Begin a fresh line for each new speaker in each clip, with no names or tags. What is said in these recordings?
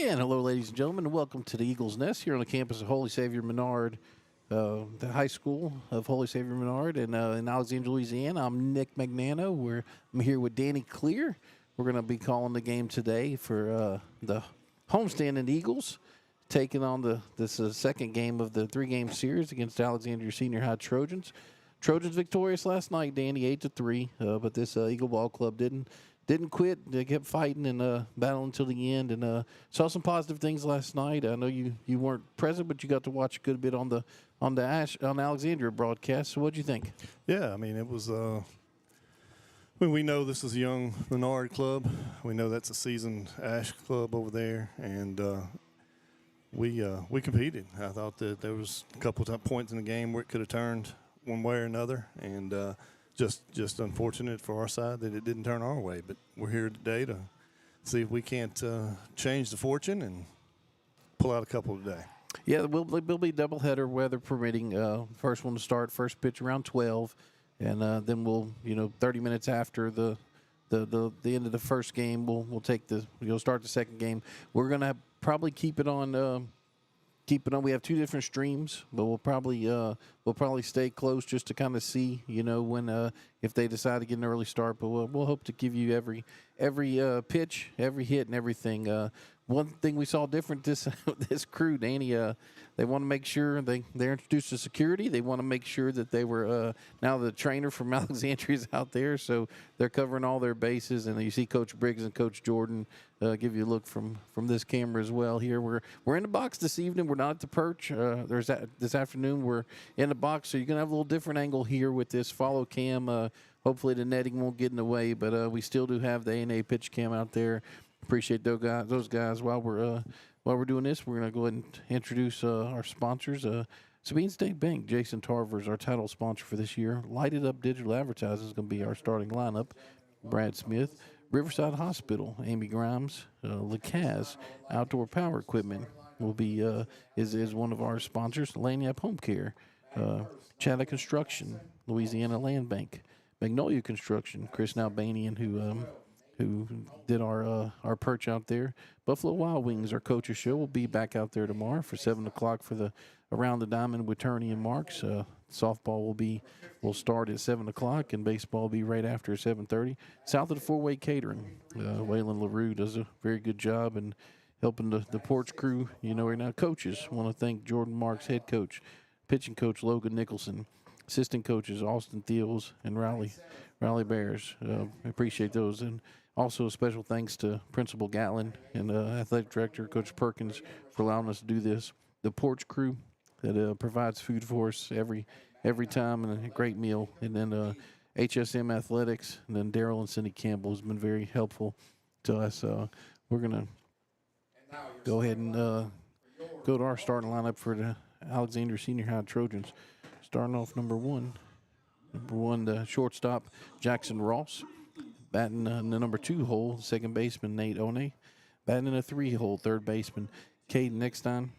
And hello, ladies and gentlemen, and welcome to the Eagles Nest here on the campus of Holy Savior Menard, the high school of Holy Savior Menard in Alexandria, Louisiana. I'm Nick Magnano. I'm here with Danny Clear. We're going to be calling the game today for the homestanding Eagles, taking on this second game of the three-game series against Alexandria Senior High Trojans. Trojans victorious last night, Danny, 8-3, but this Eagle Ball Club didn't quit. They kept fighting and battling until the end, and saw some positive things last night. I know you weren't present, but you got to watch a good bit on the Alexandria broadcast. So what'd you think?
Yeah, I mean, it was. We know this is a young Menard club. We know that's a seasoned Ash club over there, and we competed. I thought that there was a couple of points in the game where it could have turned one way or another, and just unfortunate for our side that it didn't turn our way. But we're here today to see if we can't change the fortune and pull out a couple today.
Yeah, we'll be doubleheader, weather permitting. First one to start, first pitch around 12, and then we'll 30 minutes after the end of the first game, we'll start the second game. We're gonna probably keep it on. We have two different streams, but we'll probably stay close just to kind of see, when if they decide to get an early start. But we'll hope to give you every pitch, every hit, and everything. One thing we saw different this crew, Danny, they want to make sure they're introduced to security. They want to make sure that they were now the trainer from Alexandria is out there, so they're covering all their bases. And you see Coach Briggs and Coach Jordan give you a look from this camera as well. Here we're in the box this evening. We're not at the perch. This afternoon we're in the box, so you're gonna have a little different angle here with this follow cam. Hopefully the netting won't get in the way, but we still do have the A&A pitch cam out there. Appreciate those guys. While we're doing this, we're gonna go ahead and introduce our sponsors. Sabine State Bank, Jason Tarver is our title sponsor for this year. Lighted Up Digital Advertising is going to be our starting lineup. Brad Smith, Riverside Hospital, Amy Grimes, LeCaz Outdoor Power Equipment will be is one of our sponsors. Lanyap Home Care, Chatta Construction, Louisiana Land Bank, Magnolia Construction, Chris Nalbanian, who did our perch out there. Buffalo Wild Wings, our coaches show, will be back out there tomorrow for 7 o'clock for the Around the Diamond with Turney and Marks. Softball will start at 7 o'clock, and baseball will be right after at 7:30. South of the Four-Way Catering, Waylon LaRue does a very good job in helping the porch crew. Right now, coaches want to thank Jordan Marks, head coach, pitching coach Logan Nicholson, assistant coaches Austin Thiels and Raleigh Bears. Appreciate those. And also a special thanks to Principal Gatlin and Athletic Director Coach Perkins for allowing us to do this. The porch crew that provides food for us every time, and a great meal. And then HSM Athletics, and then Daryl and Cindy Campbell has been very helpful to us. We're going to go ahead and go to our starting lineup for the Alexandria Senior High Trojans. Starting off number one, the shortstop, Jackson Ross. Batting in the number 2 hole, second baseman, Nate One. Batting in a 3 hole, third baseman, Caden Eckstein.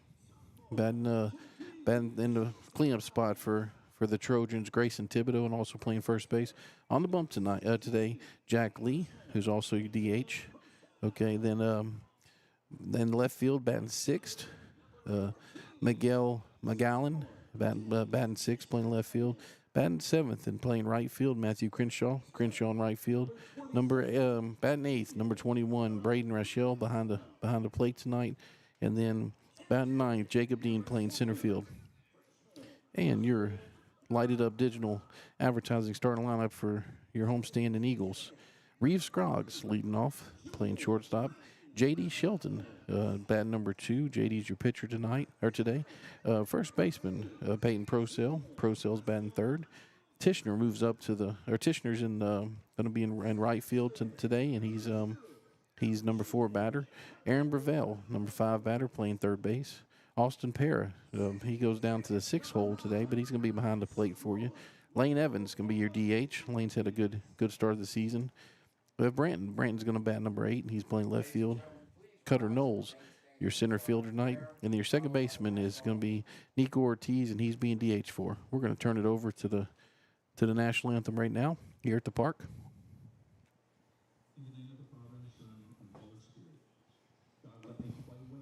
Batting in the cleanup spot for the Trojans, Grayson Thibodeau, and also playing first base. On the bump today, Jack Lee, who's also DH. Okay, then left field, batting 6th, Miguel McGowan, batting 6th, playing left field. Batting 7th and playing right field, Matthew Crenshaw in right field. Batting 8th, number 21, Braden Rachel behind the plate tonight. And then batting 9th, Jacob Dean playing center field. And your Lighted Up Digital Advertising starting lineup for your homestanding Eagles. Reeves Scroggs leading off, playing shortstop. J.D. Shelton, batting number 2. J.D.'s your pitcher today. First baseman, Peyton Procell. Procell's batting 3rd. Tishner moves up Tishner's going to be in right field today, and he's number 4 batter. Aaron Brevell, number 5 batter, playing third base. Austin Para, he goes down to the 6th hole today, but he's going to be behind the plate for you. Lane Evans going to be your DH. Lane's had a good start of the season. We have Branton. Branton's going to bat number 8, and he's playing left field. Cutter Knowles, your center fielder tonight. And your second baseman is going to be Nico Ortiz, and he's being DH for. We're going to turn it over to the national anthem right now here at the park. In the name of the Father, and the Son, and the Holy Spirit. God, let me play well.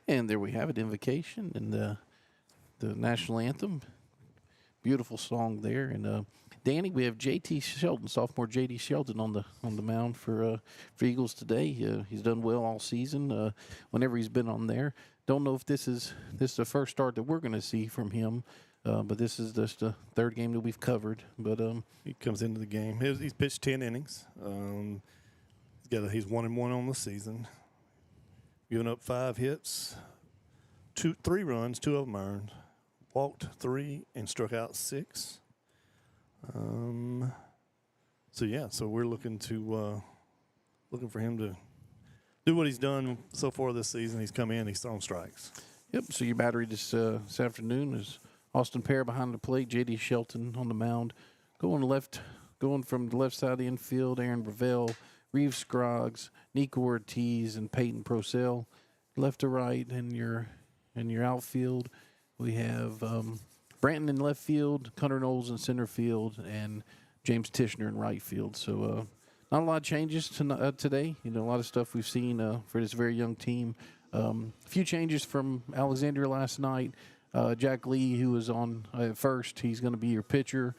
And there we have it, Invocation and the national anthem. Beautiful song there. And Danny, we have JT Shelton, sophomore JD Shelton on the mound for Eagles today. He's done well all season. Whenever he's been on there, don't know if this is the first start that we're going to see from him. But this is just the third game that we've covered. But
he comes into the game. He's pitched 10 innings. He's 1-1 on the season. Given up 5 hits, 3 runs, 2 of them earned. Walked 3 and struck out 6. So we're looking for him to do what he's done so far this season. He's come in, he's thrown strikes.
Yep. So your battery this afternoon is Austin Pear behind the plate, J.D. Shelton on the mound, going from the left side of the infield, Aaron Gravel, Reeves Scroggs, Nico Ortiz, and Peyton Procell. Left to right in your outfield, we have Branton in left field, Hunter Knowles in center field, and James Tishner in right field. So not a lot of changes today. A lot of stuff we've seen for this very young team. A few changes from Alexandria last night. Jack Lee, who was on at first, he's going to be your pitcher.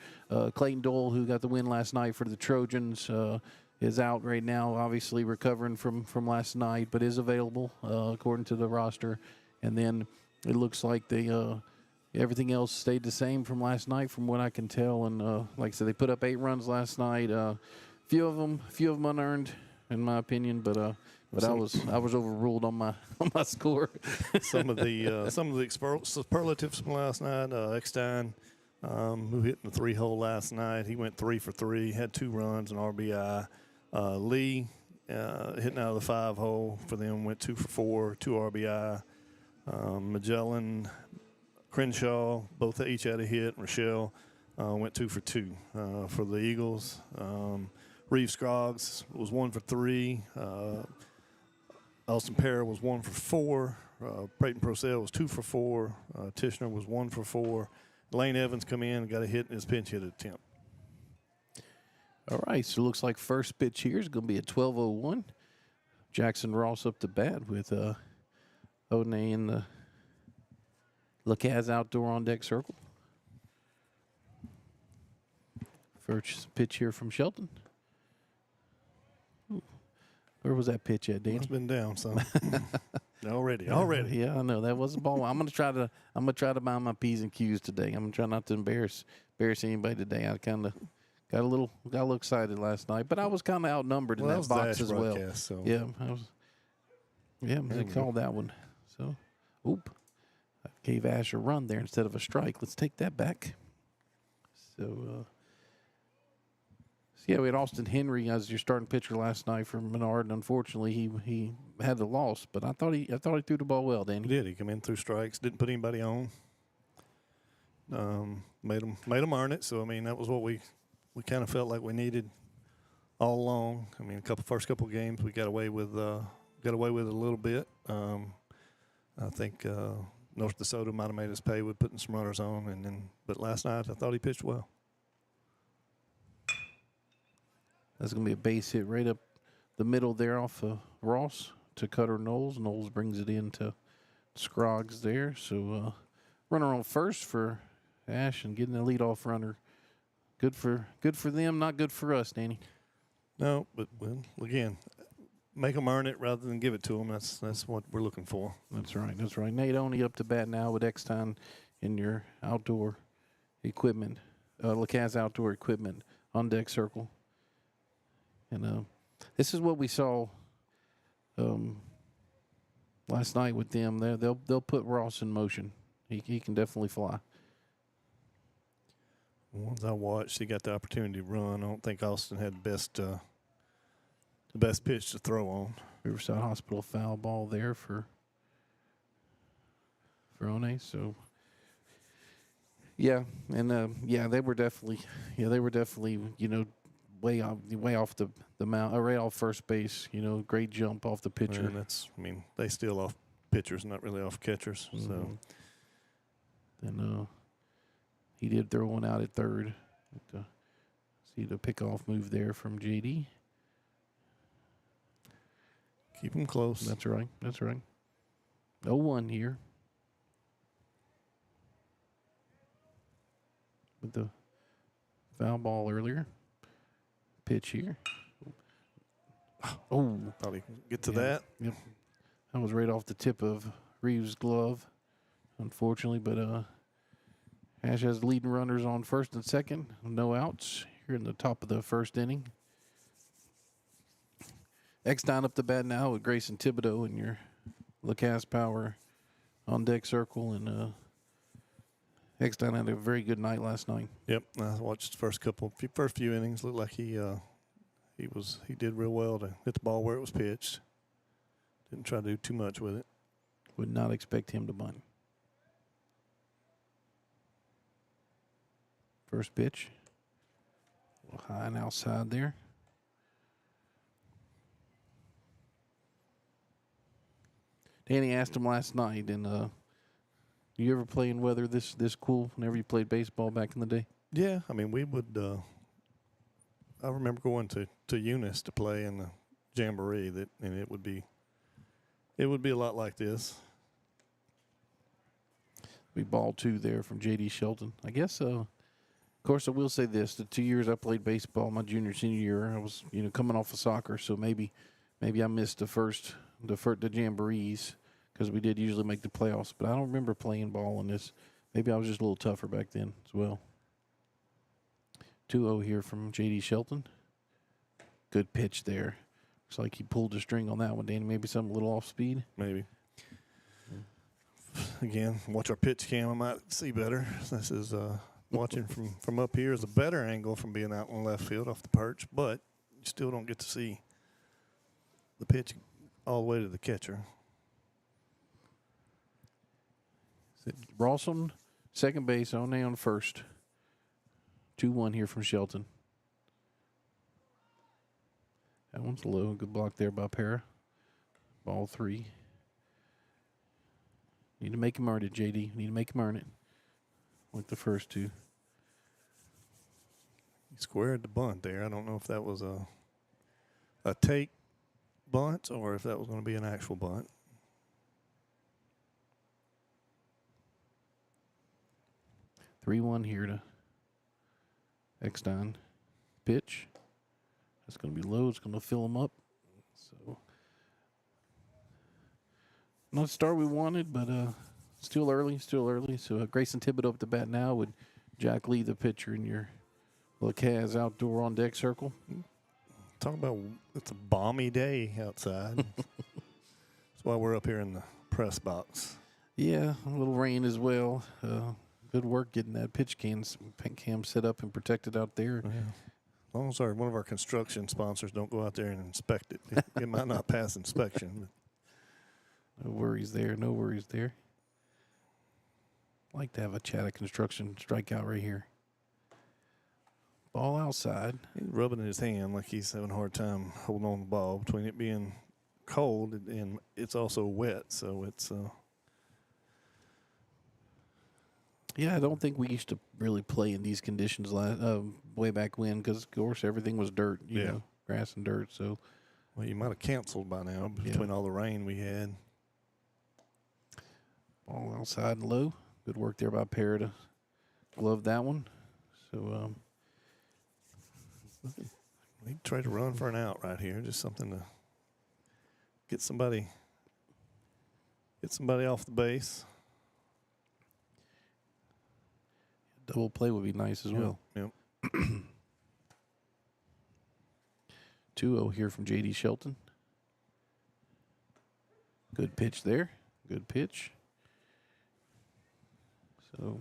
Clayton Dole, who got the win last night for the Trojans, is out right now, obviously recovering from last night, but is available according to the roster. And then it looks like everything else stayed the same from last night, from what I can tell. And like I said, they put up 8 runs last night. Few of them unearned, in my opinion, but I was overruled on my score.
some of the superlatives from last night. Eckstein, who hit in the 3-hole last night, he went 3 for 3, had 2 runs, an RBI. Lee, hitting out of the 5-hole for them, went 2 for 4, 2 RBI. Magellan, Crenshaw, both each had a hit. Rochelle went 2 for 2 for the Eagles. Reeves Scroggs was 1 for 3. Austin Pear was 1 for 4. Peyton Procell was 2 for 4. Tishner was 1 for 4. Lane Evans come in and got a hit in his pinch hit attempt.
All right, so it looks like first pitch here is going to be at 12:01. Jackson Ross up to bat with Odene in the Lacaz outdoor on deck circle. First pitch here from Shelton. Ooh. Where was that pitch at, Danny?
It's been down some. Already.
Yeah, I know that was a ball. I'm gonna try to mind my P's and Q's today. I'm gonna try not to embarrass anybody today. I kind of got a little excited last night, but I was kind of outnumbered in that box as well.
So.
Yeah, they called that one. So, I gave Ash a run there instead of a strike. Let's take that back. So, Yeah, we had Austin Henry as your starting pitcher last night for Menard, and unfortunately he had the loss. But I thought he threw the ball well, Danny.
He did. He came in through strikes, didn't put anybody on. Made them earn it. So I mean, that was what we kind of felt like we needed all along. I mean, first couple games we got away with it a little bit. I think North DeSoto might have made us pay with putting some runners on, but last night I thought he pitched well.
That's going to be a base hit right up the middle there off of Ross to Cutter Knowles. Knowles brings it into Scroggs there. So runner on first for Ash and getting the leadoff runner. Good for them, not good for us, Danny.
No, but well, again, make them earn it rather than give it to them. That's what we're looking for.
That's right. That's right. Nate Oney up to bat now with Exton in your outdoor equipment, LaCaz outdoor equipment on deck circle. And this is what we saw last night with them. They'll put Ross in motion. He can definitely fly.
The ones I watched, he got the opportunity to run. I don't think Austin had the best pitch to throw on.
Riverside Hospital foul ball there for One. So yeah, and they were definitely way off the mound, right off first base. Great jump off the pitcher.
And they steal off pitchers, not really off catchers. Mm-hmm. So
then he did throw one out at third. See the pickoff move there from JD.
Keep them close.
That's right. That's right. 0-1 here. With the foul ball earlier. Pitch here. Oh.
Thought he could get to that.
Yep. That was right off the tip of Reeves' glove, unfortunately. But Ash has leading runners on first and second. No outs here in the top of the first inning. Exton up the bat now with Grayson Thibodeau in your LaCaz Power on deck circle. And Exton had a very good night last night.
Yep, I watched the first few innings. Looked like he did real well to hit the ball where it was pitched. Didn't try to do too much with it.
Would not expect him to bunt. First pitch. A little high and outside there. Danny asked him last night, and you ever play in weather this cool whenever you played baseball back in the day?
Yeah, we would. I remember going to Eunice to play in the jamboree, and it would be a lot like this.
We ball 2 there from J.D. Shelton. I guess. Of course, I will say this: the 2 years I played baseball, my junior senior year, I was coming off of soccer, so maybe I missed the jamborees because we did usually make the playoffs. But I don't remember playing ball in this. Maybe I was just a little tougher back then as well. 2-0 here from J.D. Shelton. Good pitch there. Looks like he pulled the string on that one, Danny. Maybe something a little off speed.
Maybe. Again, watch our pitch cam. I might see better. This is watching from up here is a better angle from being out in left field off the perch, but you still don't get to see the pitch all the way to the catcher.
Rawson, second base, One on first. 2-1 here from Shelton. That one's low. Good block there by Para. Ball 3. Need to make him earn it, JD. Need to make him earn it. Like the first 2.
He squared the bunt there. I don't know if that was a take bunt or if that was going to be an actual bunt.
3-1 here to Exton. Pitch. That's going to be low. It's going to fill him up. So, not the start we wanted, but still early. So Grayson Thibodeau up the bat now with Jack Lee, the pitcher, in your LaCaz outdoor on deck circle.
Talk about it's a balmy day outside. That's why we're up here in the press box.
Yeah, a little rain as well. Good work getting that pitch cam set up and protected out there.
Yeah. long as one of our construction sponsors don't go out there and inspect it, it might not pass inspection.
No worries there. No worries there. Like to have a Chatta Construction strikeout right here. Ball outside.
He's rubbing in his hand like he's having a hard time holding on to the ball between it being cold and it's also wet, so it's.
Yeah, I don't think we used to really play in these conditions way back when because, of course, everything was dirt, you know, grass and dirt. So,
well, you might have canceled by now between all the rain we had.
Ball outside and low. Good work there by Parra to glove that one. So,
we try to run for an out right here, just something to get somebody off the base.
Double play would be nice as well.
Yep.
2-0 here from J.D. Shelton. Good pitch there. Good pitch. So,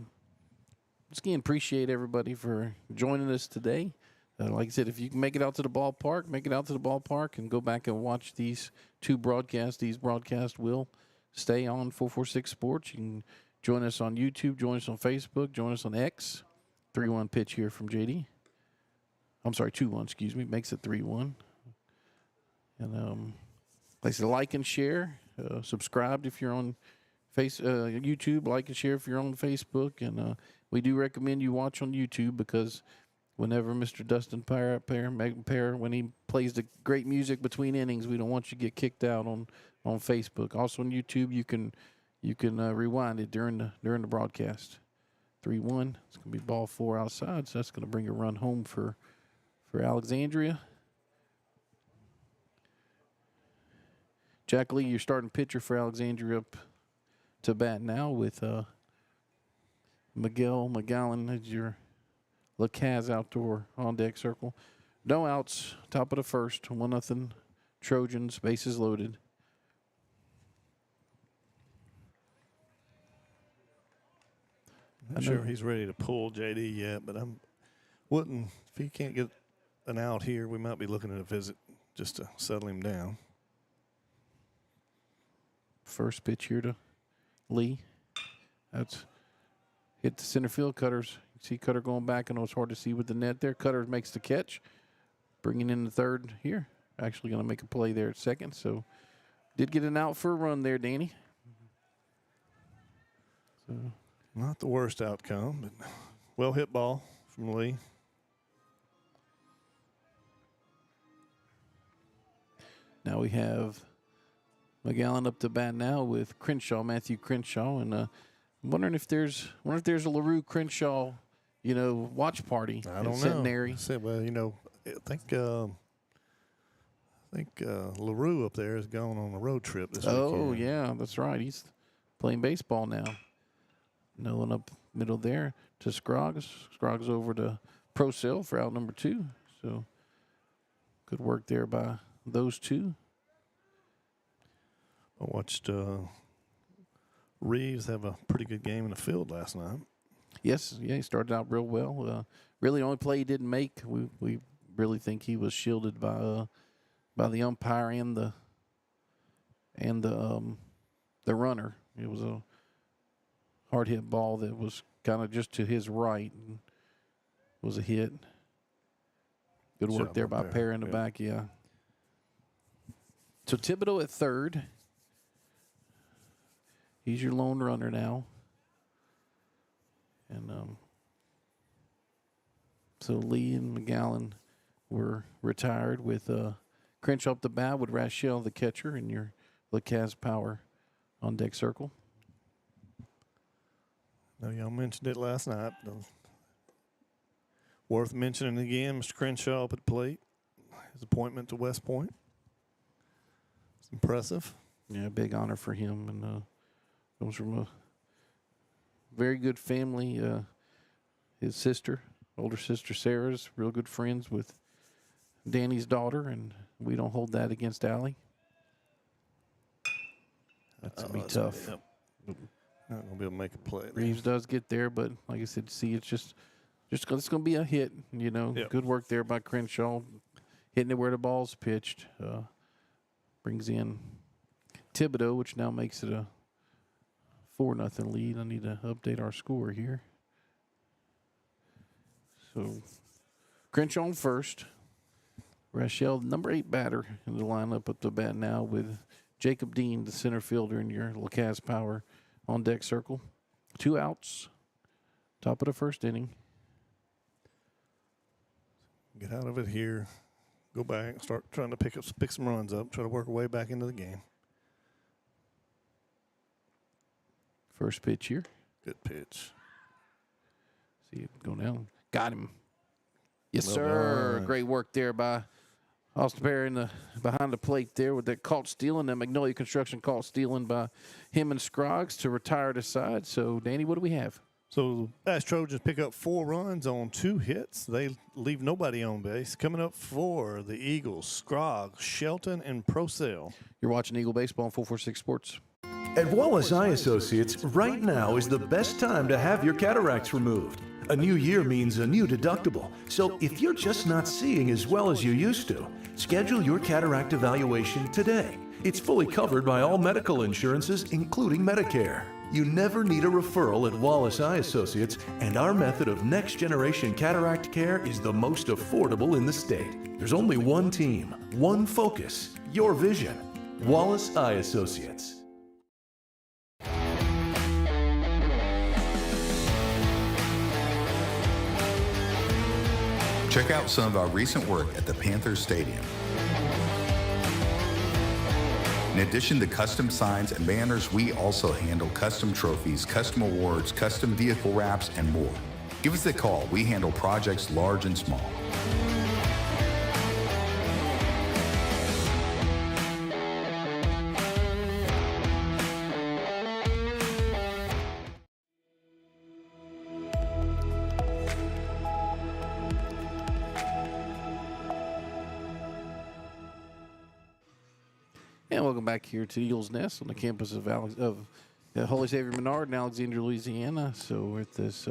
just again, appreciate everybody for joining us today. Like I said, if you can make it out to the ballpark, make it out to the ballpark and go back and watch these two broadcasts. These broadcasts will stay on 446 Sports. You can join us on YouTube, join us on Facebook, join us on X. 3-1 pitch here from JD. I'm sorry, 2-1, excuse me. Makes it 3-1. And like I said, like and share. Subscribe if you're on YouTube. Like and share if you're on Facebook. And we do recommend you watch on YouTube because whenever Mr. Dustin Parra, when he plays the great music between innings, we don't want you to get kicked out on Facebook. Also on YouTube, you can rewind it during the broadcast. 3-1. It's going to be ball 4 outside, so that's going to bring a run home for Alexandria. Jack Lee, your starting pitcher for Alexandria, up to bat now with Miguel McGowan as your LaCaz outdoor on deck circle. No outs, top of the first, 1-0 Trojans, bases loaded.
Not sure he's ready to pull JD yet, but if he can't get an out here, we might be looking at a visit just to settle him down.
First pitch here to Lee. That's hit the center field. Cutters. You see Cutter going back. I know it's hard to see with the net there. Cutter makes the catch. Bringing in the third here. Actually going to make a play there at second. So did get an out for a run there, Danny. So
not the worst outcome, but well hit ball from Lee.
Now we have McGowan up to bat now with Matthew Crenshaw, and I'm wondering if there's a LaRue Crenshaw, watch party.
I don't know.
Centenary.
Well, I think LaRue up there is going on a road trip this weekend.
Oh yeah, that's right. He's playing baseball now. No one up middle there to Scroggs. Scroggs over to Procell for out number 2. So good work there by those two.
I watched Reeves have a pretty good game in the field last night.
Yes, yeah, he started out real well. Really, only play he didn't make. We really think he was shielded by the umpire and the runner. It was a hard hit ball that was kind of just to his right and was a hit. Good work there by Parra in the back, yeah. So Thibodeau at third. He's your lone runner now. And so Lee and McGowan were retired with Crenshaw up the bat with Rachel the catcher and your LaCaz Power on deck circle.
No, y'all mentioned it last night. Worth mentioning again, Mr. Crenshaw up at the plate. His appointment to West Point. It's impressive.
Yeah, big honor for him. And comes from a very good family. His sister, older sister Sarah's real good friends with Danny's daughter, and we don't hold that against Allie. That's going to be tough.
Yep. Not going to be able to make a play there.
Reeves does get there, but like I said, see, it's just it's going to be a hit.
Yep.
Good work there by Crenshaw, hitting it where the ball's pitched. Brings in Thibodeau, which now makes it a 4-0 lead. I need to update our score here. So Crenshaw on first. Rachel, number 8 batter in the lineup up to bat now with Jacob Dean, the center fielder in your Lacasse Power on deck circle. 2 outs. Top of the first inning.
Get out of it here. Go back, start trying to pick some runs up, try to work our way back into the game.
First pitch here.
Good pitch.
See it go down. Got him. Yes,
Well
sir.
done.
Great work there by Austin Perry behind the plate there with that caught stealing. That Magnolia Construction caught stealing by him and Scroggs to retire the side. So, Danny, what do we have?
So Ash Trojans pick up 4 runs on 2 hits. They leave nobody on base. Coming up for the Eagles, Scroggs, Shelton, and Procell.
You're watching Eagle Baseball on 446 Sports.
At Wallace Eye Associates, right now is the best time to have your cataracts removed. A new year means a new deductible. So if you're just not seeing as well as you used to, schedule your cataract evaluation today. It's fully covered by all medical insurances, including Medicare. You never need a referral at Wallace Eye Associates, and our method of next-generation cataract care is the most affordable in the state. There's only one team, one focus, your vision. Wallace Eye Associates.
Check out some of our recent work at the Panthers Stadium. In addition to custom signs and banners, we also handle custom trophies, custom awards, custom vehicle wraps, and more. Give us a call. We handle projects large and small.
And welcome back here to Eagles Nest on the campus of Holy Savior Menard in Alexandria, Louisiana. So we're at this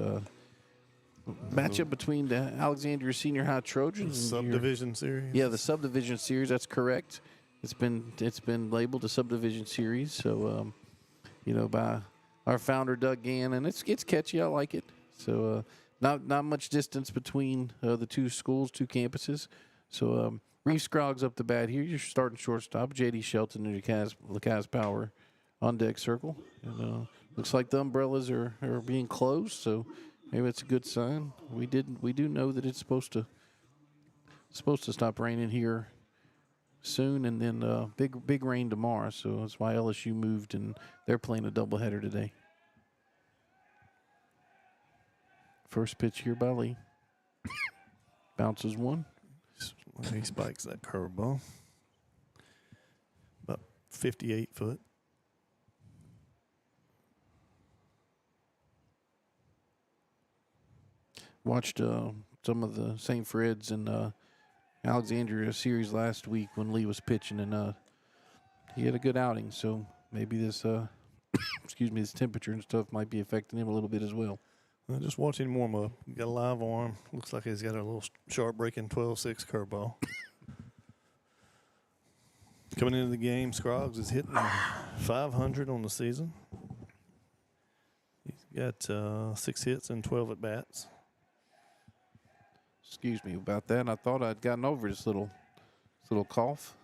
matchup between the Alexandria Senior High Trojans.
Subdivision Series.
Yeah, the Subdivision Series. That's correct. It's been labeled a Subdivision Series. So by our founder Doug Gann, and it's catchy. I like it. So not much distance between the two schools, two campuses. So Reeve Scroggs up the bat here. You're starting shortstop. J.D. Shelton and Lacasse Power on deck circle. And looks like the umbrellas are being closed, so maybe it's a good sign. We do know that it's supposed to stop raining here soon, and then big rain tomorrow. So that's why LSU moved, and they're playing a doubleheader today. First pitch here by Lee. Bounces one.
He spikes that curveball. About 58 foot.
Watched some of the St. Fred's and Alexandria series last week when Lee was pitching, and he had a good outing. So maybe this, this temperature and stuff might be affecting him a little bit as well.
Just watching him warm up. Got a live arm. Looks like he's got a little sharp breaking 12-6 curveball. Coming into the game, Scroggs is hitting 500 on the season. He's got 6 hits and 12 at bats.
Excuse me about that. I thought I'd gotten over this little cough.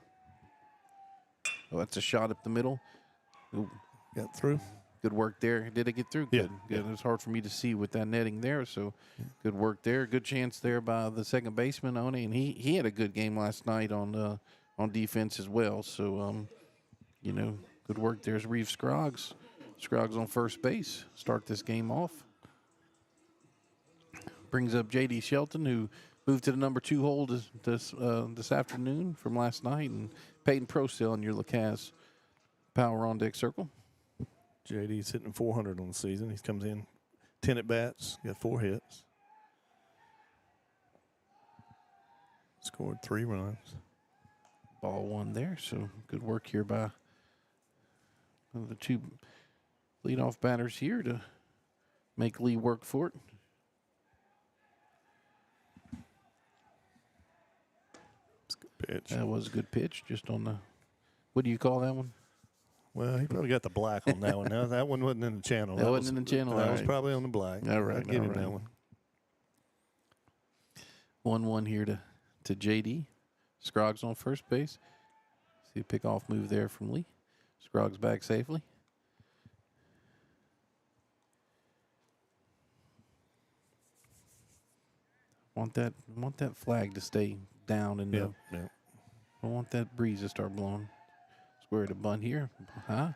Oh, that's a shot up the middle. Ooh.
Got through.
Good work there. Did it get through?
Yeah.
Good. Good. It was hard for me to see with that netting there, so good work there. Good chance there by the second baseman, Oni, and he had a good game last night on defense as well. So, good work. There's Reeve Scroggs. Scroggs on first base. Start this game off. Brings up J.D. Shelton, who moved to the number 2 hole this afternoon from last night, and Peyton Procell in your Lacasse Power on deck circle.
JD's hitting 400 on the season. He comes in 10 at bats, got 4 hits. Scored 3 runs.
Ball one there, so good work here by the 2 leadoff batters here to make Lee work for it.
It's a good pitch.
That was a good pitch, just on the, what do you call that one?
Well, he probably got the black on that one. Now that one wasn't in the channel.
That wasn't in the channel.
That
All
was
right.
probably on the black.
All right,
I'd give
all
him that
right.
one.
1-1 here to JD. Scroggs on first base. See a pickoff move there from Lee. Scroggs back safely. Want that flag to stay down and
Yeah.
I want that breeze to start blowing. Square to bunt here. Try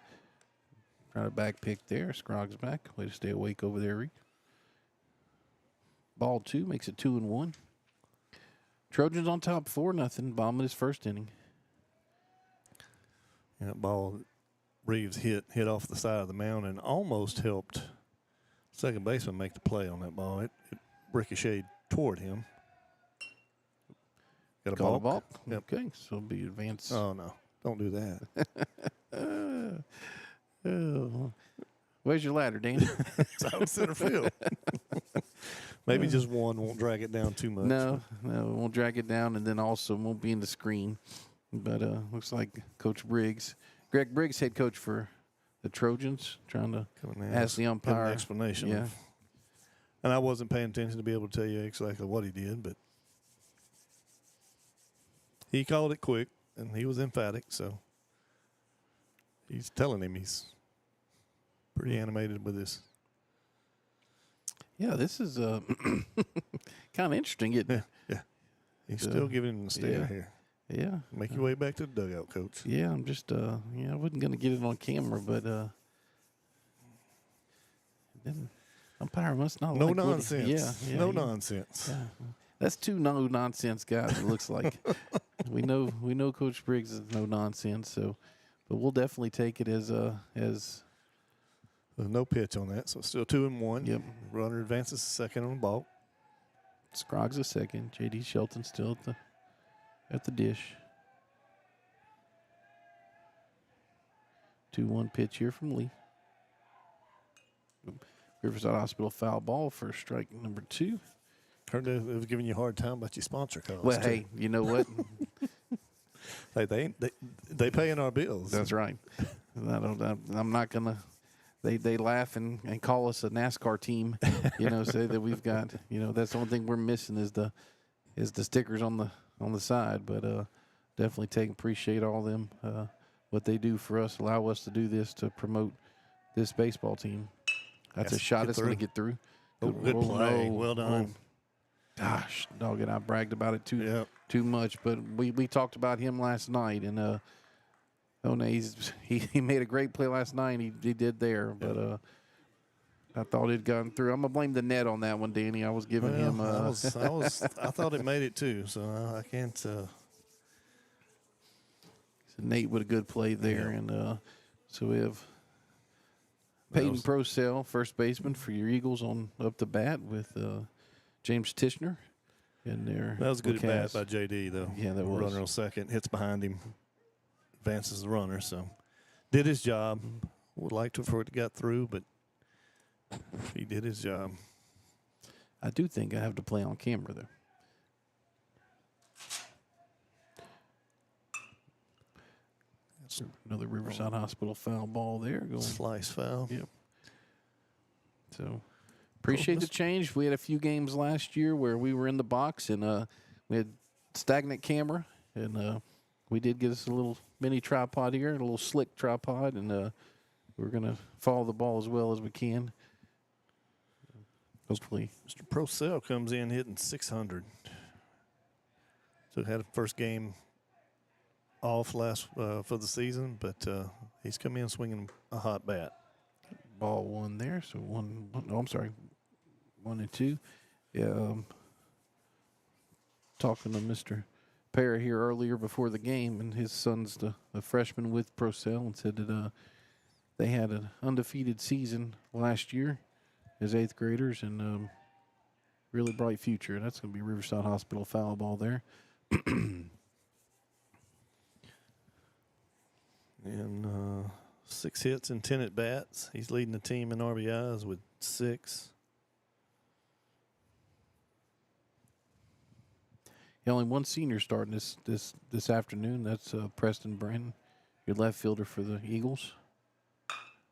to back pick there. Scroggs back. Way to stay awake over there, Reed. Ball 2 makes it 2-1. Trojans on top 4-0. Bottom of his first inning.
And that ball Reeves hit off the side of the mound and almost helped second baseman make the play on that ball. It ricocheted toward him. Got a
Call
ball?
a ball.
Yep.
Okay, so it'll be advance.
Oh, no. Don't do that.
Where's your ladder, Danny?
It's out in center field. Maybe just one won't drag it down too much.
No, it won't drag it down, and then also won't be in the screen. But looks like Coach Briggs, Greg Briggs, head coach for the Trojans, trying to ask the
give
umpire
an explanation.
Yeah,
And I wasn't paying attention to be able to tell you exactly what he did, but he called it quick, and he was emphatic, so he's telling him he's pretty animated with this.
yeah. This is kind of interesting.
Yeah. He's still giving him the stare
yeah.
here.
Yeah.
Make your way back to the dugout, Coach.
Yeah, I'm just I wasn't gonna get it on camera, but then umpire must not
No
like what
nonsense.
yeah,
No
yeah.
nonsense.
Yeah. That's two no nonsense guys. It looks like we know Coach Briggs is no nonsense. So, but we'll definitely take it as
There's no pitch on that, so it's still 2-1.
Yep.
Runner advances second on the ball.
Scroggs a second. JD Shelton still at the dish. 2-1 pitch here from Lee. Riverside Hospital foul ball for strike number 2.
Heard they was giving you a hard time about your sponsor calls.
Well,
too.
hey, you know what?
Hey, they paying our bills.
That's right. I'm not gonna. They laugh and call us a NASCAR team. Say that we've got. That's the only thing we're missing is the stickers on the side. But definitely appreciate all them what they do for us. Allow us to do this to promote this baseball team. That's
Yes,
a shot
get
that's going to
through.
get through.
Oh, good play. Well done.
Gosh, dog, and I bragged about it
Yep.
too much. But we talked about him last night, and he made a great play last night. He did there, but I thought it'd gotten through. I'm gonna blame the net on that one, Danny. I was giving him.
I thought it made it too, so I can't.
Nate with a good play there,
Yeah.
and so we have Peyton Procell, first baseman for your Eagles, on up the bat with James Tishner in there.
That was a good at bat by JD though.
Yeah, that was.
Runner on second, hits behind him, advances the runner. So did his job. Would like for it to get through, but he did his job.
I do think I have to play on camera there. Another Riverside Hospital foul ball there. Going.
Slice foul.
Yep. So appreciate the change. We had a few games last year where we were in the box and we had stagnant camera, and we did get us a little mini tripod here, a little slick tripod, and we're going to follow the ball as well as we can. Hopefully.
Mr. Procell comes in hitting 600. So had a first game off last for the season, but he's come in swinging a hot bat.
Ball 1 there, so 1 and 2. Yeah, talking to Mr. Parra here earlier before the game, and his son's a freshman with Procell, and said that they had an undefeated season last year as 8th graders, and really bright future. That's going to be Riverside Hospital foul ball there.
And 6 hits and 10 at bats. He's leading the team in RBIs with 6.
only one senior starting this afternoon. That's Preston Brandon, your left fielder for the Eagles.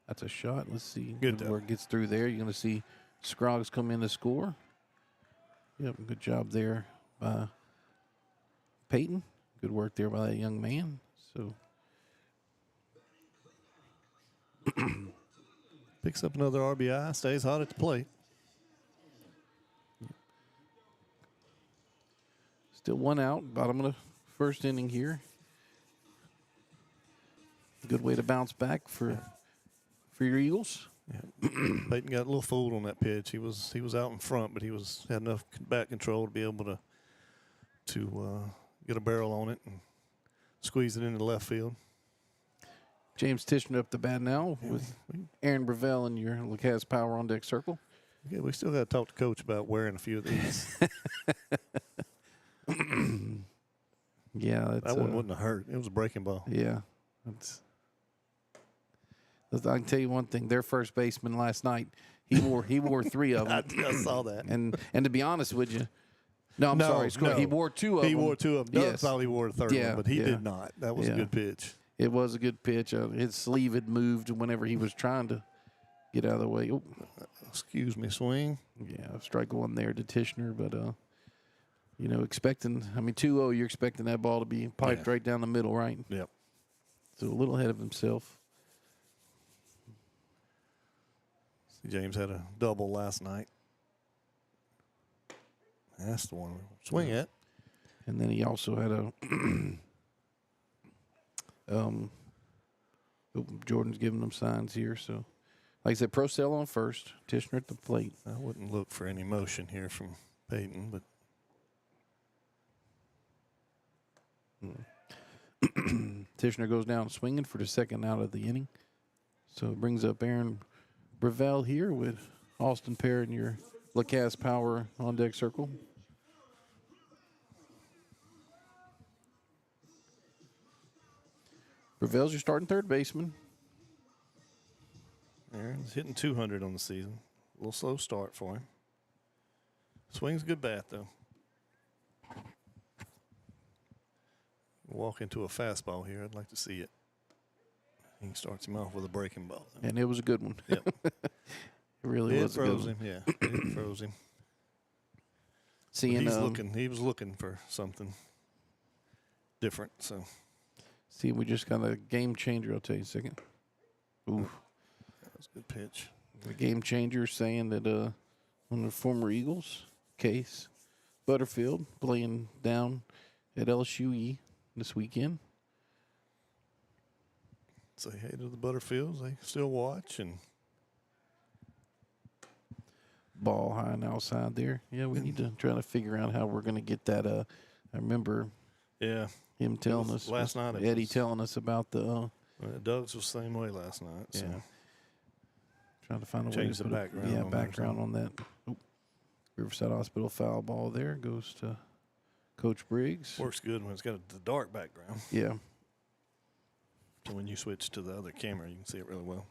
That's a shot. Let's see where it gets through there. You're going to see Scroggs come in to score. Yep, good job there by Peyton. Good work there by that young man. So
Picks up another RBI, stays hot at the plate.
still one out, bottom of the first inning here. Good way to bounce back for your Eagles.
Yeah. Peyton got a little fooled on that pitch. He was out in front, but he had enough back control to be able to get a barrel on it and squeeze it into the left field.
James Tishner up the bat now with Aaron Brevell in your Lacasse Power on deck circle.
Yeah, we still got to talk to Coach about wearing a few of these.
Yeah,
that one wouldn't have hurt. It was a breaking ball.
Yeah, I can tell you one thing. Their first baseman last night, he wore 3 of them.
I saw that.
And to be honest with you, I'm sorry.
No.
He wore 2 of them.
He wore 2 of them. Doug
Yes.
thought he wore a third one, but he
Yeah.
did not. That was a good pitch.
It was a good pitch. His sleeve had moved whenever he was trying to get out of the way. Oh.
Excuse me, swing.
Yeah, strike one there to Tishner, but expecting. 2-0, you're expecting that ball to be piped right down the middle, right?
Yep.
So a little ahead of himself.
James had a double last night. That's the one. Swing at.
And then he also had a Jordan's giving them signs here. So, like I said, Procell on first, Tishner at the plate.
I wouldn't look for any motion here from Peyton, but
Tishner goes down swinging for the second out of the inning. So it brings up Aaron Brevell here with Austin Pear in your Lacasse Power on deck circle. Brevell's your starting third baseman.
Aaron's hitting 200 on the season. A little slow start for him. Swings a good bat, though. Walk into a fastball here. I'd like to see it. He starts him off with a breaking ball.
And it was a good one.
Yep.
It really was a good
froze
one.
him, yeah. It froze him.
Seeing,
He was looking for something different, so.
See, we just got a game changer. I'll tell you in a second. Ooh.
That was a good pitch.
The game changer saying that one of the former Eagles, Case Butterfield, playing down at LSUE this weekend.
Say hey to the Butterfields. They still watch. And
Ball high and outside there. Yeah, we need to try to figure out how we're going to get that. I remember him telling us
last night.
Eddie telling us about the.
Doug's was the same way last night. So.
Yeah. Trying to find a way
Change
to
the
put
background.
on background on that. Oop. Riverside Hospital foul ball there goes to Coach Briggs.
Works good when it's got the dark background.
Yeah.
So when you switch to the other camera, you can see it really well.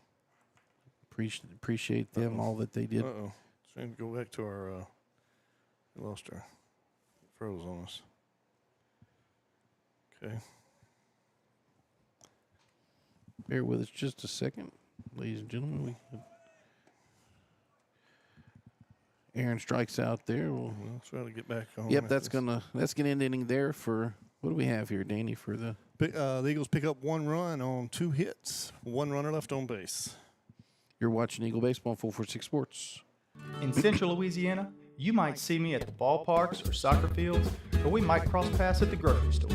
Appreciate them, all that they did.
Uh-oh. Trying to go back to our we lost our froze on us. Okay.
Bear with us just a second, ladies and gentlemen. Aaron strikes out there.
We'll try to get back on.
Yep, that's gonna end the inning there for what do we have here, Danny, for the
the Eagles pick up 1 run on 2 hits, 1 runner left on base.
You're watching Eagle Baseball on 446 Sports.
In Central Louisiana, you might see me at the ballparks or soccer fields, or we might cross paths at the grocery store.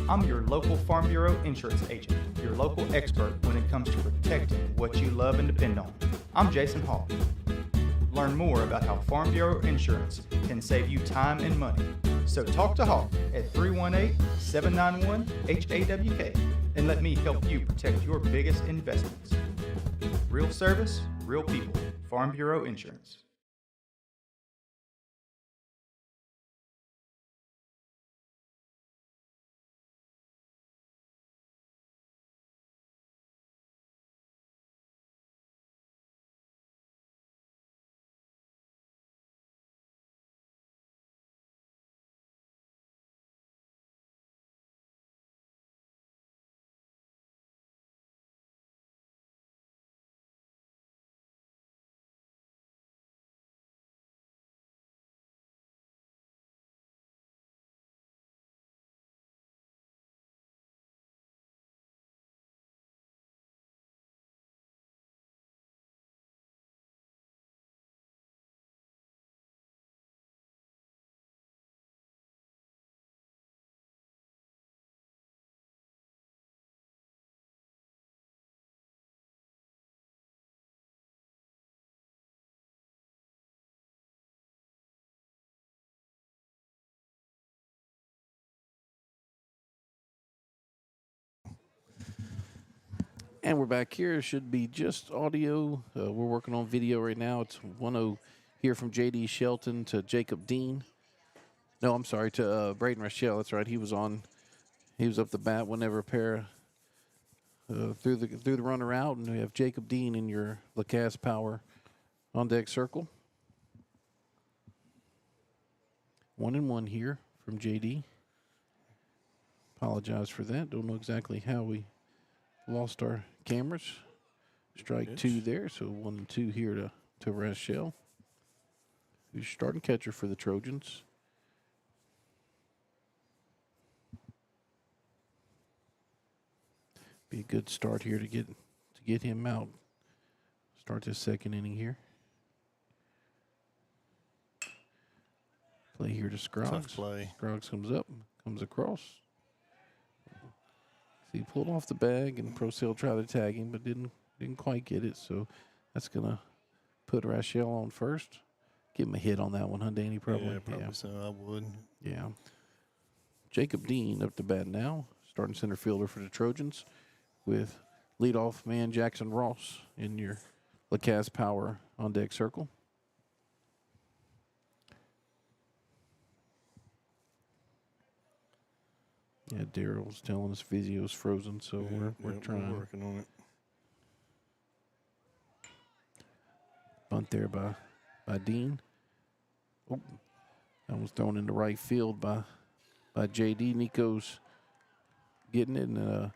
I'm your local Farm Bureau insurance agent, your local expert when it comes to protecting what you love and depend on. I'm Jason Hall. Learn more about how Farm Bureau Insurance can save you time and money. So talk to Hawk at 318-791-HAWK and let me help you protect your biggest investments. Real service, real people. Farm Bureau Insurance.
And we're back here. It should be just audio. We're working on video right now. It's 1-0 here from J.D. Shelton to Jacob Dean. No, I'm sorry, to Braden Rochelle. That's right. He was up the bat whenever a pair through the runner out. And we have Jacob Dean in your Lacasse Power on deck circle. 1-1 here from J.D. Apologize for that. Don't know exactly how we lost our cameras. Strike two there, so 1-2 here to Rochelle, who's starting catcher for the Trojans. Be a good start here to get him out. Start this second inning here. Play here to Scroggs.
Tough play.
Scroggs comes up, comes across. See, he pulled off the bag, and Procell tried to tag him, but didn't quite get it. So that's gonna put Rochelle on first. Give him a hit on that one, huh, Danny? Probably.
Yeah, probably so. I would.
Yeah. Jacob Dean up to bat now, starting center fielder for the Trojans, with leadoff man Jackson Ross in your Lacasse Power on deck circle. Yeah, Daryl's telling us Vizio's frozen, so we're trying.
We're working on it.
Bunt there by Dean. Oh, that was thrown into right field by J.D. Nico's getting it, and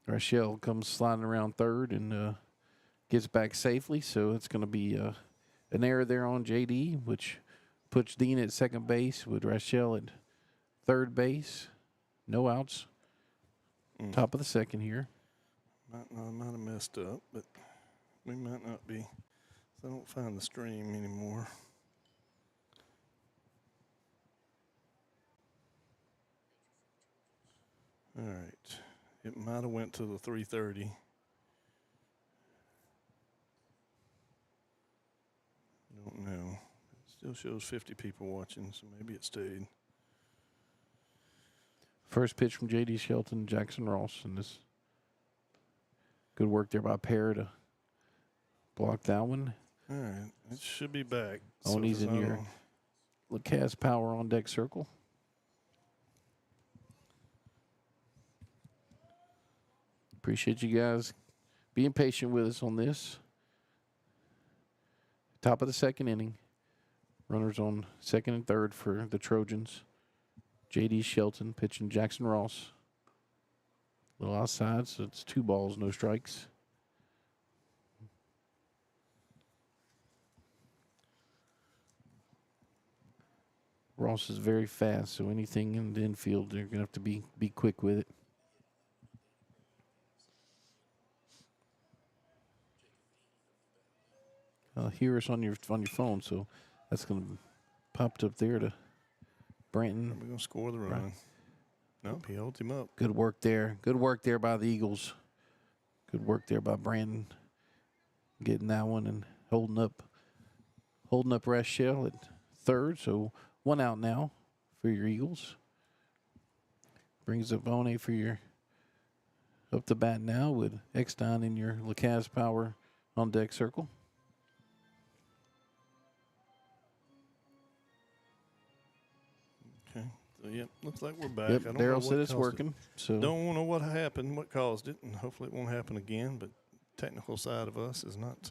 Rochelle comes sliding around third and gets back safely. So it's going to be an error there on J.D., which puts Dean at second base with Rochelle at third base. No outs. Top of the second here.
Might have messed up, but we might not be. So I don't find the stream anymore. All right. It might have went to the 3:30. Don't know. It still shows 50 people watching, so maybe it stayed.
First pitch from J.D. Shelton, Jackson Ross, and this good work there by Pear to block that one.
All right, it should be back.
Oh, and he's in your Lacasse Power on deck circle. Appreciate you guys being patient with us on this. Top of the second inning. Runners on second and third for the Trojans. J.D. Shelton pitching Jackson Ross. A little outside, so it's 2 balls, no strikes. Ross is very fast, so anything in the infield, they're going to have to be quick with it. Hear us on your phone, so that's going to pop up there to Branton.
We're going to score the run. Nope, he holds him up.
Good work there. Good work there by the Eagles. Good work there by Brandon. Getting that one and holding up Rochelle at third. So 1 out now for your Eagles. Brings up Bone for your up the bat now with Eckstein in your Lacasse Power on deck circle.
Okay. So, yep, looks like we're back.
Yep,
I don't know
Daryl
what
said it's
caused
working.
it.
So
Don't know what happened, what caused it, and hopefully it won't happen again. But technical side of us is not.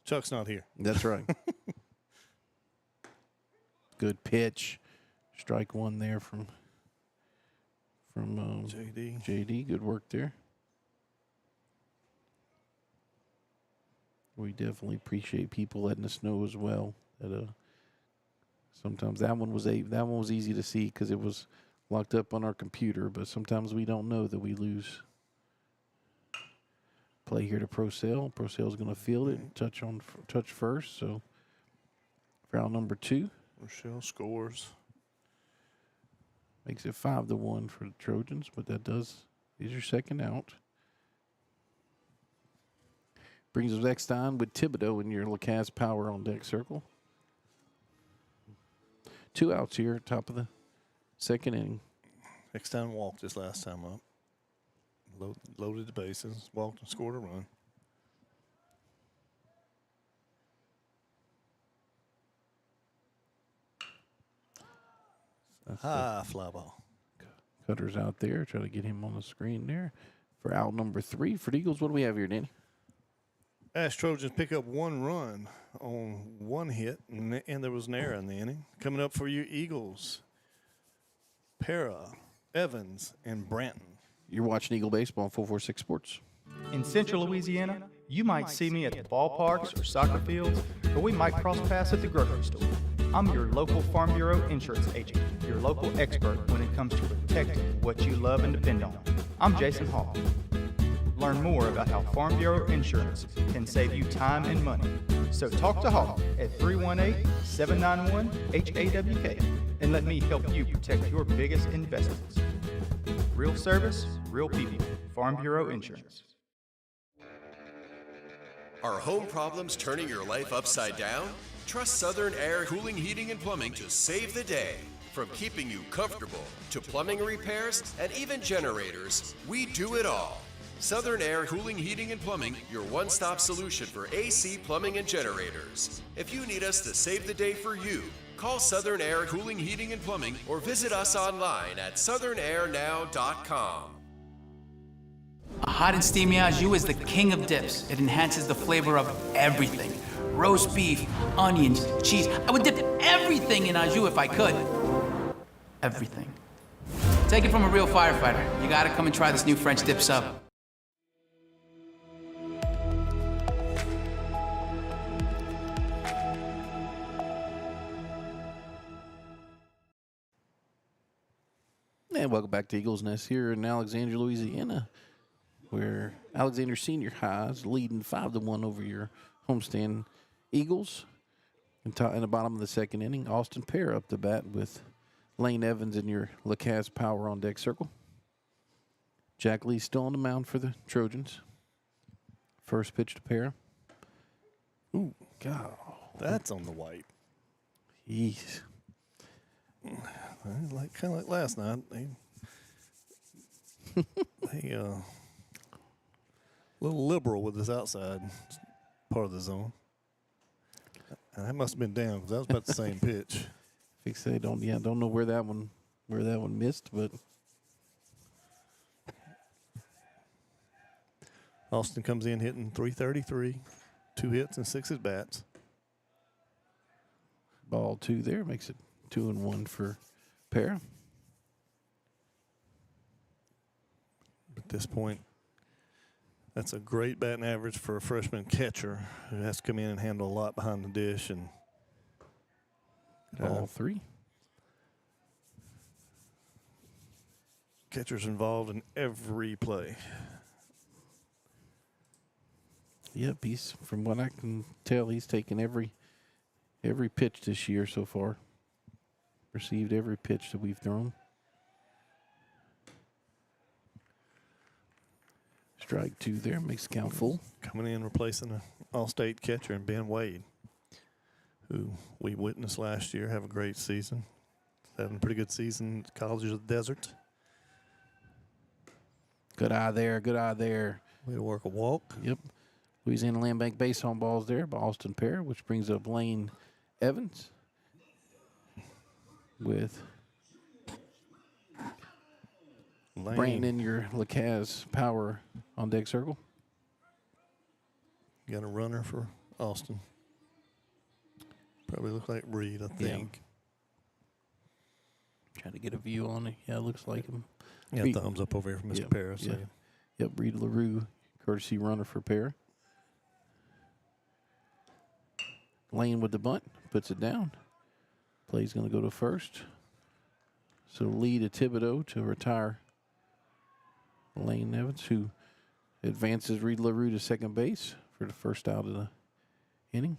Chuck's not here.
that's right. Good pitch. Strike one there from
JD.
JD. Good work there. We definitely appreciate people letting us know as well that sometimes that one was easy to see because it was locked up on our computer, but sometimes we don't know that we lose. Play here to Procell. Procell's going to field it, touch first. So foul number 2.
Rochelle scores.
Makes it 5-1 for the Trojans, but is your second out. Brings us Eckstein with Thibodeau in your Lacasse Power on deck circle. 2 outs here, top of the second inning.
Eckstein walked his last time up. Loaded the bases, walked and scored a run. High fly ball.
Cutter's out there. Try to get him on the screen there. For out number 3 for the Eagles, what do we have here, Danny?
Ash Trojans pick up 1 run on 1 hit, and there was an error in the inning. Coming up for you, Eagles, Para, Evans, and Branton.
You're watching Eagle Baseball on 446 Sports.
In Central Louisiana, you might see me at the ballparks or soccer fields, or we might cross paths at the grocery store. I'm your local Farm Bureau insurance agent, your local expert when it comes to protecting what you love and depend on. I'm Jason Hall. Learn more about how Farm Bureau insurance can save you time and money. So talk to Hall at 318-791-HAWK and let me help you protect your biggest investments. Real service, real people. Farm Bureau Insurance.
Are home problems turning your life upside down? Trust Southern Air Cooling, Heating, and Plumbing to save the day. From keeping you comfortable to plumbing repairs and even generators, we do it all. Southern Air Cooling, Heating, and Plumbing, your one-stop solution for AC, plumbing, and generators. If you need us to save the day for you, call Southern Air Cooling, Heating, and Plumbing or visit us online at southernairnow.com.
A hot and steamy au jus is the king of dips. It enhances the flavor of everything. Roast beef, onions, cheese. I would dip everything in au jus if I could. Everything. Take it from a real firefighter. You gotta come and try this new French dip sub.
And welcome back to Eagles Nest here in Alexandria, Louisiana, where Alexandria Senior High is leading 5-1 over your homestand Eagles. In the bottom of the second inning, Austin Pear up to bat with Lane Evans in your LaCaz Power on deck circle. Jack Lee still on the mound for the Trojans. First pitch to Pear.
Ooh,
God,
that's on the white.
jeez.
Kind of like last night. They a little liberal with this outside part of the zone. And that must have been down because that was about the same pitch.
Fix they don't know where that one missed, but
Austin comes in hitting .333, 2 hits and 6 at bats.
ball 2 there makes it 2-1 for Pear.
At this point, that's a great batting average for a freshman catcher who has to come in and handle a lot behind the dish. And
Ball 3.
catcher's involved in every play.
Yep, from what I can tell, he's taken every pitch this year so far. Received every pitch that we've thrown. Strike 2 there, makes the count full.
Coming in, replacing an all-state catcher in Ben Wade, who we witnessed last year have a great season. Having a pretty good season at College of the Desert.
Good eye there, good eye there.
Way to work a walk.
Yep. Louisiana Land Bank base on balls there by Austin Pear, which brings up Lane Evans with
Lane.
Brandon in your LaCaz Power on deck circle.
Got a runner for Austin. Probably look like Reed, I think.
Trying to get a view on it. Yeah, it looks like him.
Yeah,
Reed.
thumbs up over here from Mr.
Yep,
Paris.
yeah. Yep, Reed LaRue, courtesy runner for Pear. Lane with the bunt, puts it down. Play's going to go to first. So lead to Thibodeau to retire Lane Evans, who advances Reed LaRue to second base for the first out of the inning.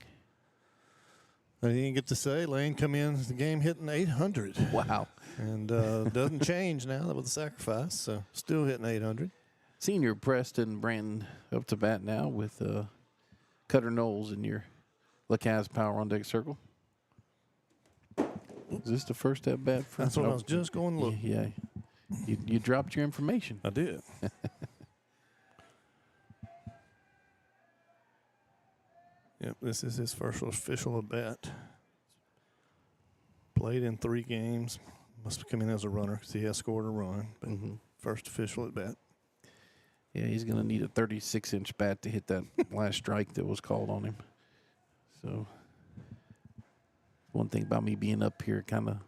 I didn't get to say, Lane come in the game hitting 800.
Wow.
And doesn't change now with the sacrifice, so still hitting 800.
Senior Preston Brandon up to bat now with Cutter Knowles in your LaCaz Power on deck circle. Is this the first at bat?
That's what I was just going to look.
Yeah. You dropped your information.
I did. Yep, this is his first official at bat. Played in 3 games. Must have come in as a runner because he has scored a run. But first official at bat.
Yeah, he's going to need a 36-inch bat to hit that last strike that was called on him. So, one thing about me being up here, kind of,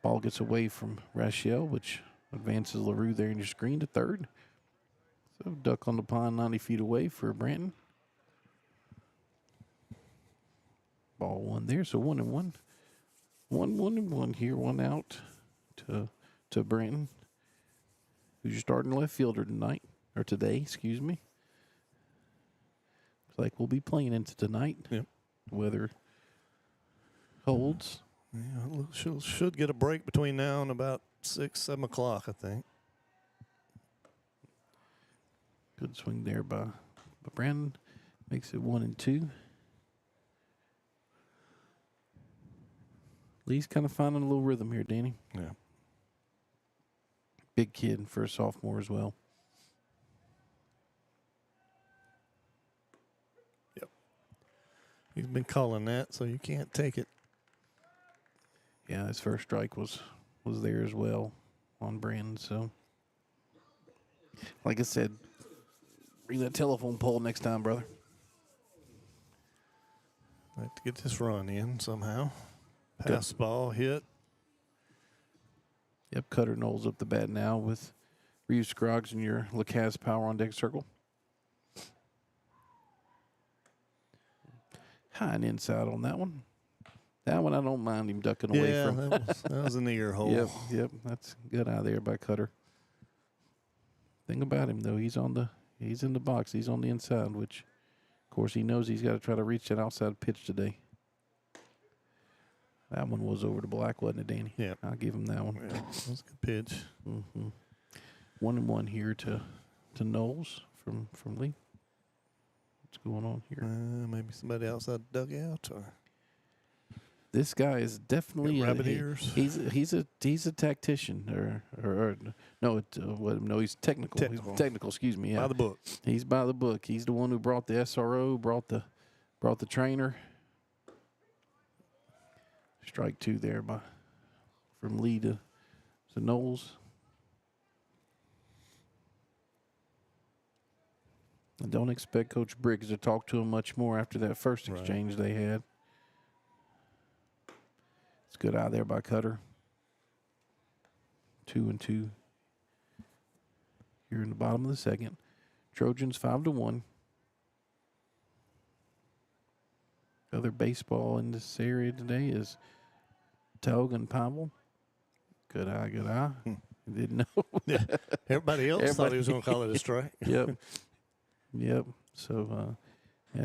ball gets away from Rachel, which advances LaRue there in your screen to third. So, duck on the pond 90 feet away for Branton. Ball 1 there, so 1-1. 1-1 here, 1 out to Branton, who's your starting left fielder today, excuse me. Looks like we'll be playing into tonight.
Yep.
Weather holds.
Yeah, should get a break between now and about 6, 7 o'clock, I think.
Good swing there by Brandon. Makes it 1-2. Lee's kind of finding a little rhythm here, Danny.
Yeah.
Big kid for a sophomore as well.
Yep. He's been calling that, so you can't take it.
Yeah, his first strike was there as well on Brandon. So, like I said, bring that telephone pole next time, brother.
Like to get this run in somehow. Pass the ball, hit.
Yep, Cutter Knowles up the bat now with Reeves Scroggs and your Lacaze power on deck circle. High and inside on that one. That one I don't mind him ducking away from.
that was an ear hole.
Yep, that's good out there by Cutter. Thing about him though, he's in the box, he's on the inside, which of course he knows he's got to try to reach that outside pitch today. That one was over to Black, wasn't it, Danny?
Yeah.
I'll give him that one.
Yeah, that was a good pitch.
1-1 here to Knowles from Lee. What's going on here?
Maybe somebody outside the dugout. Or
This guy is definitely
rabbit ears.
He's a tactician he's technical. He's technical, excuse me. Yeah.
By the book.
He's by the book. He's the one who brought the SRO, brought the trainer. Strike 2 there from Lee to Knowles. I don't expect Coach Briggs to talk to him much more after that first exchange they had. It's good out there by Cutter. 2-2 here in the bottom of the second. Trojans 5-1. Other baseball in this area today is Tog and Pavel. Good eye. Didn't know.
Yeah. Everybody else thought he was going to call it a strike.
Yep. So,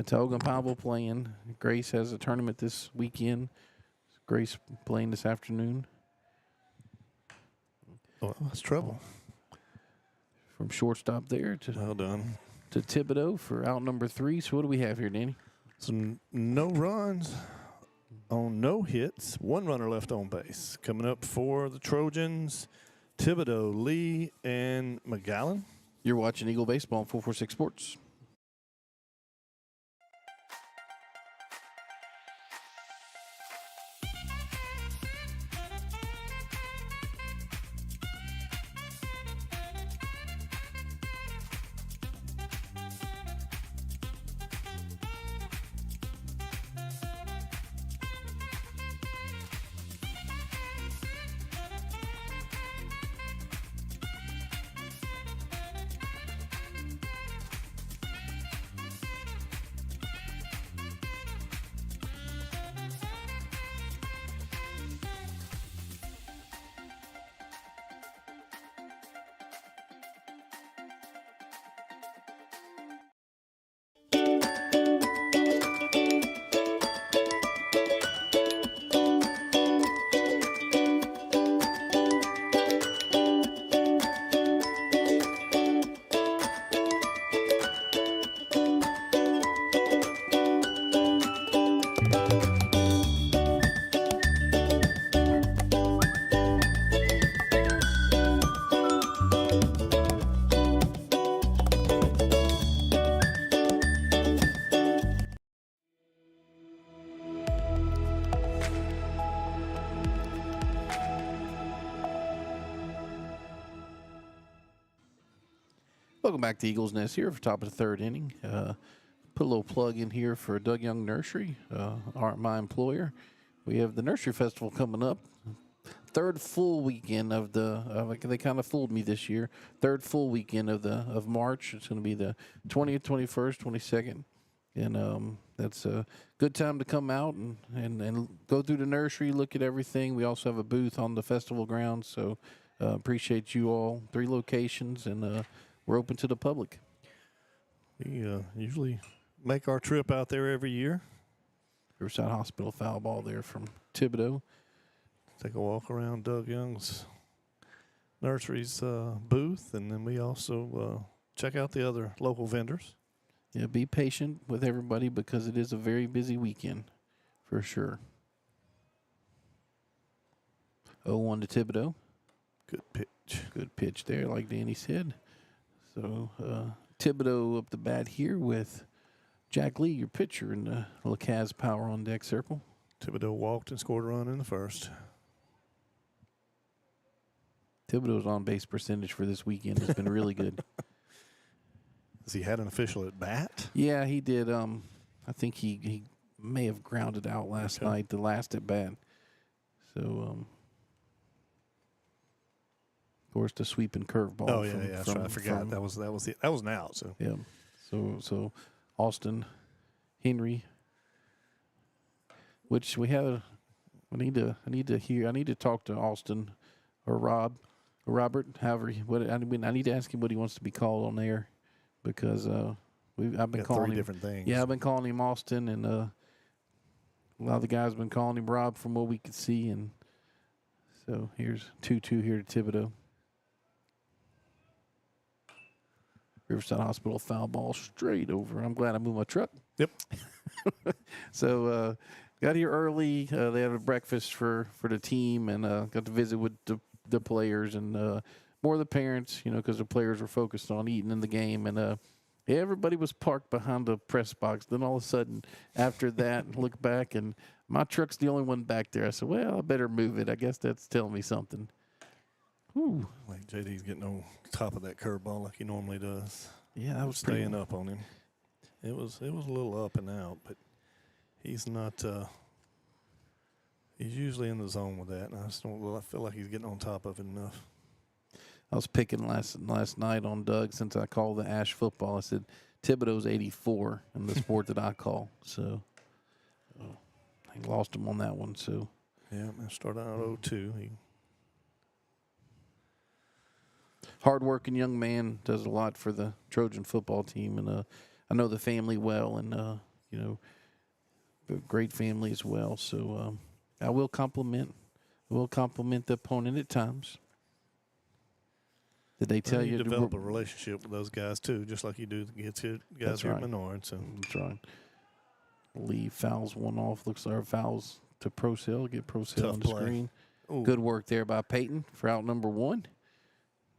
Tog and Pavel playing. Grace has a tournament this weekend. Grace playing this afternoon.
Well, that's trouble.
From shortstop there to
Well done.
to Thibodeau for out number 3. So what do we have here, Danny?
So no runs on no hits. 1 runner left on base. Coming up for the Trojans, Thibodeau, Lee, and McGowan.
You're watching Eagle Baseball on 446 Sports. Welcome back to Eagles Nest here for top of the third inning. Put a little plug in here for Doug Young Nursery, my employer. We have the Nursery Festival coming up. Third full weekend of they kind of fooled me this year. Third full weekend of March. It's going to be the 20th, 21st, 22nd. And that's a good time to come out and go through the nursery, look at everything. We also have a booth on the festival grounds, so appreciate you all. 3 locations, and we're open to the public.
We usually make our trip out there every year.
Riverside Hospital foul ball there from Thibodeau.
Take a walk around Doug Young's nursery's booth, and then we also check out the other local vendors.
Yeah, be patient with everybody because it is a very busy weekend for sure. 0-1 to Thibodeau.
Good pitch.
Good pitch there, like Danny said. So Thibodeau up the bat here with Jack Lee, your pitcher, in the LeCaz Power on deck circle.
Thibodeau walked and scored a run in the first.
Thibodeau's on-base percentage for this weekend has been really good.
Has he had an official at bat?
Yeah, he did. I think he may have grounded out last night, the last at bat. So, of course, the sweeping curveball.
Oh yeah, that's right. I forgot that was an out. So
yeah. So Austin Henry, which we have. I need to talk to Austin or Robert. However, I need to ask him what he wants to be called on there. Because I've been calling
3
him
different things.
Yeah, I've been calling him Austin, and a lot of the guys have been calling him Rob from what we could see. And so here's 2-2 here to Thibodeau. Riverside Hospital foul ball straight over. I'm glad I moved my truck.
Yep.
So got here early. They had a breakfast for the team, and got to visit with the players and more of the parents, because the players were focused on eating in the game. And everybody was parked behind the press box. Then all of a sudden, after that, look back, and my truck's the only one back there. I said, well, I better move it. I guess that's telling me something. Whew.
Like JD's getting on top of that curveball like he normally does.
Yeah, that was
staying up on him. It was a little up and out, but he's not. He's usually in the zone with that, and I feel like he's getting on top of it enough.
I was picking last night on Doug since I called the Ash football. I said Thibodeau's 84 in the sport that I call. So I lost him on that one. So
yeah, I started out 0-2.
Hard-working young man, does a lot for the Trojan football team, and I know the family well, and a great family as well. So I will compliment the opponent at times. Did they tell you
to develop a relationship with those guys too, just like you do the guys here at Menard? So
that's right. Lee fouls one off. Looks like fouls to Procell. Get Procell on the screen.
Ooh.
Good work there by Peyton for out number 1.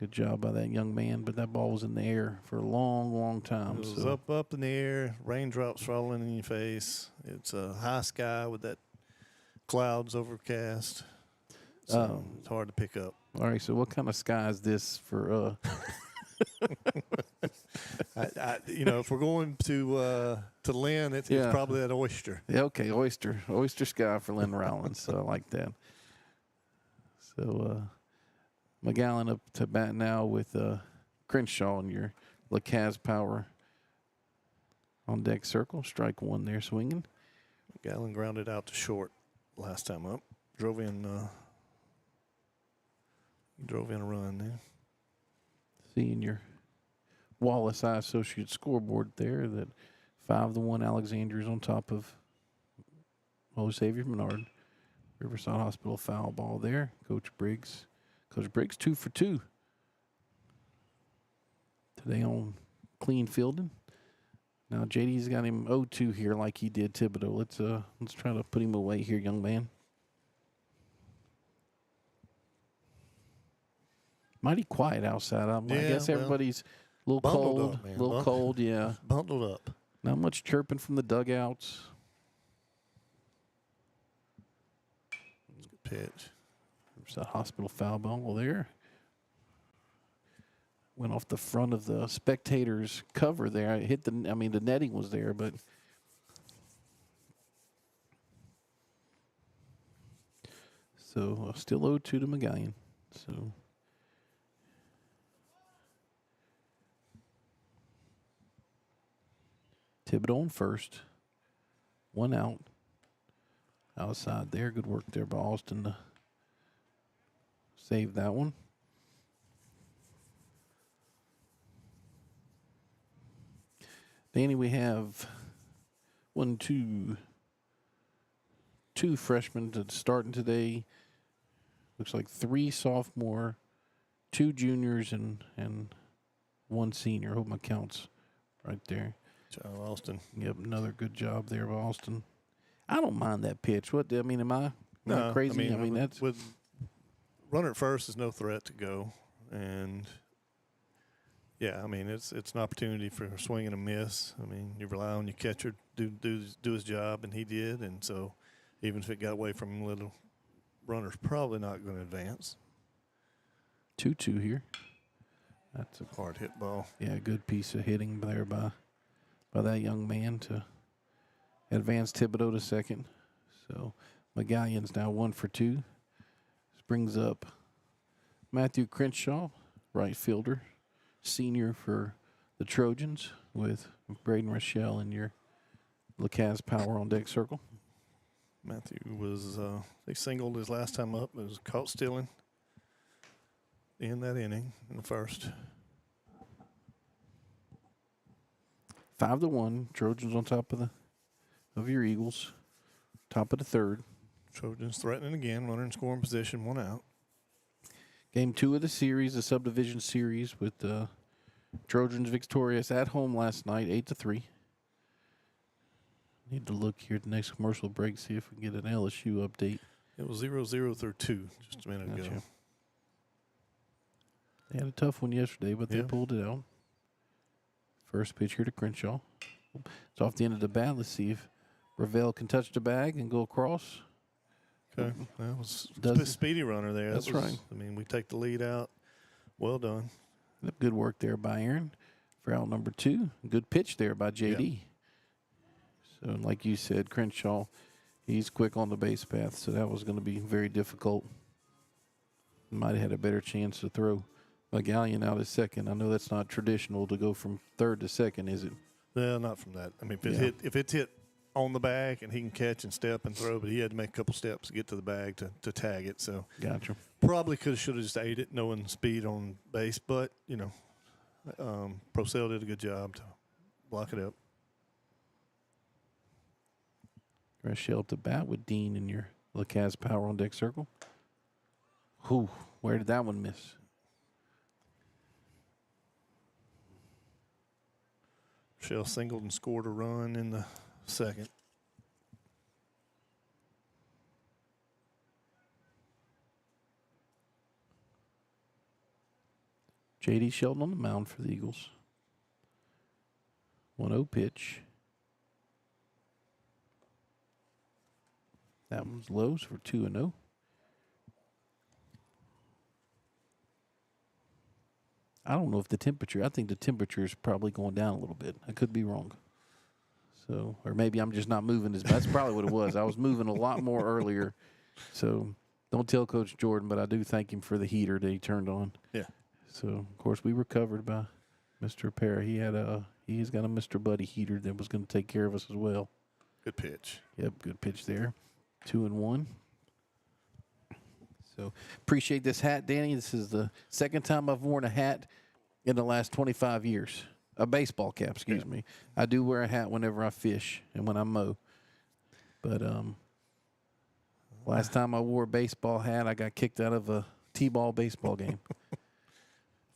Good job by that young man, but that ball was in the air for a long, long time.
It was up in the air, raindrops falling in your face. It's a high sky with that clouds overcast. So it's hard to pick up.
All right, so what kind of sky is this for?
If we're going to Lynn, it's probably that oyster.
Yeah, okay, oyster sky for Lynn Rollins. So I like that. So McGowan up to bat now with Crenshaw in your LeCaz Power on deck circle. Strike 1 there, swinging.
McGowan grounded out to short last time up. Drove in a run there.
Seeing your Wallace Eye Associates scoreboard there, that 5-1 Alexandria is on top of Holy Savior Menard. Riverside Hospital foul ball there. Coach Briggs 2 for 2 today on clean fielding. Now JD's got him 0-2 here like he did Thibodeau. Let's try to put him away here, young man. Mighty quiet outside. I guess everybody's a little cold.
Up, man.
A little cold, yeah.
Bundled up.
Not much chirping from the dugouts.
Good pitch.
There's that hospital foul ball there. went off the front of the spectators' cover there. I hit the netting was there, but so still 0-2 to McGallion. So Thibodeau on first, 1 out. Outside there, good work there by Austin to save that one. Danny, we have two freshmen starting today. Looks like 3 sophomore, 2 juniors, and 1 senior. I hope my count's right there.
John Austin.
Yep, another good job there by Austin. I don't mind that pitch. Am I
No,
crazy? That's
with runner at first is no threat to go, and yeah, it's an opportunity for a swing and a miss. You rely on your catcher to do his job, and he did, and so even if it got away from him a little, runner's probably not going to advance.
2-2 here. That's a
Hard hit ball.
Yeah, good piece of hitting there by that young man to advance Thibodeau to second. So McGallion's now 1 for 2. This brings up Matthew Crenshaw, right fielder, senior for the Trojans, with Braden Rochelle in your LaCaz Power on deck circle.
Matthew was they singled his last time up. It was caught stealing in that inning in the first.
5-1. Trojans on top of your Eagles. Top of the third.
Trojans threatening again, runner in scoring position, 1 out.
Game 2 of the series, the Subdivision Series, with the Trojans victorious at home last night, 8-3. Need to look here at the next commercial break, see if we can get an LSU update.
It was 0-0 through 2 just a minute ago.
Gotcha. They had a tough one yesterday, but they pulled it out. First pitch here to Crenshaw. It's off the end of the bat. Let's see if Ravel can touch the bag and go across.
Okay, that was
Does
a
it?
speedy runner there.
That's
That was,
right.
We take the lead out. Well done.
Good work there by Aaron for out number 2. Good pitch there by JD. So, like you said, Crenshaw, he's quick on the base path, so that was going to be very difficult. Might have had a better chance to throw McGallion out at second. I know that's not traditional to go from third to second, is it?
No, not from that. If it's hit on the bag and he can catch and step and throw, but he had to make a couple steps to get to the bag to tag it. So
Gotcha.
probably should have just ate it, knowing speed on base. But Procell did a good job to block it up.
Rochelle to bat with Dean in your LaCaz Power on deck circle. Whew, where did that one miss?
Shell singled and scored a run in the second.
J.D. Shelton on the mound for the Eagles. 1-0 pitch. That one's low, so for 2-0. I don't know if the temperature, I think the temperature is probably going down a little bit. I could be wrong. So, or maybe I'm just not moving as much. That's probably what it was. I was moving a lot more earlier. So, don't tell Coach Jordan, but I do thank him for the heater that he turned on.
Yeah.
So, of course, we were covered by Mr. Perry. He's got a Mr. Buddy heater that was going to take care of us as well.
Good pitch.
Yep, good pitch there. 2-1. So appreciate this hat, Danny. This is the second time I've worn a hat in the last 25 years. A baseball cap, excuse me. I do wear a hat whenever I fish and when I mow. But last time I wore a baseball hat, I got kicked out of a T-ball baseball game.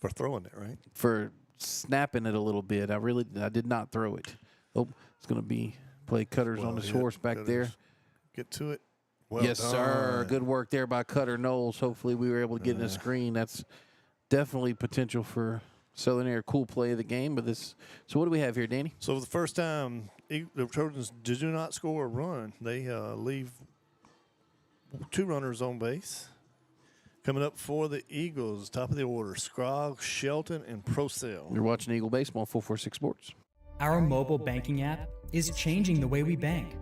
For throwing it, right?
For snapping it a little bit. I did not throw it. Oh, it's going to play Cutters on his horse back there.
Get to it. Well
yes,
done.
sir. Good work there by Cutter Knowles. Hopefully we were able to get in the screen. That's definitely potential for Southern Air. Cool play of the game. So what do we have here, Danny?
So for the first time, the Trojans do not score a run. They leave 2 runners on base. Coming up for the Eagles, top of the order, Scroggs, Shelton, and Procell.
You're watching Eagle Baseball, 446 Sports.
Our mobile banking app is changing the way we bank.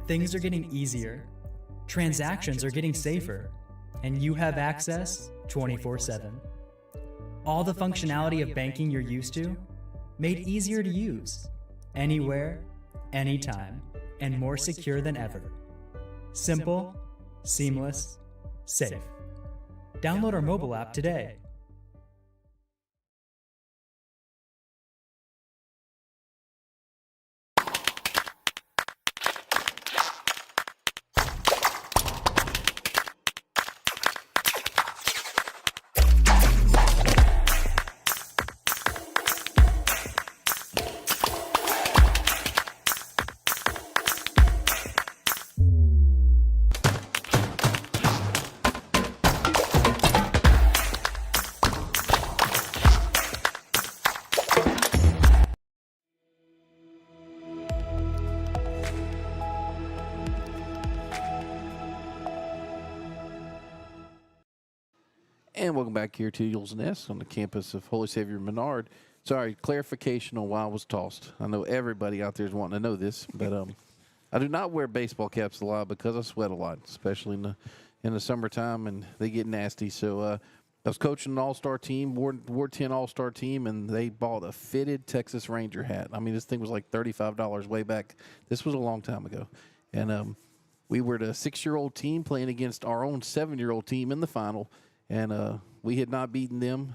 Things are getting easier, transactions are getting safer, and you have access 24/7. All the functionality of banking you're used to, made easier to use, anywhere, anytime, and more secure than ever. Simple, seamless, safe. Download our mobile app today.
And welcome back here to Eagles Nest on the campus of Holy Savior Menard. Sorry, clarification on why I was tossed. I know everybody out there is wanting to know this, but I do not wear baseball caps a lot because I sweat a lot, especially in the summertime, and they get nasty. So I was coaching an all-star team, Ward 10 all-star team, and they bought a fitted Texas Ranger hat. I mean, this thing was like $35 way back. This was a long time ago. And we were the 6-year-old team playing against our own 7-year-old team in the final. And we had not beaten them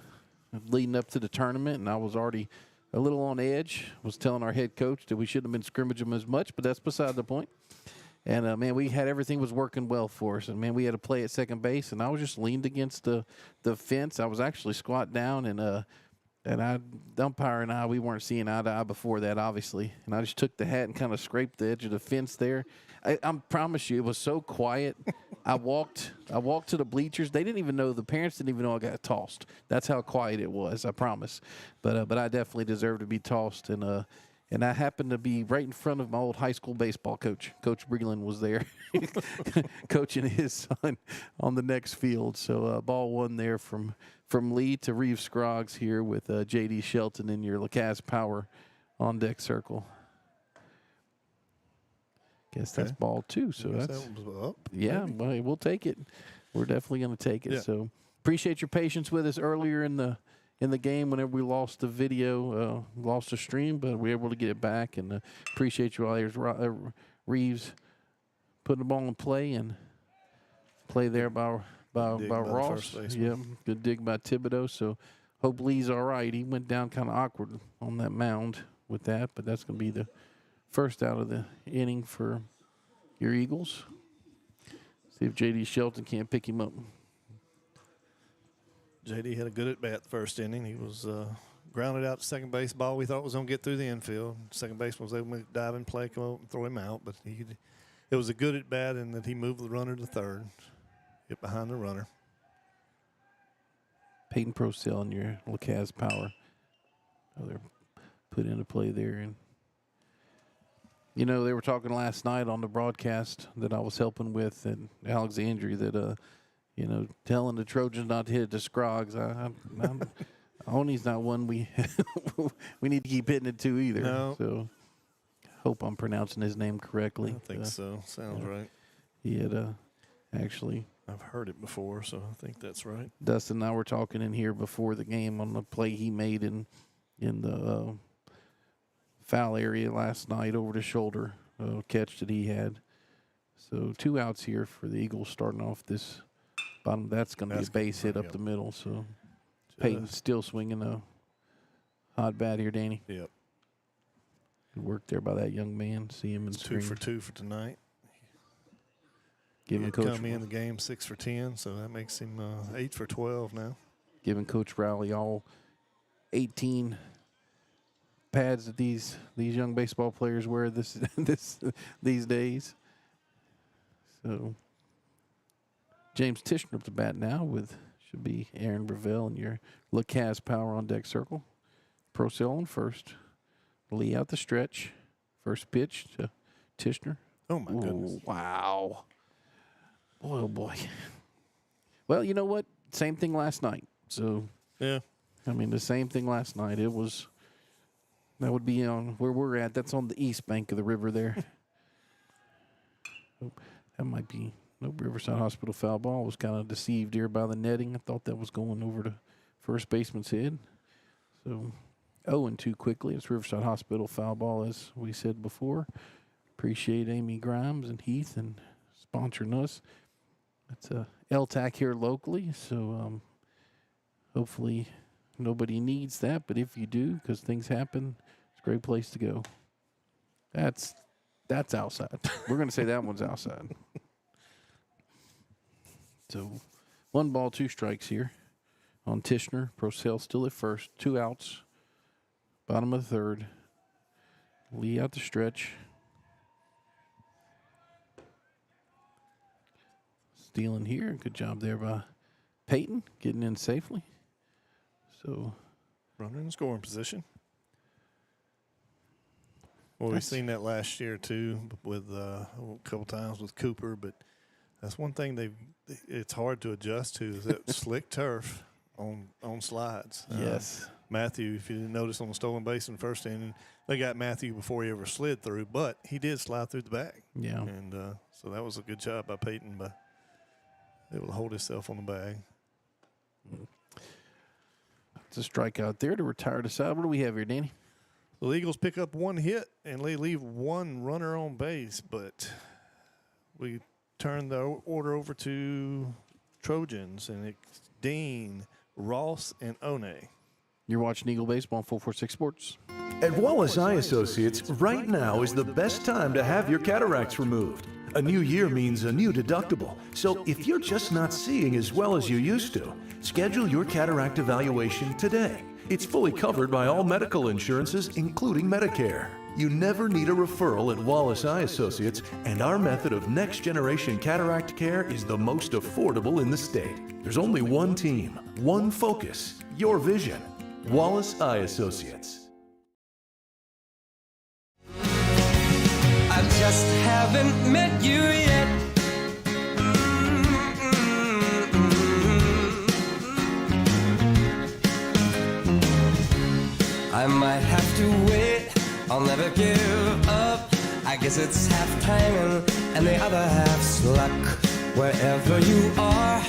leading up to the tournament, and I was already a little on edge. Was telling our head coach that we shouldn't have been scrimmaging as much, but that's beside the point. And, man, we had everything was working well for us. And, man, we had to play at second base, and I was just leaned against the fence. I was actually squat down, and the umpire and I, we weren't seeing eye to eye before that, obviously. And I just took the hat and kind of scraped the edge of the fence there. I promise you, it was so quiet. I walked to the bleachers. They didn't even know. The parents didn't even know I got tossed. That's how quiet it was. I promise. But I definitely deserved to be tossed. And I happened to be right in front of my old high school baseball coach. Coach Breland was there, coaching his son on the next field. So ball one there from Lee to Reeves Scroggs here with J.D. Shelton in your LaCasse Power on deck circle. Guess that's ball two. So that's
up,
yeah. Well, we'll take it. We're definitely going to take it.
Yeah.
So appreciate your patience with us earlier in the game. Whenever we lost the video, lost the stream, but we were able to get it back. And appreciate you all. There's Reeves putting the ball in play and play there by Ross. Yeah, good dig by Thibodeau. So hope Lee's all right. He went down kind of awkward on that mound with that, but that's going to be the first out of the inning for your Eagles. See if J.D. Shelton can't pick him up.
J.D. had a good at-bat the first inning. He was grounded out to second base ball. We thought was going to get through the infield. Second baseman was able to dive in play, come up and throw him out. But it was a good at-bat in that he moved the runner to third, get behind the runner.
Peyton Procell in your LaCasse Power. Oh, they're put into play there. And you know, they were talking last night on the broadcast that I was helping with in Alexandria that, you know, telling the Trojans not to hit it to Scroggs. Oni's not one we need to keep hitting it to either.
No.
So hope I'm pronouncing his name correctly.
I think so. Sounds right.
He had actually.
I've heard it before, so I think that's right.
Dustin and I were talking in here before the game on the play he made in the foul area last night over the shoulder catch that he had. So 2 outs here for the Eagles starting off this bottom. That's going to be a base hit up the middle. So Peyton's still swinging a hot bat here, Danny.
Yep.
Good work there by that young man. See him in the screen.
2 for 2 for tonight.
Giving
He
Coach
come in the game 6 for 10, so that makes him 8 for 12 now.
Giving Coach Rowley all 18 pads that these young baseball players wear these days. So James Tishner up the bat now with should be Aaron Breville and your LaCasse Power on deck circle. Procell on first. Lee out the stretch. First pitch to Tishner.
Oh my goodness!
Wow. Boy, oh boy. Well, you know what? Same thing last night. So,
Yeah.
I mean, the same thing last night. It was, that would be on where we're at. That's on the east bank of the river there. Oh, that might be, nope, Riverside Hospital foul ball. Was kind of deceived here by the netting. I thought that was going over to first baseman's head. So, 0-2 quickly. It's Riverside Hospital foul ball, as we said before. Appreciate Amy Grimes and Heath and sponsoring us. It's a LTAC here locally, so hopefully nobody needs that. But if you do, because things happen, it's a great place to go. That's outside. We're going to say that one's outside. So 1 ball, 2 strikes here on Tishner. Procell still at first. 2 outs. Bottom of the 3rd. Lee out the stretch. Stealing here. Good job there by Peyton getting in safely. So
Runner in scoring position. Well, we've seen that last year too, with a couple times with Cooper. But that's one thing it's hard to adjust to is that slick turf on slides.
yes.
Matthew, if you didn't notice on the stolen base in the first inning, they got Matthew before he ever slid through, but he did slide through the bag.
Yeah.
And so that was a good job by Peyton, by able to hold himself on the bag.
It's a strikeout there to retire the side. What do we have here, Danny?
The Eagles pick up 1 hit and they leave 1 runner on base, but we turn the order over to Trojans, and it's Dean, Ross, and One.
You're watching Eagle Baseball on 446 Sports.
At Wallace Eye Associates, right now is the best time to have your cataracts removed. A new year means a new deductible. So if you're just not seeing as well as you used to, schedule your cataract evaluation today. It's fully covered by all medical insurances, including Medicare. You never need a referral at Wallace Eye Associates, and our method of next-generation cataract care is the most affordable in the state. There's only one team, one focus, your vision. Wallace Eye Associates.
I just haven't met you yet. I might have to wait, I'll never give up. I guess it's half timing and the other half's luck. Wherever you are,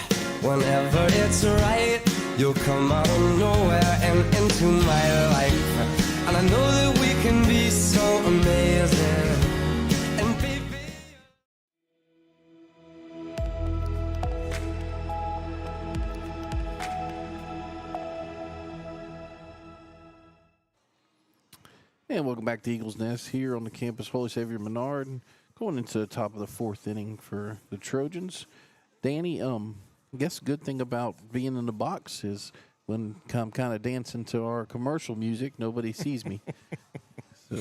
whenever it's right, you'll come out of nowhere and into my life. And I know that we can be so amazing. And baby,
And welcome back to Eagles Nest here on the campus Holy Savior Menard. Going into the top of the 4th inning for the Trojans. Danny, I guess the good thing about being in the box is when I'm kind of dancing to our commercial music, nobody sees me. So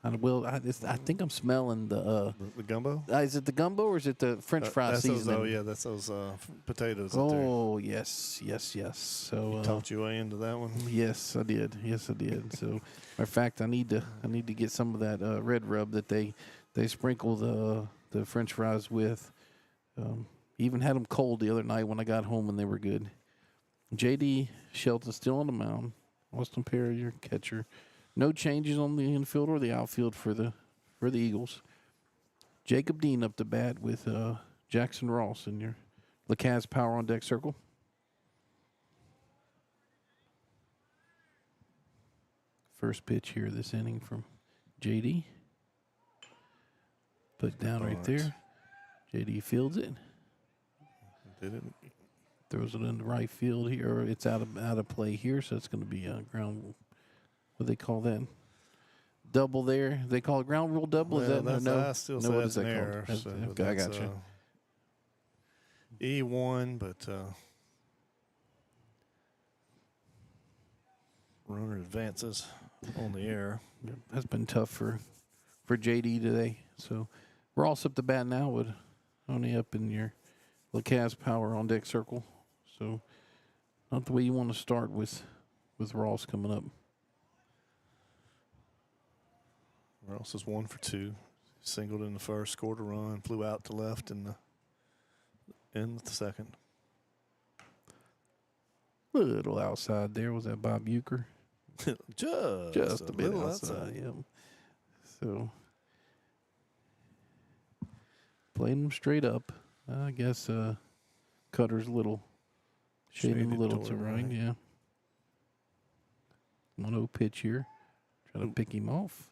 I think I'm smelling the
gumbo?
is it the gumbo or is it the French fry
That's
seasoning?
that's those potatoes. Up there.
Oh, yes. So
You talked your way into that one.
Yes, I did. So, matter of fact, I need to get some of that red rub that they sprinkle the French fries with. Even had them cold the other night when I got home, and they were good. J.D. Shelton still on the mound. Austin Perry, your catcher. No changes on the infield or the outfield for the Eagles. Jacob Dean up to bat with Jackson Ross in your LeCaz Power on deck circle. First pitch here this inning from J.D. Put down right there. J.D. fields it.
Did it?
Throws it in the right field here. Or it's out of play here, so it's going to be a ground. What do they call that? Double there. They call it ground rule double.
Well,
Is that no?
I still say
what
that's
is
an
that
error.
called?
So
Okay, I got you.
E1, but runner advances on the air.
Yep, that's been tough for JD today. So we're all up to bat now with only up in your LeCaz Power on deck circle. So not the way you want to start with Ross coming up.
Ross is 1 for 2. Singled in the first, scored a run, flew out to left in the second.
Little outside there. Was that Bob Euchre?
Just
a bit outside. Yeah. So playing them straight up. I guess Cutter's a little shading a little to right. Yeah. 1-0 pitch here. Trying to pick him off.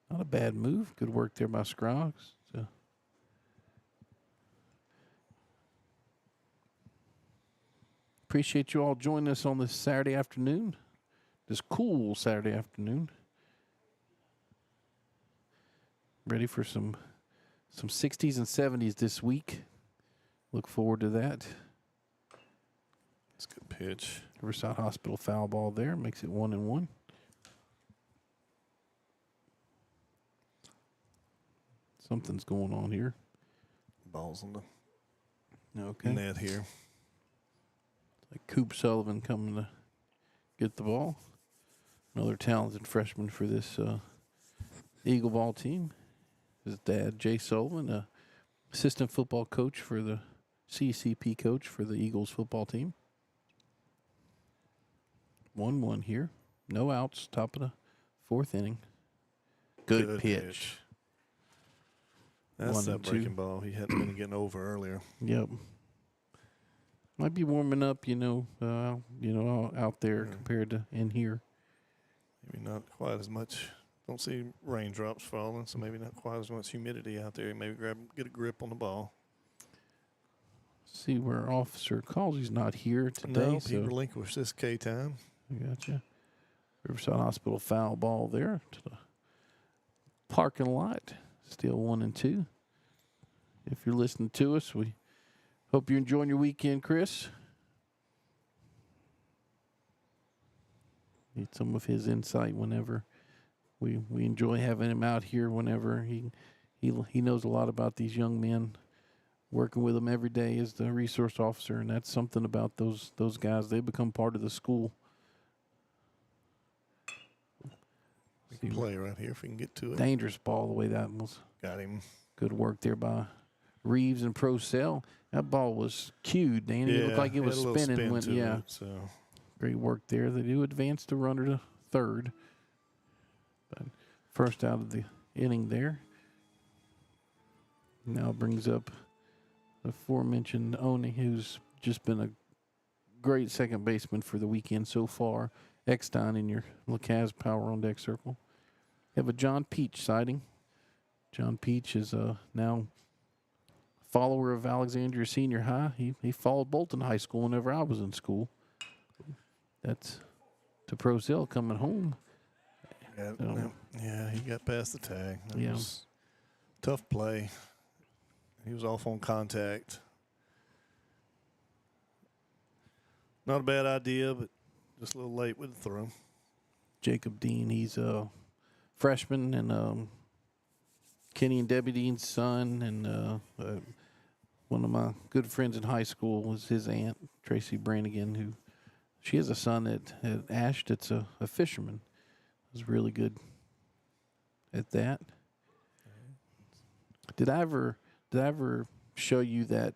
Not a bad move. Good work there by Scroggs. So. Appreciate you all joining us on this Saturday afternoon. This cool Saturday afternoon. Ready for some 60s and 70s this week. Look forward to that.
That's a good pitch.
Riverside Hospital foul ball there. Makes it 1-1. Something's going on here.
Ball's on the
Okay.
net here.
Like Coop Sullivan coming to get the ball. Another talented freshman for this Eagle ball team. His dad, Jay Sullivan, assistant football coach for the CCP coach for the Eagles football team. 1-1 here. No outs, top of the fourth inning. Good pitch.
That's that breaking ball he hadn't been getting over earlier.
Yep. Might be warming up, out there compared to in here.
Maybe not quite as much. Don't see raindrops falling, so maybe not quite as much humidity out there. Maybe get a grip on the ball.
See where Officer calls. He's not here today.
No, he relinquished this K time.
I gotcha. Riverside Hospital foul ball there to the parking lot. Still 1-2. If you're listening to us, we hope you're enjoying your weekend, Chris. Need some of his insight whenever we enjoy having him out here. Whenever he knows a lot about these young men. Working with them every day as the resource officer, and that's something about those guys. They become part of the school.
We can play right here if we can get to it.
Dangerous ball the way that was.
Got him.
Good work there by Reeves and Procell. That ball was cued, Danny. It looked like it was spinning.
So
great work there. They do advance the runner to third. But first out of the inning there. Now brings up the aforementioned Oni, who's just been a great second baseman for the weekend so far. Eckstein in your LeCaz Power on Deck circle. You have a John Peach sighting. John Peach is now a follower of Alexandria Senior High. He followed Bolton High School whenever I was in school. That's to Procell coming home.
Yeah, he got past the tag. That was tough play. He was off on contact. Not a bad idea, but just a little late with the throw.
Jacob Dean, he's a freshman, and Kenny and Debbie Dean's son, and one of my good friends in high school was his aunt, Tracy Brannigan, who she has a son at Ash that's a fisherman. Was really good at that. Did I ever show you that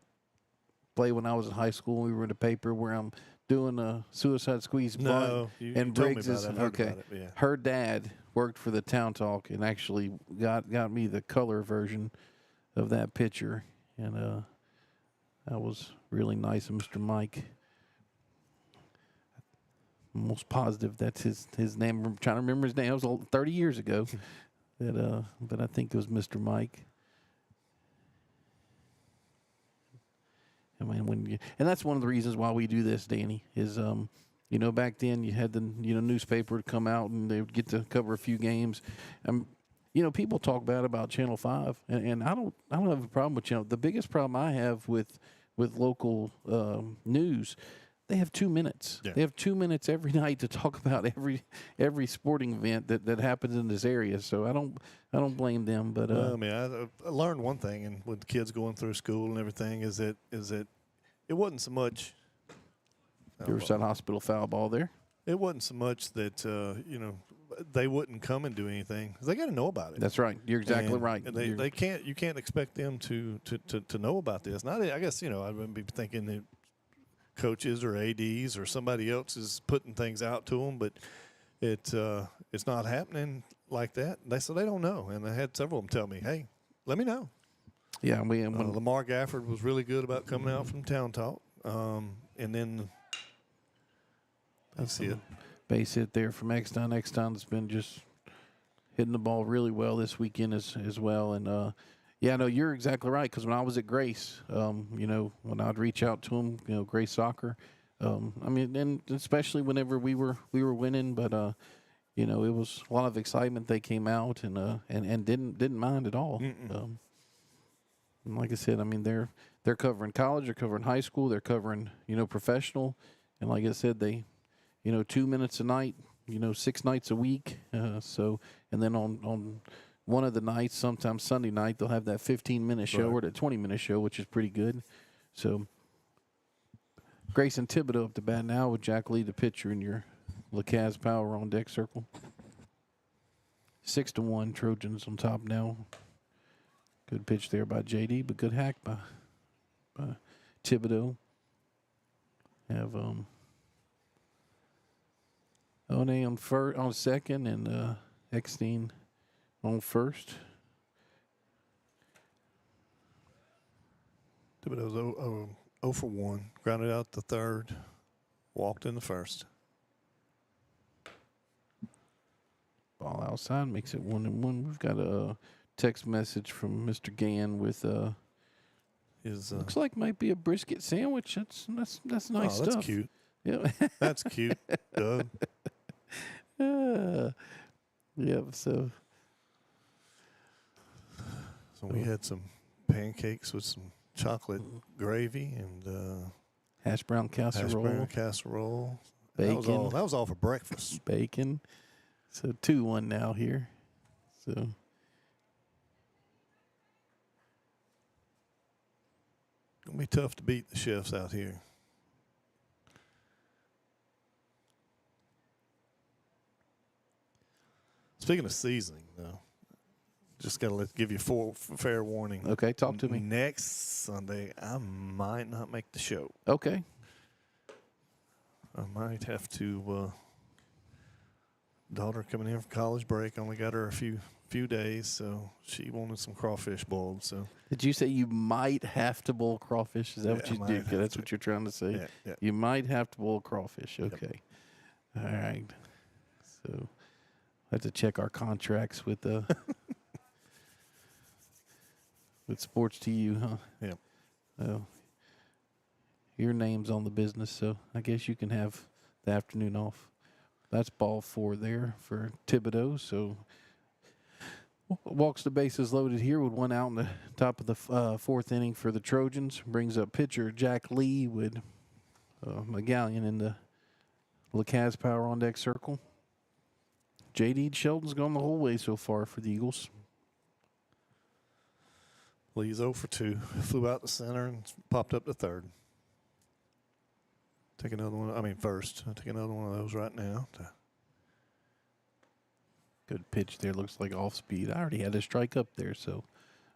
play when I was in high school and we were in the paper where I'm doing a suicide squeeze bunt?
No,
and Briggs is okay.
About it, yeah.
Her dad worked for the Town Talk and actually got me the color version of that picture, and that was really nice of Mr. Mike. I'm almost positive that's his name. I'm trying to remember his name. It was 30 years ago, but I think it was Mr. Mike. I mean, and that's one of the reasons why we do this, Danny, is, back then you had the, newspaper to come out and they would get to cover a few games. People talk bad about Channel 5, and I don't have a problem with Channel. The biggest problem I have with local news, they have 2 minutes. Yeah. They have 2 minutes every night to talk about every sporting event that happens in this area. So I don't blame them. But
I learned one thing, and with kids going through school and everything, is that it wasn't so much.
Riverside Hospital foul ball there.
It wasn't so much that they wouldn't come and do anything, because they got to know about it.
That's right. You're exactly right.
And they can't. You can't expect them to know about this. Not, I guess I wouldn't be thinking that coaches or ADs or somebody else is putting things out to them, but it's not happening like that. So they don't know, and I had several of them tell me, "Hey, let me know."
Yeah,
Lamar Gafford was really good about coming out from Town Talk, and then that's it.
Base hit there from Exton. Exton's been just hitting the ball really well this weekend as well. And, yeah, no, you're exactly right, because when I was at Grace, when I'd reach out to them, Grace Soccer, and especially whenever we were winning, but, it was a lot of excitement. They came out and didn't mind at all. And like I said, they're covering college, they're covering high school, they're covering, professional. And like I said, they – 2 minutes a night, 6 nights a week. And then on one of the nights, sometimes Sunday night, they'll have that 15-minute show or that 20-minute show, which is pretty good. So Grayson Thibodeau up to bat now with Jack Lee, the pitcher, in your LeCaz Power on deck circle. 6-1, Trojans on top now. Good pitch there by JD, but good hack by Thibodeau. Have One on second and Eckstein on first.
Thibodeau's 0 for 1. Grounded out the third. Walked in the first.
Ball outside makes it 1-1. We've got a text message from Mr. Gann with
his
looks like might be a brisket sandwich. That's nice stuff.
That's cute.
Yeah,
that's cute, Doug.
Yeah, so
we had some pancakes with some chocolate gravy and
hash brown casserole.
Bacon. That was all for breakfast.
Bacon. So 2-1 now here. So
it'll be tough to beat the chefs out here. Speaking of seasoning, though, just got to give you fair warning.
Okay, talk to me.
Next Sunday, I might not make the show.
Okay.
I might have to. Daughter coming in from college break, only got her a few days, so she wanted some crawfish boiled. So
did you say you might have to boil crawfish? Is that what you did? That's what you're trying to say.
Yeah.
You might have to boil crawfish. Okay. Yep. All right. So I have to check our contracts with with Sports TU, huh?
Yeah.
Your name's on the business, so I guess you can have the afternoon off. That's ball 4 there for Thibodeau. So walks the bases loaded here with 1 out in the top of the 4th inning for the Trojans. Brings up pitcher Jack Lee with McGallion in the LeCaz Power on deck circle. J.D. Shelton's gone the whole way so far for the Eagles.
Lee's 0 for 2. Flew out the center and popped up to third. Take another one. First. I'll take another one of those right now.
Good pitch there. Looks like off speed. I already had a strike up there, so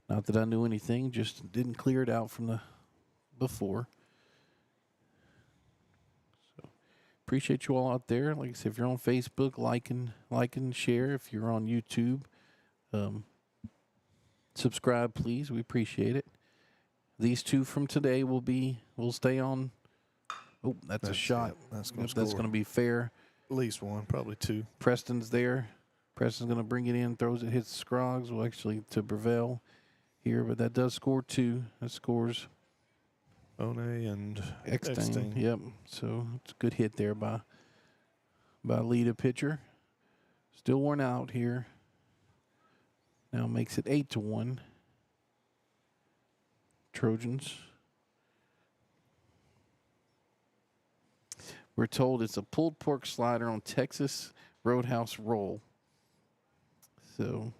not that I knew anything. Just didn't clear it out from the before. So appreciate you all out there. Like I said, if you're on Facebook, like and share. If you're on YouTube, subscribe, please. We appreciate it. These two from today will stay on. Oh, that's a shot.
Yeah,
that's going to be fair.
At least one, probably 2.
Preston's there. Preston's going to bring it in, throws it, hits Scroggs. Well, actually to Brevel here, but that does score 2. That scores
One and
Eckstein. Yep. So it's a good hit there by Lita pitcher. Still worn out here. Now makes it 8-1. Trojans. We're told it's a pulled pork slider on Texas Roadhouse roll. So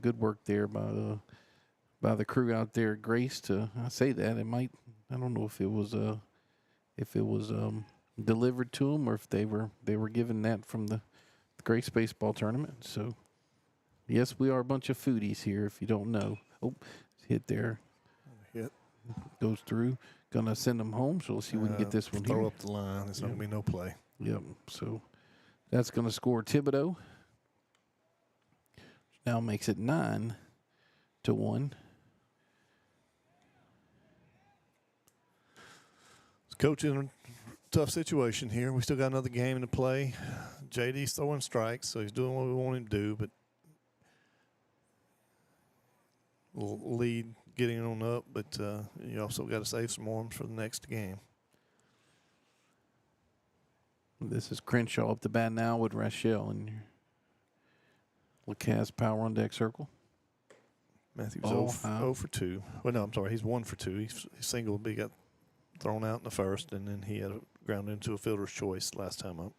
good work there by the crew out there at Grace. I say that I don't know if it was delivered to them or if they were given that from the Grace baseball tournament. So yes, we are a bunch of foodies here. If you don't know, hit there.
Hit.
goes through. Gonna send them home, so let's see if we can get this one
Throw
here.
up the line. There's not going to be no play.
Yep. So that's gonna score Thibodeau. Now makes it 9-1.
Coach in a tough situation here. We still got another game to play. JD's throwing strikes, so he's doing what we want him to do, but lead getting on up, but you also got to save some arms for the next game.
This is Crenshaw up the bat now with Rachel and Lacasse power on deck circle.
Matthew's 0 for 2. Well, no, I'm sorry. He's 1 for 2. He's single, but he got thrown out in the first, and then he had a ground into a fielder's choice last time up.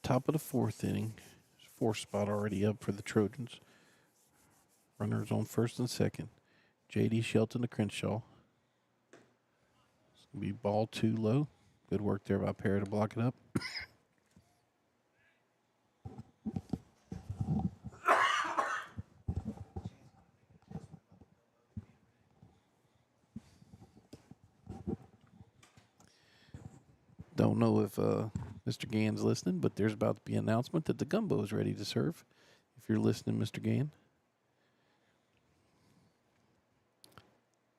Top of the 4th inning. 4th spot already up for the Trojans. Runners on 1st and 2nd. J.D. Shelton to Crenshaw. It's going to be ball 2 low. Good work there by Perry to block it up. Don't know if Mr. Gann's listening, but there's about to be an announcement that the gumbo is ready to serve. If you're listening, Mr. Gann.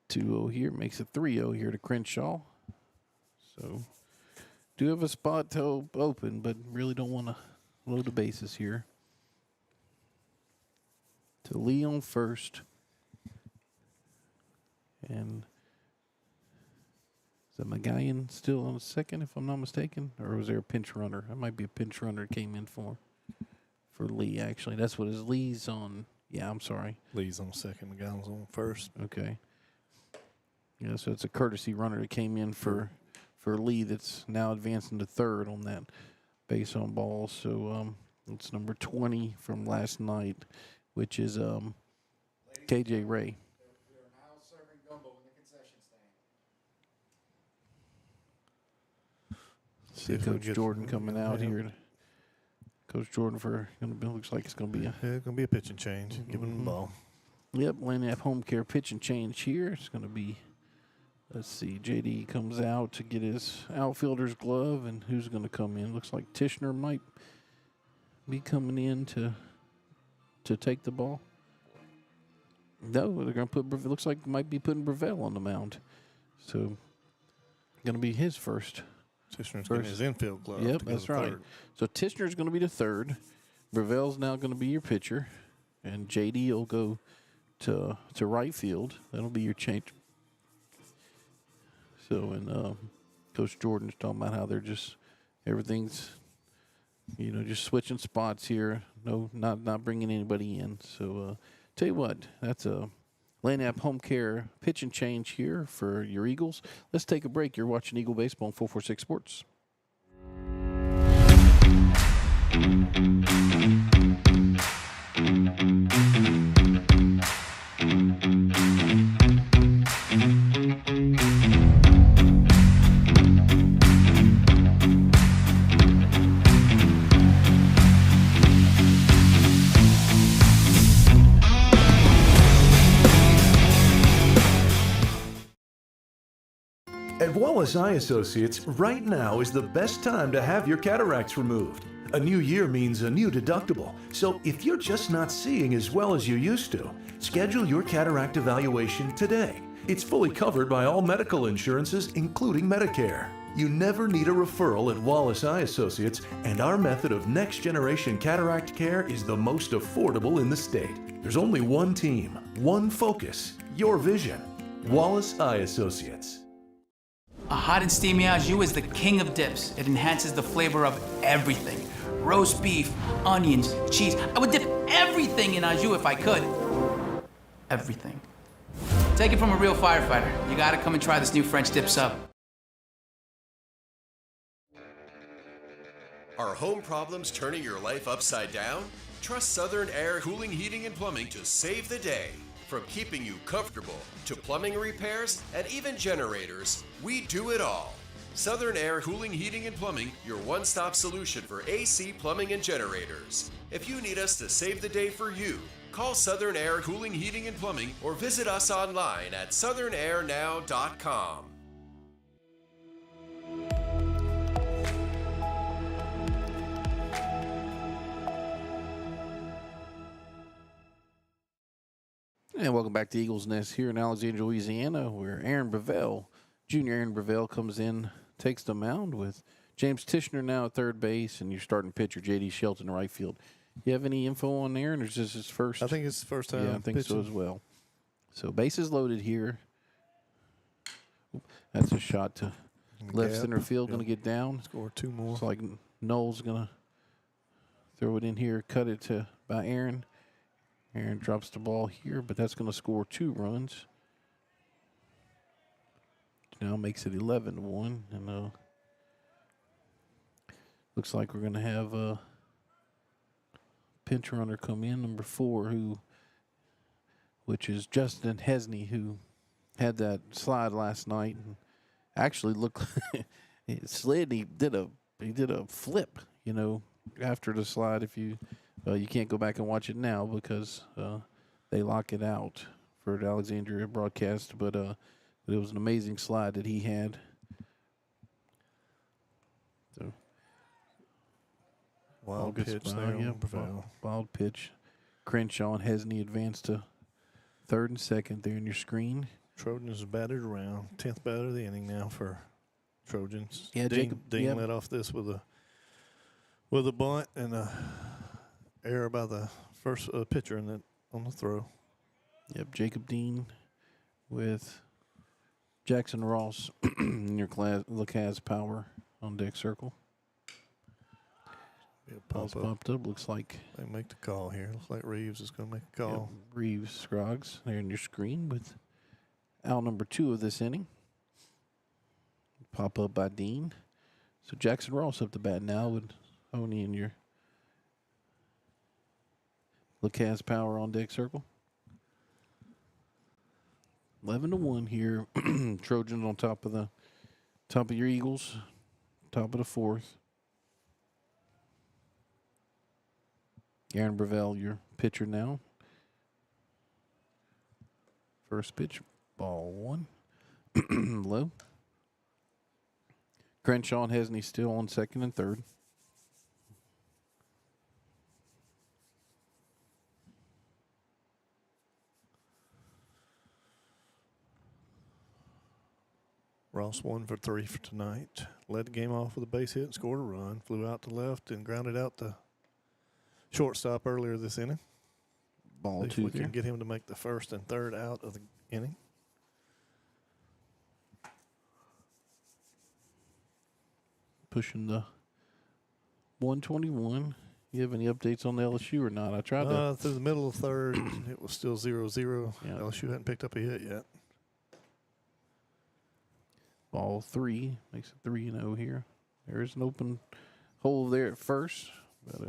2-0 here makes it 3-0 here to Crenshaw. So do have a spot to open, but really don't want to load the bases here. To Lee on first. And is that McGuyan still on second, if I'm not mistaken? Or was there a pinch runner? That might be a pinch runner that came in for Lee, actually. That's what his Lee's on. Yeah, I'm sorry.
Lee's on second. McGuyan's on first.
Okay. Yeah, so it's a courtesy runner that came in for Lee that's now advancing to third on that base on ball. So it's number 20 from last night, which is KJ Ray. See Coach Jordan coming out here. Coach Jordan looks like it's gonna be
a pitching change. Give him the ball.
Yep, Lanap Home Care pitch and change here. It's gonna be, let's see, JD comes out to get his outfielder's glove, and who's gonna come in? Looks like Tishner might be coming in to take the ball. No, they're gonna put. It looks like might be putting Brevell on the mound. So, gonna be his first.
Tishner's getting his infield glove.
Yep, that's right. Third. So Tishner's going to be the third. Brevell's now going to be your pitcher, and JD will go to right field. That'll be your change. So, and Coach Jordan's talking about how they're just everything's, just switching spots here. No, not bringing anybody in. So, tell you what, that's a Lanap Home Care pitch and change here for your Eagles. Let's take a break. You're watching Eagle Baseball on 446 Sports.
At Wallace Eye Associates, right now is the best time to have your cataracts removed. A new year means a new deductible, so if you're just not seeing as well as you used to, schedule your cataract evaluation today. It's fully covered by all medical insurances, including Medicare. You never need a referral at Wallace Eye Associates, and our method of next-generation cataract care is the most affordable in the state. There's only one team, one focus, your vision. Wallace Eye Associates.
A hot and steamy au jus is the king of dips. It enhances the flavor of everything. Roast beef, onions, cheese. I would dip everything in au jus if I could. Everything. Take it from a real firefighter. You gotta come and try this new French dip sub.
Are home problems turning your life upside down? Trust Southern Air Cooling, Heating, and Plumbing to save the day. From keeping you comfortable to plumbing repairs and even generators, we do it all. Southern Air Cooling, Heating, and Plumbing, your one-stop solution for AC, plumbing, and generators. If you need us to save the day for you, call Southern Air Cooling, Heating, and Plumbing or visit us online at southernairnow.com.
And welcome back to Eagles Nest here in Alexandria, Louisiana, where Junior Aaron Brevell comes in, takes the mound with James Tishner now at third base, and your starting pitcher, J.D. Shelton, in right field. You have any info on Aaron, or is this his first?
I think it's the first time.
Yeah, I think
pitching.
so as well. So bases loaded here. That's a shot to left
Gap.
center field,
Yep.
going to get down.
Score 2 more.
It's like Noel's going to throw it in here, cut it by Aaron. Aaron drops the ball here, but that's going to score 2 runs. Now makes it 11-1, and looks like we're going to have a pinch runner come in, number 4, which is Justin Hesney, who had that slide last night and actually looked it slid. He did a flip, after the slide. If you can't go back and watch it now because they lock it out for the Alexandria broadcast, but it was an amazing slide that he had. So
Wild
good
pitch
spot,
there.
yeah,
on Brevell.
wild pitch. Crenshaw and Hesney advanced to third and second there in your screen.
Trojans batted around. 10th batter of the inning now for Trojans.
Yeah,
Dean
Jacob.
led off this with a bunt and a error by the first pitcher on the throw.
Yep, Jacob Dean with Jackson Ross in your Lacaz Power on deck circle. Ball's popped up. Looks like
They make the call here. Looks like Reeves is going to make a call.
Yep, Reeves Scroggs there in your screen with out number 2 of this inning. Pop up by Dean. So Jackson Ross up to bat now with Oni in your Lacaz Power on deck circle. 11-1 here. Trojans on top of your Eagles. Top of the 4th. Aaron Brevell, your pitcher now. First pitch, ball 1. Low. Crenshaw and Hesney still on second and third.
Ross 1 for 3 for tonight. Led the game off with a base hit and scored a run. Flew out to left and grounded out the shortstop earlier this inning.
Ball
If
2
we
there.
can get him to make the first and third out of the inning.
Pushing the 121. You have any updates on the LSU or not? I tried to.
Through the middle of third, it was still 0-0.
Yeah.
LSU hadn't picked up a hit yet.
Ball 3 makes it 3-0 here. There's an open hole there at first, but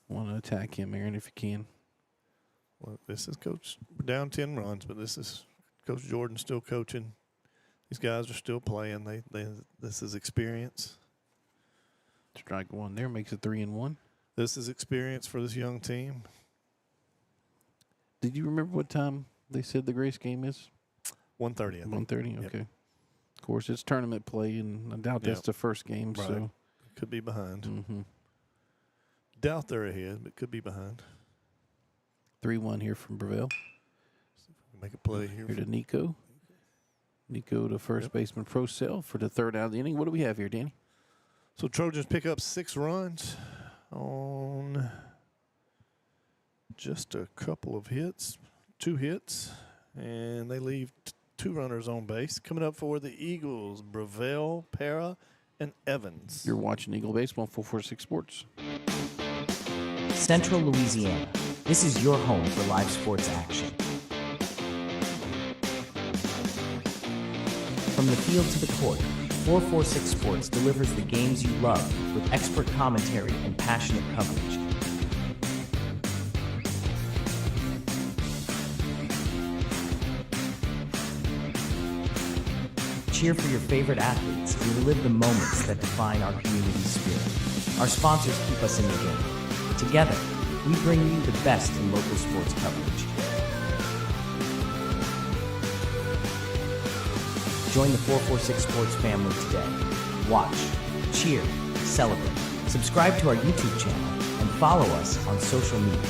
want to attack him, Aaron, if you can.
Well, this is Coach. We're down 10 runs, but this is Coach Jordan still coaching. These guys are still playing. This is experience.
Strike 1 there makes it 3-1.
This is experience for this young team.
Did you remember what time they said the Grace game is?
1:30.
1:30.
Yep.
Okay. Of course, it's tournament play, and I doubt that's
Yep.
the first game.
Right.
So
Could be behind.
mm-hmm.
Doubt they're ahead, but could be behind.
3-1 here from Brevell.
Make a play here.
Here to Nico. Nico to first baseman Procell for the third out of the inning. What do we have here, Danny?
So Trojans pick up 6 runs on just a couple of hits, 2 hits, and they leave 2 runners on base. Coming up for the Eagles, Brevell, Para, and Evans.
You're watching Eagle Baseball on 446 Sports.
Central Louisiana. This is your home for live sports action. From the field to the court, 446 Sports delivers the games you love with expert commentary and passionate coverage. cheer for your favorite athletes and relive the moments that define our community spirit. Our sponsors keep us in the game. Together, we bring you the best in local sports coverage. Join the 446 Sports family today. Watch, cheer, celebrate. Subscribe to our YouTube channel and follow us on social media.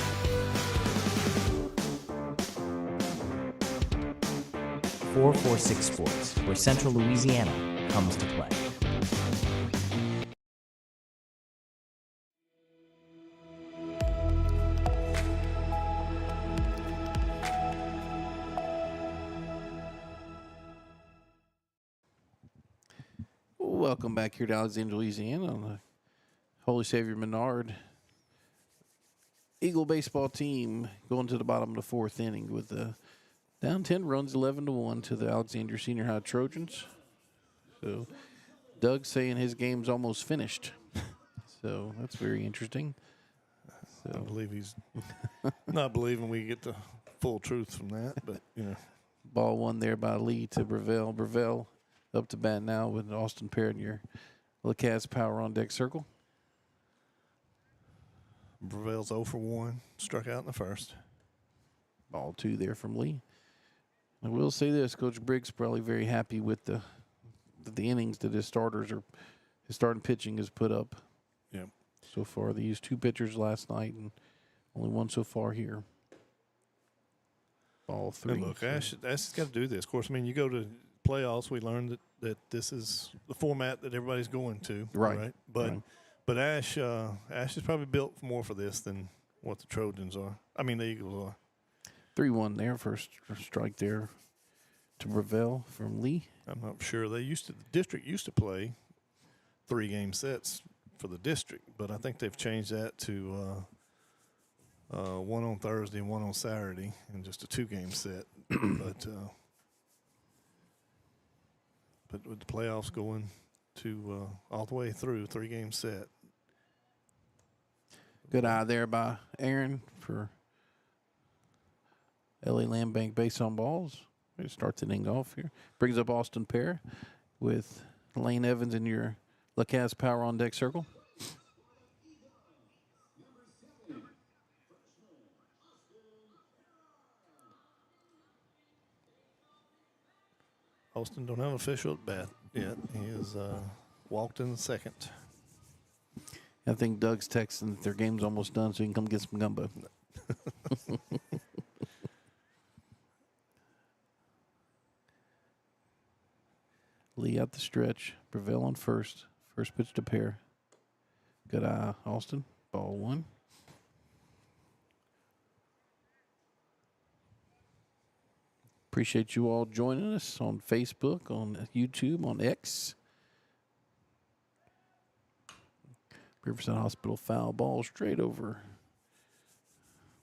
446 Sports, where Central Louisiana comes to play.
Welcome back here to Alexandria, Louisiana on the Holy Savior Menard Eagle baseball team going to the bottom of the fourth inning with down 10 runs, 11-1 to the Alexandria Senior High Trojans. So Doug's saying his game's almost finished. So that's very interesting.
I believe he's not believing we get the full truth from that, but, you know.
Ball one there by Lee to Brevell. Brevell up to bat now with Austin Parrott in your LaCaz Power on deck circle.
Brevell's 0 for 1, struck out in the first.
Ball two there from Lee. I will say this, Coach Briggs probably very happy with the innings that his starting pitching has put up.
Yeah.
So far, they used 2 pitchers last night and only 1 so far here. Ball 3.
And look, Ash has got to do this. Of course, I mean, you go to playoffs, we learned that this is the format that everybody's going to.
Right.
But Ash is probably built more for this than what the Trojans are. I mean, the Eagles are.
3-1 there, first strike there to Brevell from Lee.
I'm not sure. The district used to play 3-game sets for the district, but I think they've changed that to one on Thursday and one on Saturday and just a 2-game set. But with the playoffs going to all the way through 3-game set.
Good eye there by Aaron for L.A. Land Bank base on balls. We start the inning off here. Brings up Austin Parrott with Lane Evans in your LaCaz Power on deck circle.
Austin don't have an official at bat yet. He has walked in the second.
I think Doug's texting that their game's almost done so he can come get some gumbo. Lee out the stretch. Brevell on first. First pitch to pair. Good eye, Austin. Ball 1. Appreciate you all joining us on Facebook, on YouTube, on X. Riverside Hospital foul ball straight over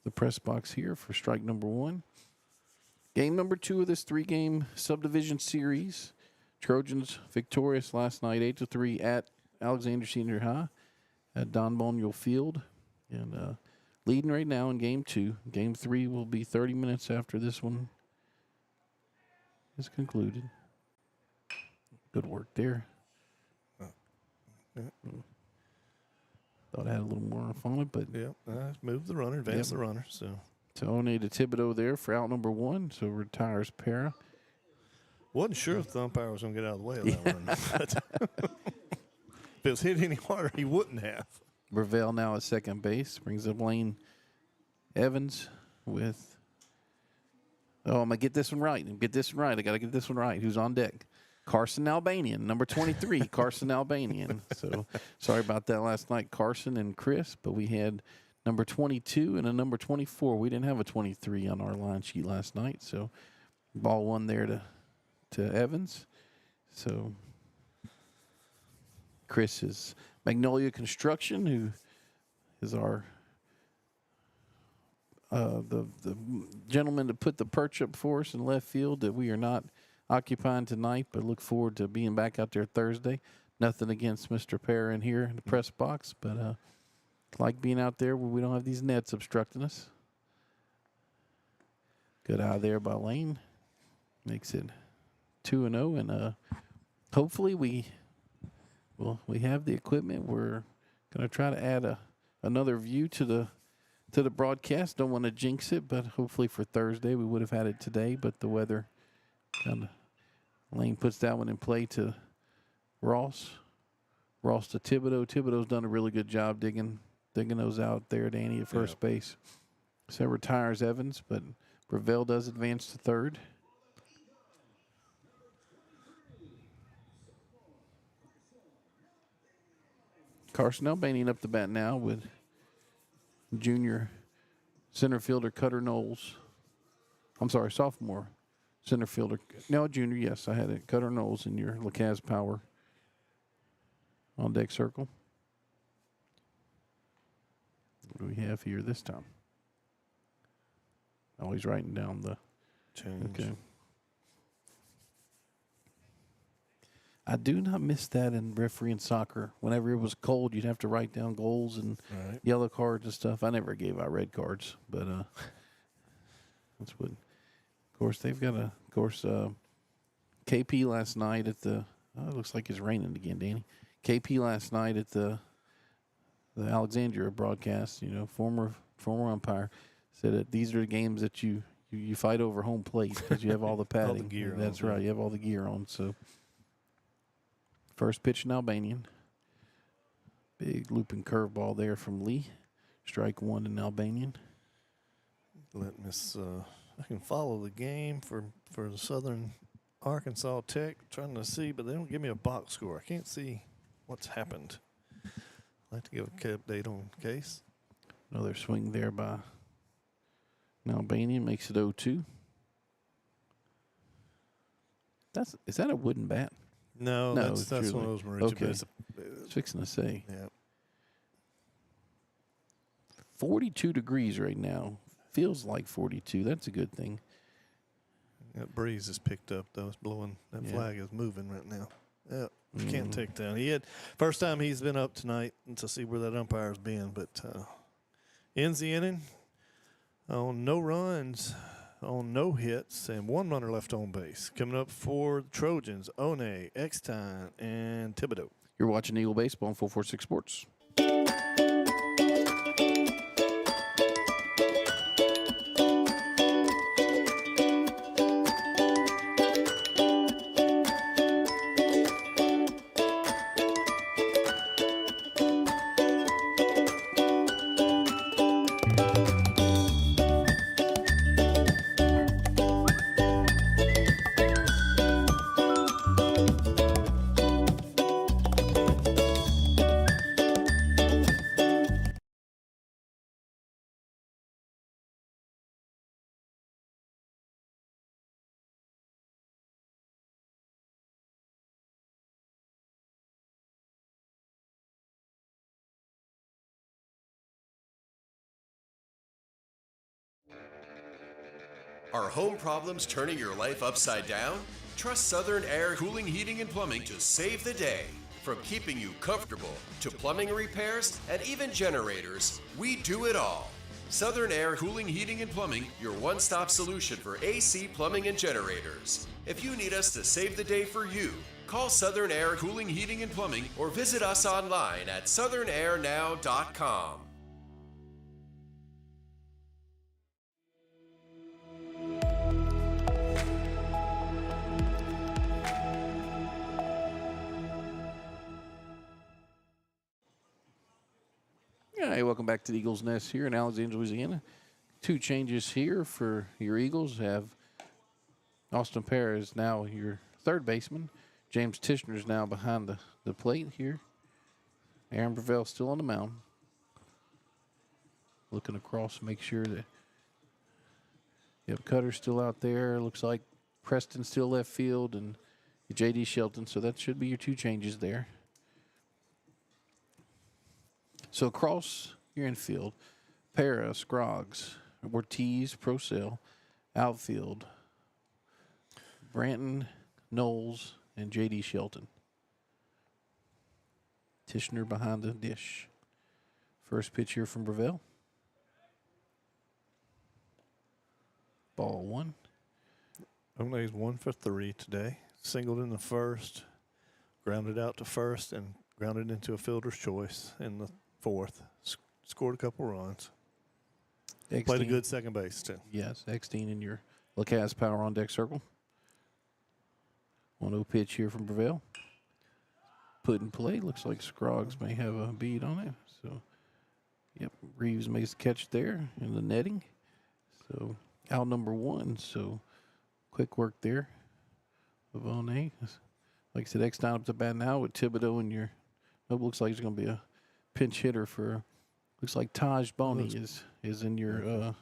the press box here for strike number 1. Game number 2 of this 3-game subdivision series. Trojans victorious last night 8-3 at Alexandria Senior High at Don Boniel Field. And leading right now in game 2. Game 3 will be 30 minutes after this one is concluded. Good work there. Thought I had a little more on it, but
move the runner, advance the runner. So
Tony to Thibodeau there for out number 1. So retires Para.
Wasn't sure if the umpire was going to get out of the way of that one. But if it was hit any harder, he wouldn't have.
Brevell now at second base. Brings up Lane Evans with. Oh, I'm going to get this one right. I got to get this one right. Who's on deck? Carson Albanian, number 23, Carson Albanian. So sorry about that last night, Carson and Chris, but we had number 22 and a number 24. We didn't have a 23 on our line sheet last night. So ball 1 there to Evans. So Chris is Magnolia Construction, who is our the gentleman to put the perch up for us in left field that we are not occupying tonight, but look forward to being back out there Thursday. Nothing against Mr. Parra in here in the press box, but like being out there where we don't have these nets obstructing us. Good eye there by Lane. Makes it 2-0, and hopefully we have the equipment. We're going to try to add another view to the broadcast. Don't want to jinx it, but hopefully for Thursday we would have had it today. But the weather kind of Lane puts that one in play to Ross. Ross to Thibodeau. Thibodeau's done a really good job digging those out there. Danny at first base. So retires Evans, but Breville does advance to third. Carson Albanian up the bat now with junior center fielder Cutter Knowles. I'm sorry, sophomore center fielder. No, junior, yes. I had it. Cutter Knowles in your LaCaz Power on deck circle. What do we have here this time? Always writing down the
change.
Okay. I do not miss that in refereeing soccer. Whenever it was cold, you'd have to write down goals and yellow cards and stuff. I never gave out red cards, but that's what. Of course, they've got KP last night at the. Oh, it looks like it's raining again, Danny. KP last night at the Alexandria broadcast. You know, former umpire said that these are the games that you fight over home plate because you have all the padding.
All the gear.
That's right. You have all the gear on. So. First pitch in Albanian. Big looping curveball there from Lee. Strike one in Albanian.
Let Miss I can follow the game for the Southern Arkansas Tech. Trying to see, but they don't give me a box score. I can't see what's happened. I'd like to give a update on Case.
Another swing there by Albanian. Makes it 0-2. Is that a wooden bat?
No, that's one of those Marucci.
Okay.
But
I was fixing to say.
Yeah.
42 degrees right now. Feels like 42. That's a good thing.
That breeze is picked up, though. It's blowing. That flag is moving right now. Yeah, can't take down. First time he's been up tonight to see where that umpire's been, but ends the inning on no runs, on no hits, and one runner left on base. Coming up for the Trojans, One, Eckstein, and Thibodeau.
You're watching Eagle Baseball on 446 Sports.
Are home problems turning your life upside down? Trust Southern Air Cooling, Heating, and Plumbing to save the day. From keeping you comfortable to plumbing repairs and even generators, we do it all. Southern Air Cooling, Heating, and Plumbing, your one-stop solution for AC, plumbing, and generators. If you need us to save the day for you, call Southern Air Cooling, Heating, and Plumbing or visit us online at southernairnow.com.
All right, welcome back to the Eagles Nest here in Alexandria, Louisiana. Two changes here for your Eagles. Have Austin Perez now your third baseman. James Tishner is now behind the plate here. Aaron Breville still on the mound. Looking across to make sure that Cutter's still out there. Looks like Preston still left field and J.D. Shelton. So that should be your two changes there. So across your infield, Para, Scroggs, Ortiz, Procell, outfield, Branton, Knowles, and J.D. Shelton. Tishner behind the dish. First pitch here from Breville. Ball one.
One's 1 for 3 today. Singled in the first. grounded out to first and grounded into a fielder's choice in the fourth. Scored a couple runs. Played a good second base, too.
Yes, Eckstein in your LaCasse power on deck circle. 1-0 pitch here from Breville. Put in play. Looks like Scroggs may have a bead on it. So, yep, Reeves makes the catch there in the netting. So, out number 1. So, quick work there. Pavone. Like I said, Eckstein up to bat now with Thibodeau in your. It looks like he's going to be a pinch hitter for. Looks like Taj Boney is in your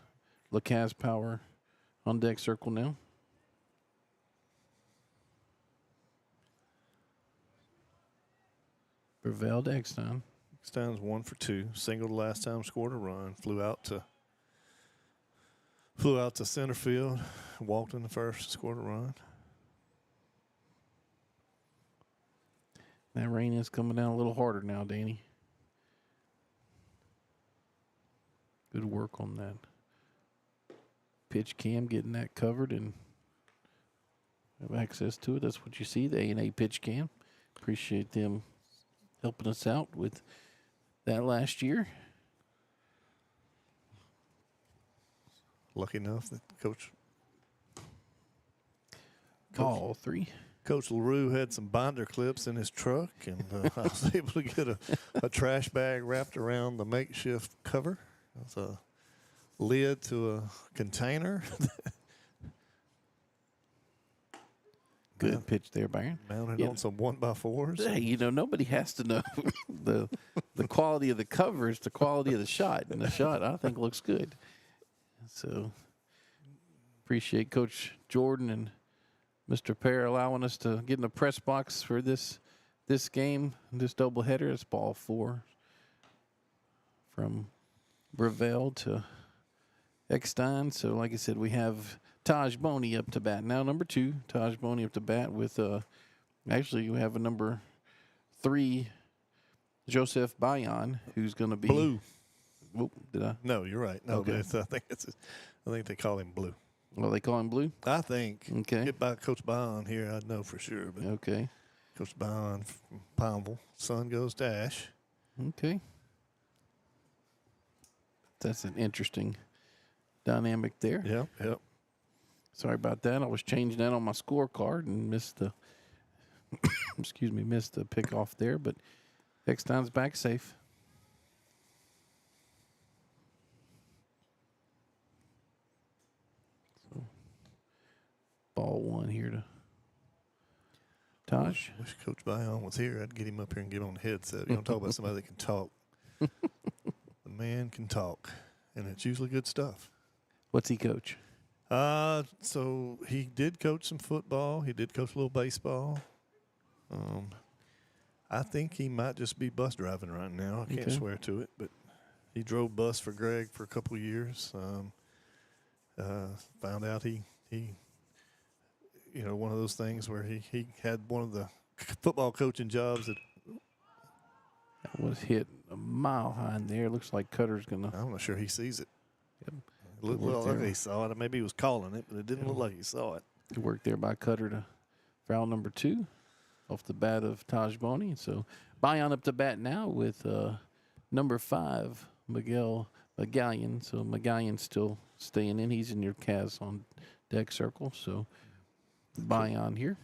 LaCasse power on deck circle now. Breville to Eckstein.
Eckstein's 1 for 2. Singled last time, scored a run. Flew out to center field. Walked in the first, scored a run.
That rain is coming down a little harder now, Danny. Good work on that. Pitch cam, getting that covered and have access to it. That's what you see, the A&A pitch cam. Appreciate them helping us out with that last year.
Lucky enough that Coach
Ball 3.
Coach LaRue had some binder clips in his truck, and I was able to get a trash bag wrapped around the makeshift cover. It's a lid to a container.
Good pitch there, Byron.
Mounted on some 1x4s.
Hey, nobody has to know the quality of the cover is the quality of the shot, and the shot I think looks good. So appreciate Coach Jordan and Mr. Pear allowing us to get in the press box for this game, this doubleheader. It's ball 4 from Breville to Eckstein. So, like I said, we have Taj Boney up to bat. Now, number 2, Taj Boney up to bat with, actually, we have a number 3, Joseph Bayon, who's going to be.
Blue.
Oh, did I?
No, you're right. No,
Okay.
I think they call him Blue.
Well, they call him Blue?
I think.
Okay.
Get by Coach Bayon here, I'd know for sure. But
Okay.
Coach Bayon from Pineville. Son goes to Ash.
Okay. That's an interesting dynamic there.
Yep.
Sorry about that. I was changing that on my scorecard and missed the missed the pick off there, but Eckstein's back safe. So, ball 1 here to Taj.
Wish Coach Bayon was here. I'd get him up here and get on the headset. You don't talk about somebody that can talk. The man can talk, and it's usually good stuff.
What's he coach?
So he did coach some football. He did coach a little baseball. I think he might just be bus driving right now. I can't swear to it, but he drove bus for Greg for a couple of years. Found out he one of those things where he had one of the football coaching jobs that
was hit a mile high in there. Looks like Cutter's going to.
I'm not sure he sees it.
Yep.
It looked like he saw it. Maybe he was calling it, but it didn't look like he saw it.
Good work there by Cutter to foul number 2 off the bat of Taj Boney. So Bayon up to bat now with number 5, Miguel Magallan. So Magallan's still staying in. He's in your Cavs on deck circle. So Bayon here.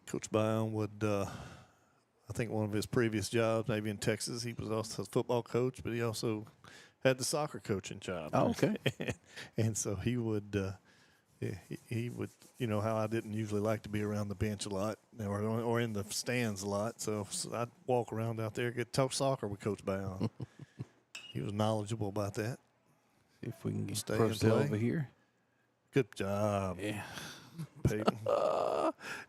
Coach Bayon would, I think one of his previous jobs, maybe in Texas, he was also a football coach, but he also had the soccer coaching job.
Oh, okay.
And so he would, he would, how I didn't usually like to be around the bench a lot or in the stands a lot. So I'd walk around out there, get to talk soccer with Coach Bayon. He was knowledgeable about that.
See if we can get
Stay
Purcell
and play.
over here.
Good job.
Yeah.
Peyton.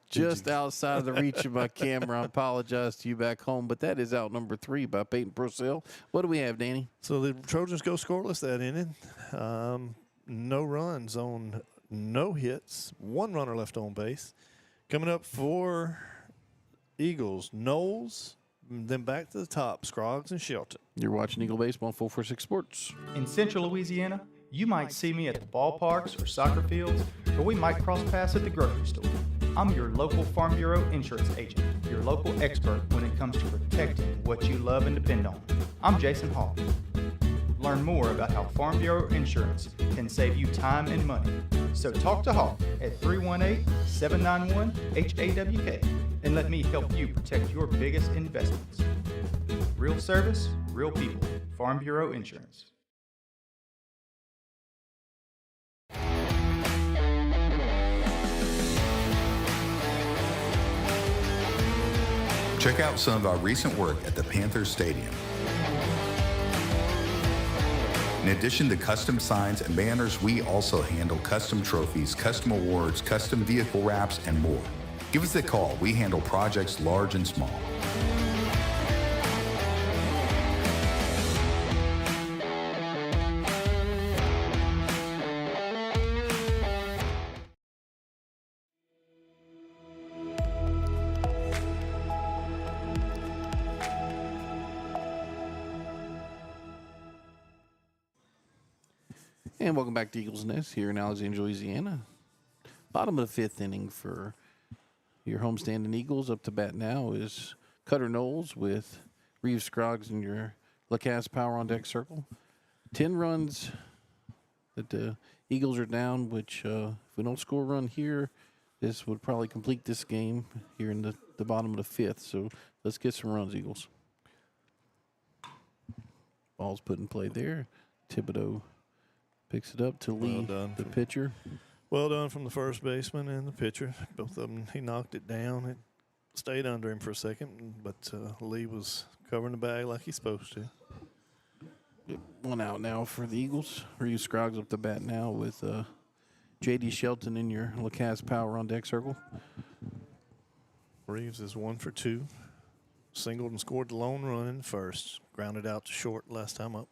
Just outside of the reach of my camera. I apologize to you back home, but that is out number 3 by Peyton Purcell. What do we have, Danny?
So the Trojans go scoreless that inning. No runs on no hits. 1 runner left on base. Coming up for Eagles, Knowles, then back to the top, Scroggs and Shelton.
You're watching Eagle Baseball on 446 Sports.
In central Louisiana, you might see me at the ballparks or soccer fields, or we might cross paths at the grocery store. I'm your local Farm Bureau insurance agent, your local expert when it comes to protecting what you love and depend on. I'm Jason Hall. Learn more about how Farm Bureau Insurance can save you time and money. So talk to Hawk at 318-791-HAWK and let me help you protect your biggest investments. Real service, real people. Farm Bureau Insurance.
Check out some of our recent work at the Panthers Stadium. In addition to custom signs and banners, we also handle custom trophies, custom awards, custom vehicle wraps, and more. Give us a call. We handle projects large and small.
And welcome back to Eagles Nest here in Alexandria, Louisiana. Bottom of the fifth inning for your homestanding Eagles. Up to bat now is Cutter Knowles with Reeves Scroggs in your LaCasse Power on Deck circle. 10 runs that the Eagles are down, which if we don't score a run here, this would probably complete this game here in the bottom of the fifth. So let's get some runs, Eagles. Ball's put in play there. Thibodeau picks it up to lead the pitcher.
Well done from the first baseman and the pitcher. Both of them, he knocked it down. It stayed under him for a second, but Lee was covering the bag like he's supposed to.
One out now for the Eagles. Reeves Scroggs up the bat now with J.D. Shelton in your LaCasse Power on Deck circle.
Reeves is 1 for 2. Singled and scored the lone run in the first. Grounded out to short last time up.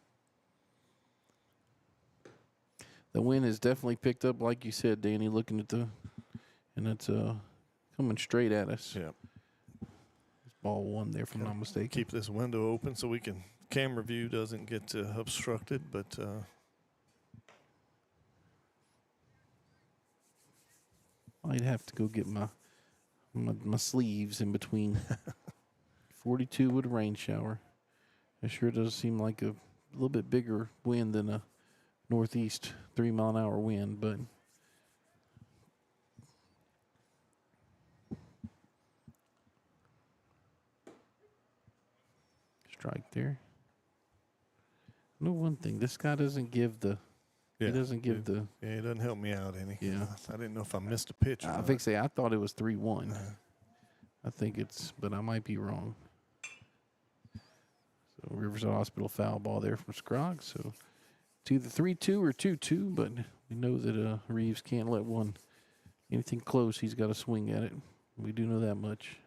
The wind has definitely picked up, like you said, Danny, looking at and it's coming straight at us.
Yeah.
It's ball one there, if I'm not mistaken.
Keep this window open so camera view doesn't get obstructed, but
I'd have to go get my sleeves in between. 42 with a rain shower. It sure does seem like a little bit bigger wind than a northeast 3-mile-an-hour wind, but strike there. No, one thing, this guy doesn't give the.
yeah,
he doesn't give the.
Yeah, he doesn't help me out any.
Yeah,
I didn't know if I missed a pitch.
I thought it was 3-1. I think it's, but I might be wrong. So Riverside Hospital foul ball there from Scroggs. So it's either 3-2 or 2-2, but we know that Reeves can't let anything close. He's got to swing at it. We do know that much.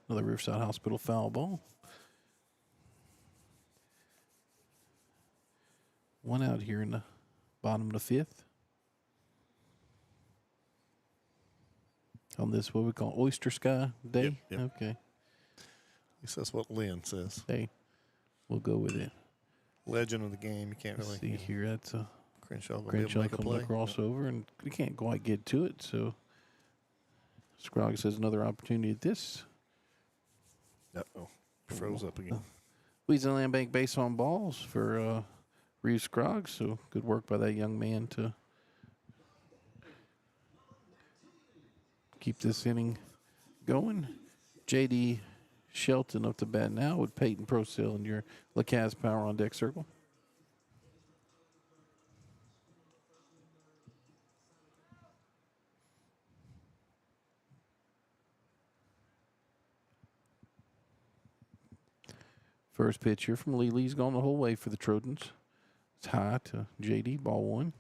Another Riverside Hospital foul ball. One out here in the bottom of the fifth. On this, what we call Oyster Sky Day?
Yep.
Okay.
At least that's what Lynn says.
Hey, we'll go with it.
Legend of the game. You can't
Let's
really
see here. That's a
Crenshaw gonna be able to make a
coming
play.
crossover, and we can't quite get to it. So Scroggs has another opportunity at this.
Uh-oh. Froze up again.
Louisiana Land Bank base on balls for Reeves Scroggs. So good work by that young man to keep this inning going. J.D. Shelton up to bat now with Peyton Procil in your LaCasse Power on Deck circle. First pitch here from Lee. Lee's gone the whole way for the Trojans. It's high to J.D. Ball one.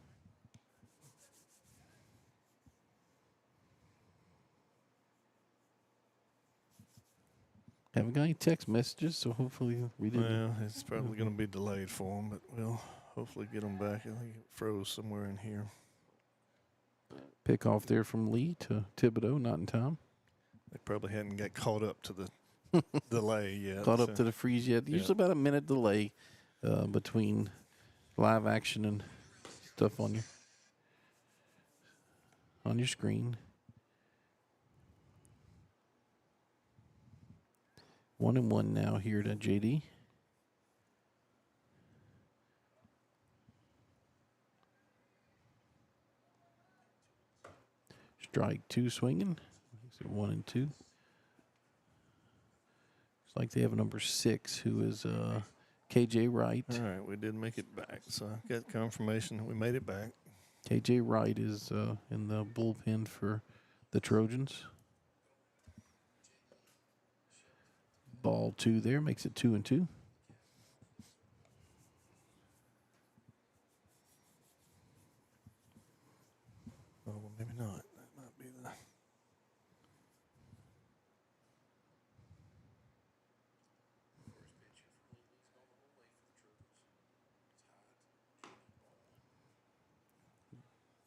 Haven't got any text messages, so hopefully we didn't.
Well, it's probably going to be delayed for them, but we'll hopefully get them back. I think it froze somewhere in here.
Pick off there from Lee to Thibodeau, not in time.
They probably hadn't got caught up to the delay yet.
Caught up to the freeze yet. Usually about a minute delay between live action and stuff on your screen. 1-1 now here to JD. Strike 2 swinging. Makes it 1-2. Looks like they have a number 6 who is KJ Wright.
All right, we did make it back, so I got confirmation that we made it back.
KJ Wright is in the bullpen for the Trojans. Ball 2 there, makes it 2-2.
Oh, well, maybe not. That might be the.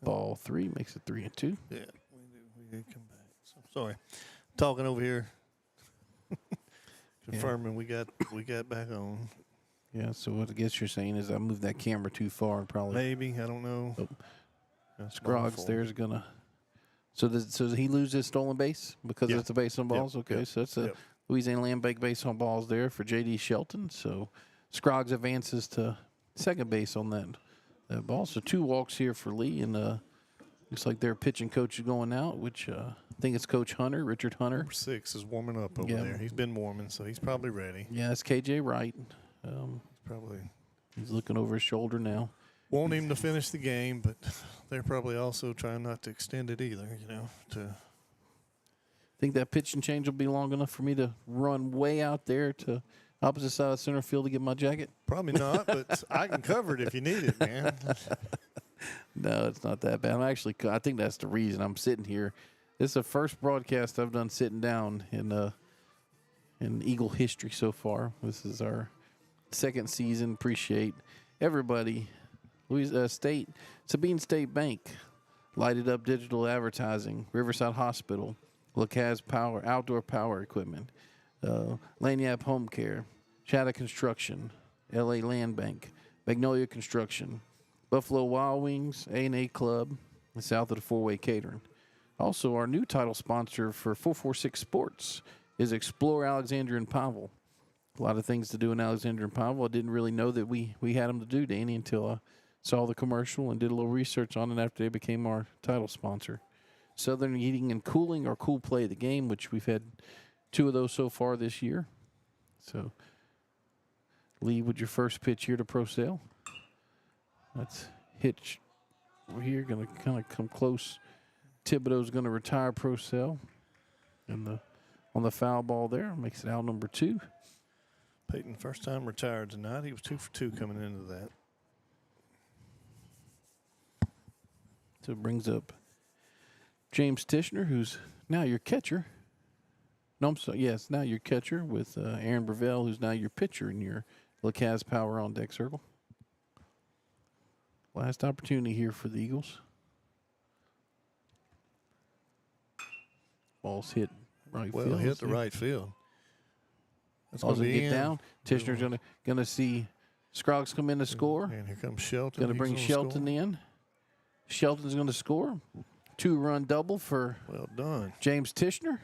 Ball 3 makes it 3-2.
Yeah, we did come back. So sorry, talking over here, confirming we got back on.
Yeah, so what I guess you're saying is I moved that camera too far and probably
Maybe, I don't know.
Oh.
That's
Scroggs
awful.
there's gonna. So does he lose his stolen base because
Yeah.
it's a base on balls?
Yep,
Okay,
yep,
so that's a
yep.
Louisiana Land Bank base on balls there for JD Shelton. So Scroggs advances to second base on that ball. So 2 walks here for Lee, and looks like their pitching coach is going out, which I think it's Coach Hunter, Richard Hunter.
Number 6 is warming up over
Yeah.
there. He's been warming, so he's probably ready.
Yeah, it's KJ Wright.
Probably
He's looking over his shoulder now.
want him to finish the game, but they're probably also trying not to extend it either. You know, to
Think that pitch and change will be long enough for me to run way out there to opposite side of center field to get my jacket?
probably not, but I can cover it if you need it, man.
No, it's not that bad. I think that's the reason I'm sitting here. This is the first broadcast I've done sitting down in Eagle history so far. This is our second season. Appreciate everybody. Sabine State Bank, Lighted Up Digital Advertising, Riverside Hospital, LaCaz Power, Outdoor Power Equipment, Lanyap Home Care, Chatta Construction, LA Land Bank, Magnolia Construction, Buffalo Wild Wings, A&A Club, and South of the Four-Way Catering. Also, our new title sponsor for 446 Sports is Explore Alexandria and Powell. A lot of things to do in Alexandria and Powell. I didn't really know that we had them to do, Danny, until I saw the commercial and did a little research on it after they became our title sponsor. Southern Heating and Cooling, our cool play of the game, which we've had 2 of those so far this year. So, Lee, with your first pitch here to Pro Sale. That's hitch over here, going to kind of come close. Thibodeau's going to retire Pro Sale. And on the foul ball there, makes it out number 2.
Peyton, first time retired tonight. He was 2 for 2 coming into that.
So it brings up James Tishner, who's now your catcher. No, I'm sorry. Yes, now your catcher with Aaron Brevell, who's now your pitcher in your LaCaz Power on deck circle. Last opportunity here for the Eagles. Ball's hit right
Well,
field.
hit the right field. That's
Ball's
going
gonna
to
get down. Tishner's gonna see Scroggs come in to score.
And here comes Shelton.
Gonna
He's
bring
gonna
Shelton
score.
in. Shelton's gonna score. 2-run double for
Well done.
James Tishner.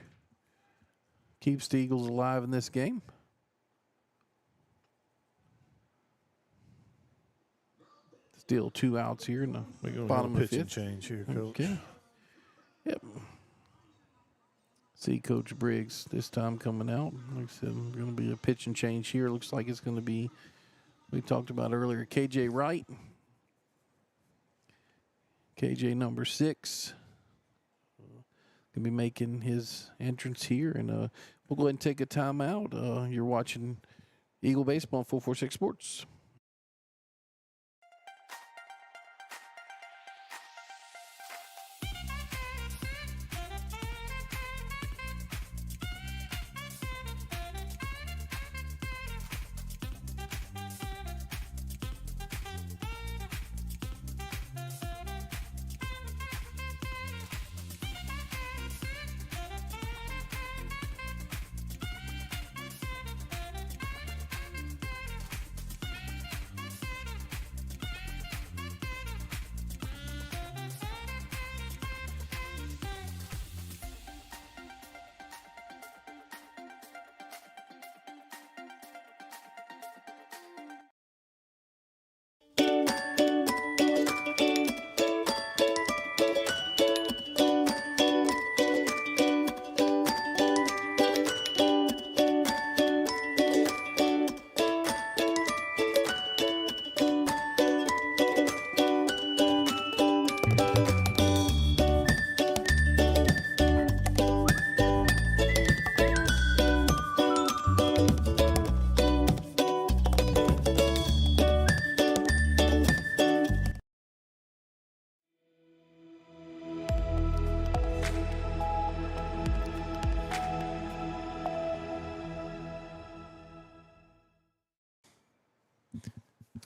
Keeps the Eagles alive in this game. Still 2 outs here in the
We're going
bottom
to
of
pitch and
5th.
change here, Coach.
Okay. Yep. See Coach Briggs this time coming out. Like I said, going to be a pitch and change here. Looks like it's going to be, we talked about earlier, KJ Wright. KJ number 6. Going to be making his entrance here. And we'll go ahead and take a timeout. You're watching Eagle Baseball on 446 Sports.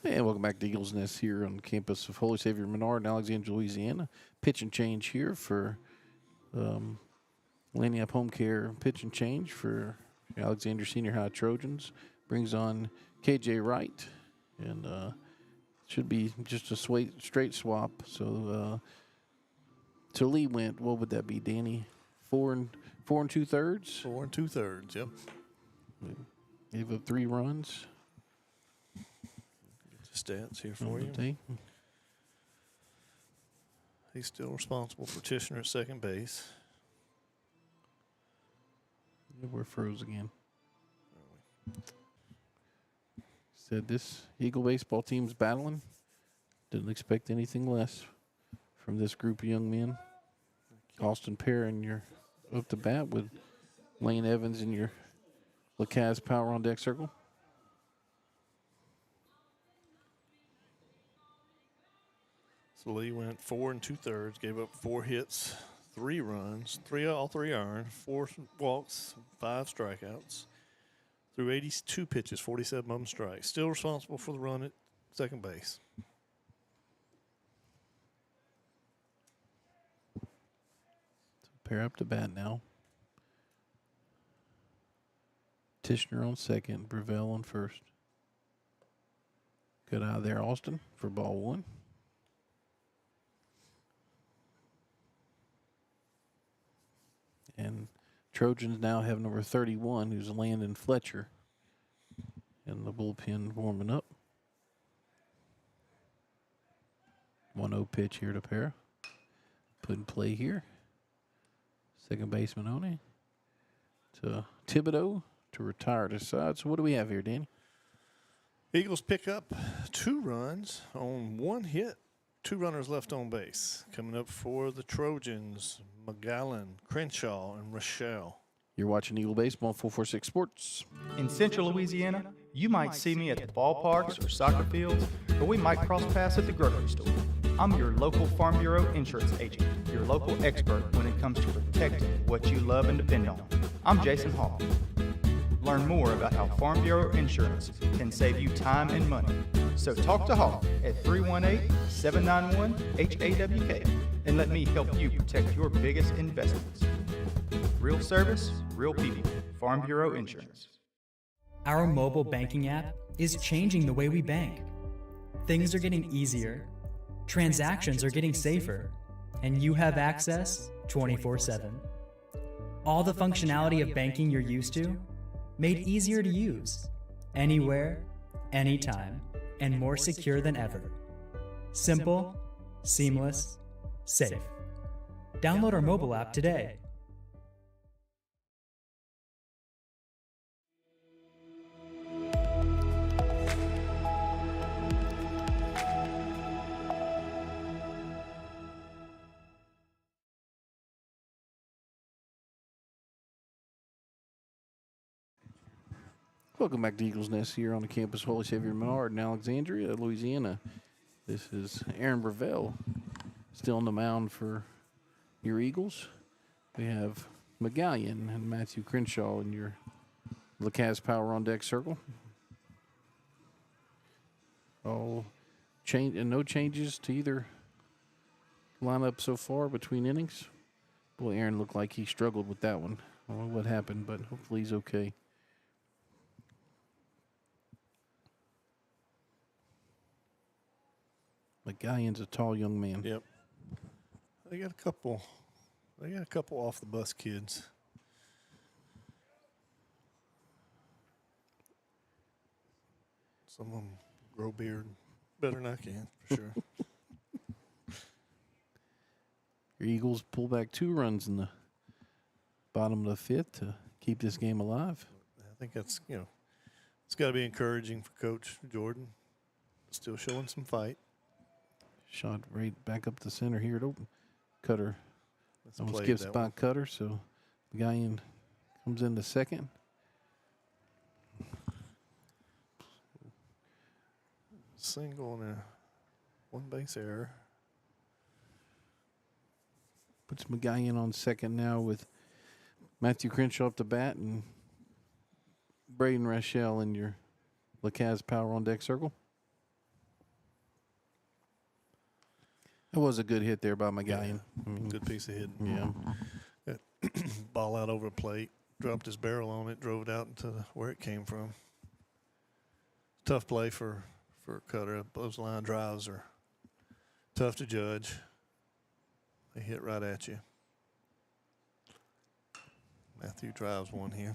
And welcome back to Eagles Nest here on the campus of Holy Savior Menard in Alexandria, Louisiana. Pitch and change here for Laniap Home Care. Pitch and change for Alexandria Senior High Trojans. Brings on KJ Wright, and should be just a straight swap. So Lee went. What would that be, Danny? 4 2/3.
4 2/3. Yep.
Gave up 3 runs.
Stats here for you.
Take.
He's still responsible for Tishner at second base.
We're froze again. Said this Eagle baseball team's battling. Didn't expect anything less from this group of young men. Austin Perrin, you're up to bat with Lane Evans in your LaCaz power on deck circle.
So Lee went 4 2/3, gave up 4 hits, 3 runs, all 3 earned, 4 walks, 5 strikeouts, threw 82 pitches, 47 of them strikes. Still responsible for the run at second base.
Pair up to bat now. Tishner on second, Brevell on first. Good eye there, Austin, for ball 1. And Trojans now have number 31, who's Landon Fletcher, in the bullpen warming up. 1-0 pitch here to Para. Put in play here. Second baseman on it. To Thibodeau to retire to side. So what do we have here, Danny?
Eagles pick up 2 runs on 1 hit. 2 runners left on base. Coming up for the Trojans, McGowan, Crenshaw, and Rochelle.
You're watching Eagle Baseball on 446 Sports.
In central Louisiana, you might see me at the ballparks or soccer fields, or we might cross paths at the grocery store. I'm your local Farm Bureau insurance agent, your local expert when it comes to protecting what you love and depend on. I'm Jason Hall. Learn more about how Farm Bureau insurance can save you time and money. So talk to Hall at 318-791-HAWK and let me help you protect your biggest investments. Real service, real people. Farm Bureau Insurance.
Our mobile banking app is changing the way we bank. Things are getting easier, transactions are getting safer, and you have access 24/7. All the functionality of banking you're used to, made easier to use, anywhere, anytime, and more secure than ever. Simple, seamless, safe. Download our mobile app today.
Welcome back to Eagles Nest here on the campus of Holy Savior Menard in Alexandria, Louisiana. This is Aaron Brevell still on the mound for your Eagles. We have McGowan and Matthew Crenshaw in your LaCaz power on deck circle. All change and no changes to either lineup so far between innings. Boy, Aaron looked like he struggled with that one. I don't know what happened, but hopefully he's okay. McGowan's a tall young man.
Yep. They got a couple off the bus kids. Some of them grow beard better than I can, for sure.
Your Eagles pull back 2 runs in the bottom of the 5th to keep this game alive.
I think that's, it's got to be encouraging for Coach Jordan. Still showing some fight.
Shot right back up the center here. Cutter
Let's
almost
play
skips
that
by
one.
Cutter, so the guy comes into second.
Single and a 1 base error.
Puts McGowan on second now with Matthew Crenshaw up to bat and Braden Rochelle in your LaCaz power on deck circle. It was a good hit there by McGallion. I mean,
Good piece of hitting.
yeah.
That ball out over a plate, dropped his barrel on it, drove it out into where it came from. Tough play for Cutter. Those line drives are tough to judge. They hit right at you. Matthew drives one here.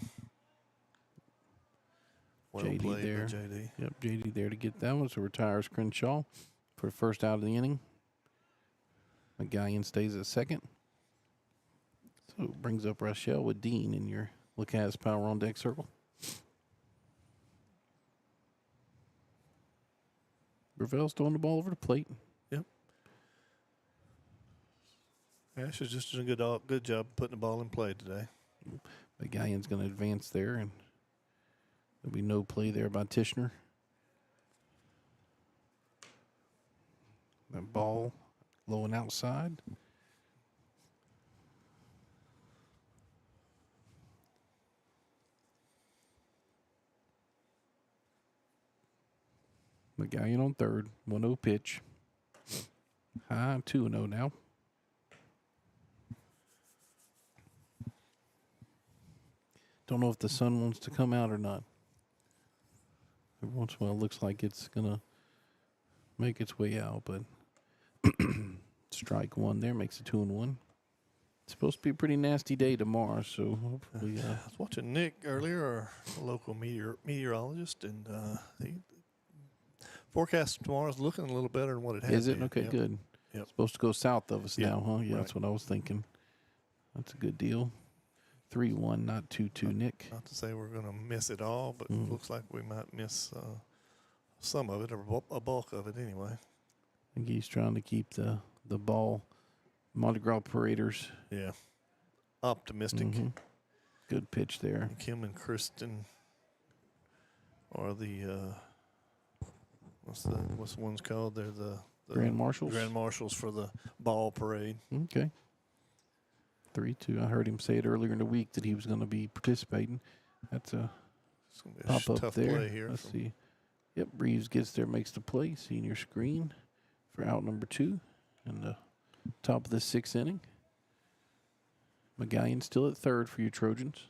Well
JD
played
there.
by JD.
Yep, JD there to get that one. So retires Crenshaw for first out of the inning. McGallion stays at second. So it brings up Rochelle with Dean in your Lacaz Power on Deck circle. Gravel's throwing the ball over the plate.
Yep. Ash is just doing a good job putting the ball in play today.
McGallion's going to advance there, and there'll be no play there by Tishner. That ball low and outside. McGallion on third, 1-0 pitch. High 2-0 now. Don't know if the sun wants to come out or not. Every once in a while, it looks like it's going to make its way out, but strike one there makes it 2-1. It's supposed to be a pretty nasty day tomorrow, so hopefully.
I was watching Nick earlier, our local meteorologist, and the forecast tomorrow is looking a little better than what it has.
Is it?
been.
Okay,
Yep.
good.
Yep.
It's supposed to go south of us
Yep,
now, huh? Yeah,
right.
that's what I was thinking. That's a good deal. 3-1, not 2-2, Nick.
Not to say we're going to miss it all, but it looks like we might miss some of it, or a bulk of it anyway.
I think he's trying to keep the ball Mardi Gras paraders.
Yeah. Optimistic.
Good pitch there.
Kim and Kristen are the what's the ones called? They're the
Grand Marshals?
Grand Marshals for the ball parade.
Okay. 3-2. I heard him say it earlier in the week that he was going to be participating. That's a
It's gonna be a
pop up
tough
there.
play here.
Let's see. Yep, Reeves gets there, makes the play. Seeing your screen for out number 2 and the top of the 6th inning. McGallion still at third for you Trojans.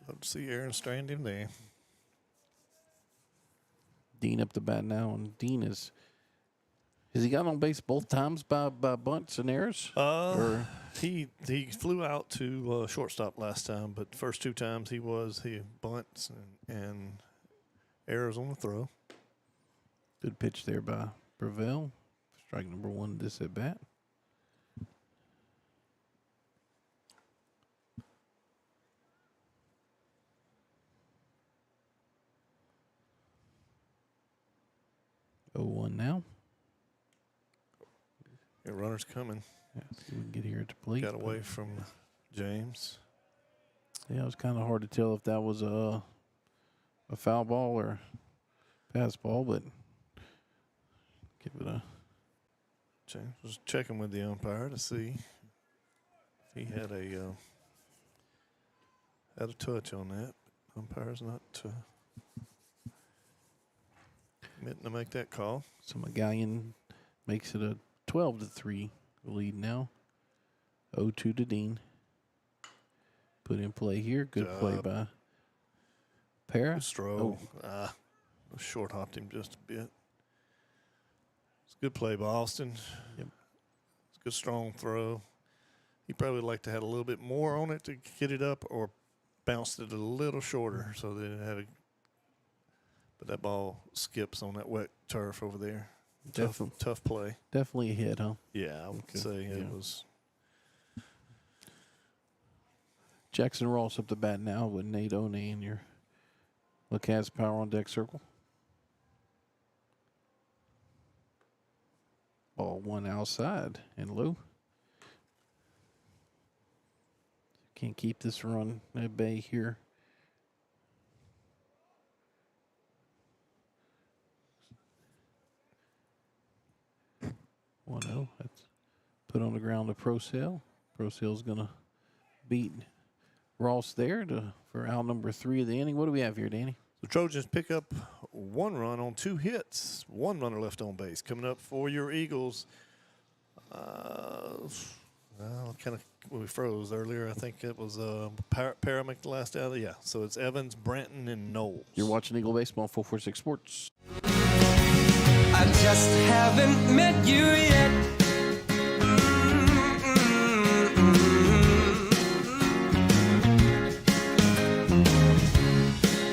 Love to see Aaron strand him there.
Dean up the bat now, and Dean has he got on base both times by bunts and errors?
He flew out to shortstop last time, but the first 2 times he bunts and errors on the throw.
Good pitch there by Gravel. Strike number 1 this at bat. Oh, 1 now.
Yeah, runner's coming.
Yeah, see if we can get here at the plate.
Got away from James.
Yeah, it was kind of hard to tell if that was a foul ball or pass ball, but give it a.
James was checking with the umpire to see if he had a touch on that. Umpire's not committing to make that call.
So McGallion makes it a 12-3 lead now. 0-2 to Dean. Put in play here. Good play by Para.
Stroh. Short hopped him just a bit. It's a good play by Austin.
Yep.
It's a good strong throw. He probably would like to have a little bit more on it to get it up, or bounced it a little shorter so that it had a. But that ball skips on that wet turf over there. Tough play.
Definitely a hit, huh?
Yeah, I would say it was.
Jackson Ross up the bat now with Nate One in your Lacaz Power on Deck circle. Ball 1 outside and low. Can't keep this run at bay here. That's put on the ground to Procell. Procell's gonna beat Ross there for out number 3 of the inning. What do we have here, Danny?
The Trojans pick up 1 run on 2 hits. 1 runner left on base. Coming up for your Eagles. We froze earlier. I think it was Paramick the last out. Yeah, so it's Evans, Branton, and Knowles.
You're watching Eagle Baseball, 446 Sports.
I just haven't met you yet.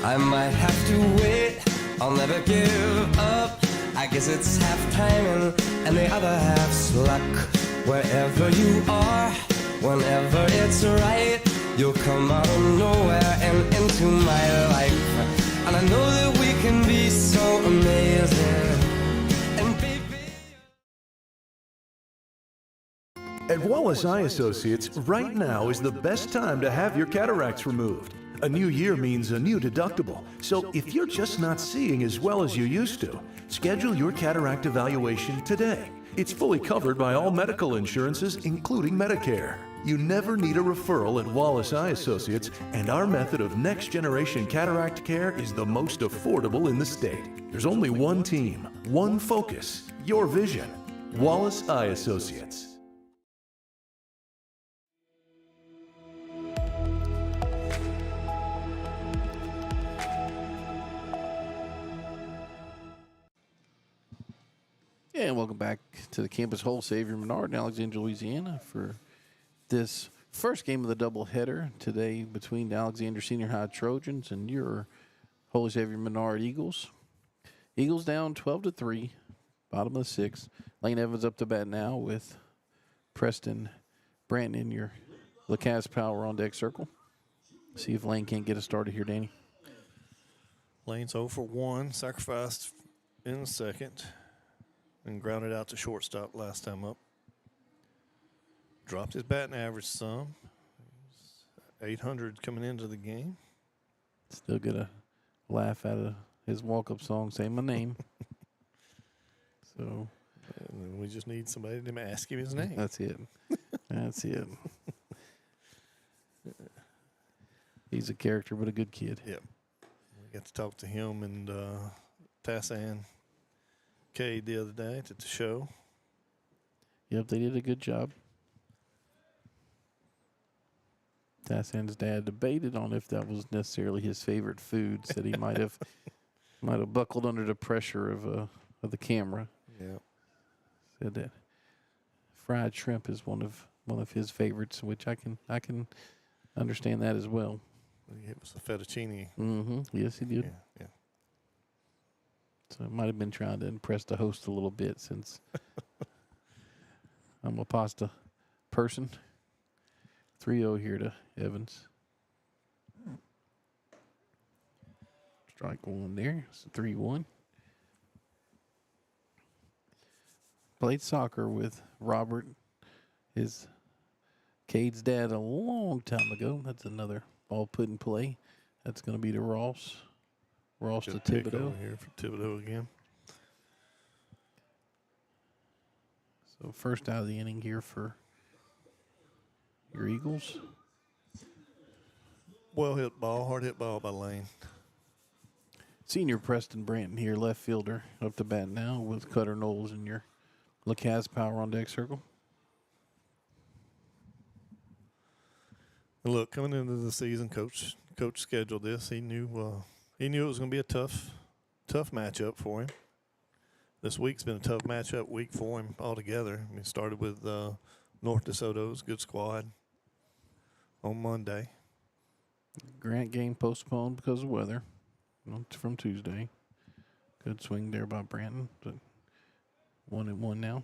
I might have to wait, I'll never give up. I guess it's half timing and the other half's luck. Wherever you are, whenever it's right, you'll come out of nowhere and into my life. And I know that we can be so amazing. And baby,
At Wallace Eye Associates, right now is the best time to have your cataracts removed. A new year means a new deductible, so if you're just not seeing as well as you used to, schedule your cataract evaluation today. It's fully covered by all medical insurances, including Medicare. You never need a referral at Wallace Eye Associates, and our method of next-generation cataract care is the most affordable in the state. There's only one team, one focus, your vision. Wallace Eye Associates.
And welcome back to the campus Whole Savior Menard in Alexandria, Louisiana for this first game of the doubleheader today between the Alexandria Senior High Trojans and your Holy Savior Menard Eagles. Eagles down 12-3, bottom of the 6th. Lane Evans up to bat now with Preston Branton in your Lacasse Power on deck circle. See if Lane can't get us started here, Danny.
Lane's 0 for 1, sacrificed in the second, and grounded out to shortstop last time up. Dropped his batting average some. 800 coming into the game.
Still get a laugh out of his walk-up song, say my name. So
and we just need somebody to ask him his name.
that's it. That's it. He's a character, but a good kid.
Yep. We got to talk to him and Tassan Cade the other day at the show.
Yep, they did a good job. Tassan's dad debated on if that was necessarily his favorite food. Said he might have buckled under the pressure of the camera.
Yeah.
Said that fried shrimp is one of his favorites, which I can understand that as well.
It was the fettuccine.
Mm-hmm. Yes, he did.
Yeah, yeah.
So I might have been trying to impress the host a little bit since I'm a pasta person. 3-0 here to Evans. Strike one there. It's a 3-1. Played soccer with Robert, his Cade's dad, a long time ago. That's another ball put in play. That's going to be to Ross. Ross to
Good pick
Thibodeau.
over here for Thibodeau again.
So first out of the inning here for your Eagles.
Well hit ball, hard hit ball by Lane.
Senior Preston Branton here, left fielder, up to bat now with Cutter Knowles in your Lacasse Power on deck circle.
And look, coming into the season, coach scheduled this. He knew it was going to be a tough matchup for him. This week's been a tough matchup week for him altogether. I mean, it started with North DeSoto's good squad on Monday.
Grant game postponed because of weather from Tuesday. Good swing there by Branton, but 1-1 now.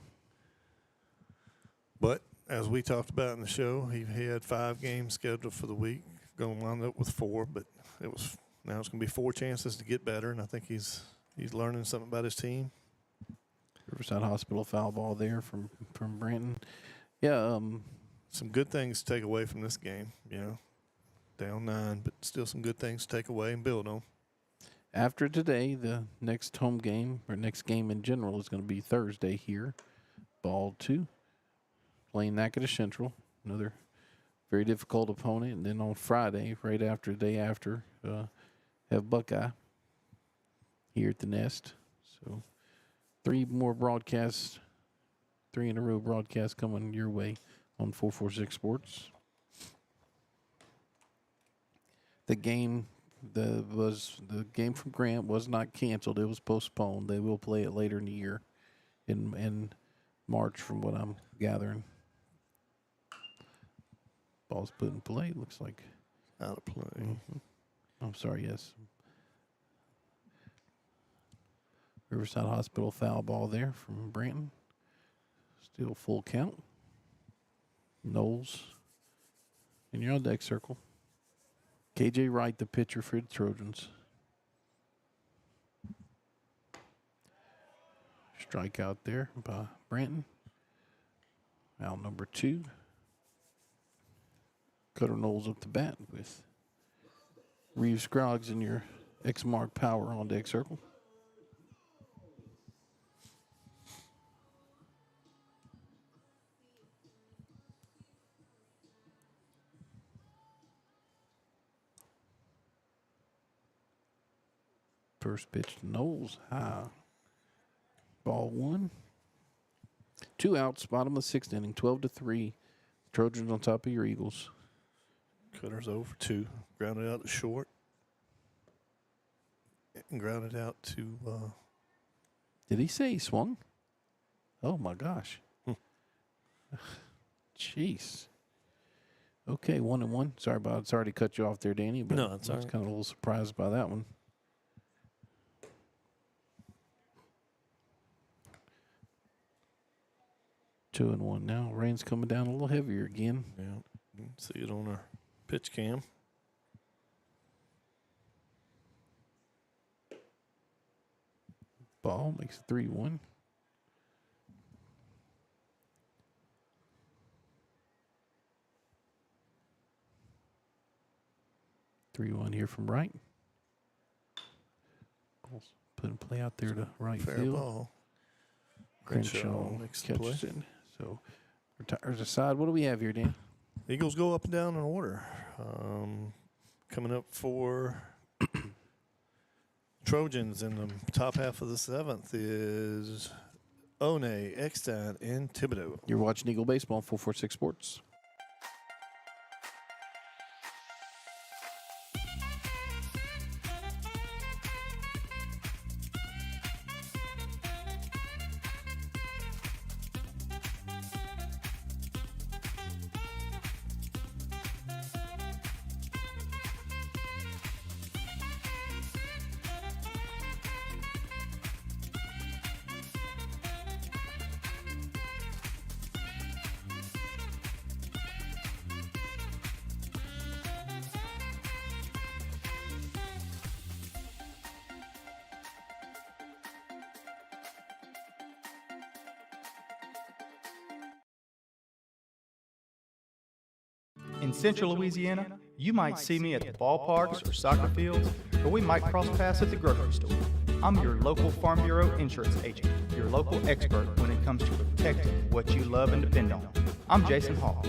But as we talked about in the show, he had 5 games scheduled for the week. Going to wind up with 4, but now it's going to be 4 chances to get better, and I think he's learning something about his team.
Riverside Hospital foul ball there from Branton. Yeah,
some good things to take away from this game. Down 9, but still some good things to take away and build on.
After today, the next home game, or next game in general, is going to be Thursday here. Ball 2, playing Natchitoches Central, another very difficult opponent. And then on Friday, right after the day after, have Buckeye here at the Nest. So 3 more broadcasts, 3 in a row broadcasts coming your way on 446 Sports. The game the game from Grant was not canceled. It was postponed. They will play it later in the year in March from what I'm gathering. Ball's put in play, looks like.
Out of play.
Mm-hmm. I'm sorry, yes. Riverside Hospital foul ball there from Branton. Still full count. Knowles in your on deck circle. KJ Wright, the pitcher for the Trojans. Strikeout there by Branton. Out number 2. Cutter Knowles up to bat with Reeves Scroggs in your X-Mark Power on deck circle. First pitch to Knowles, high. Ball 1. 2 outs, bottom of the 6th inning, 12-3. Trojans on top of your Eagles.
Cutter's over 2. Grounded out to short. And grounded out to.
Did he say he swung? Oh my gosh. Jeez. Okay, 1-1. Sorry to cut you off there, Danny. But
No, that's
I was
all right.
kind of a little surprised by that one. Two and 1 now. Rain's coming down a little heavier again.
Yeah, you can see it on our pitch cam.
Ball makes it 3-1. Here from right. Put in play out there to right
Fair
field.
ball.
Crenshaw
makes the play.
catches it. So retires aside. What do we have here, Dan?
Eagles go up and down in order. Coming up for Trojans in the top half of the 7th is One, Eckstein, and Thibodeau.
You're watching Eagle Baseball on 446 Sports.
In central Louisiana, you might see me at the ballparks or soccer fields, or we might cross paths at the grocery store. I'm your local Farm Bureau insurance agent, your local expert when it comes to protecting what you love and depend on. I'm Jason Hall.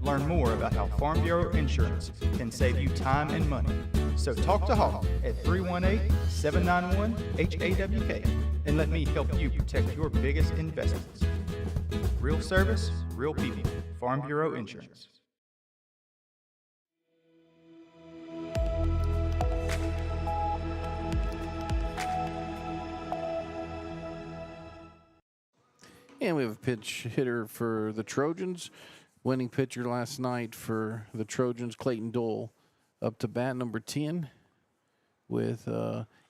Learn more about how Farm Bureau insurance can save you time and money. So talk to Hall at 318-791-HAWK and let me help you protect your biggest investments. Real service, real people. Farm Bureau Insurance.
And we have a pitch hitter for the Trojans. Winning pitcher last night for the Trojans, Clayton Dole, up to bat number 10 with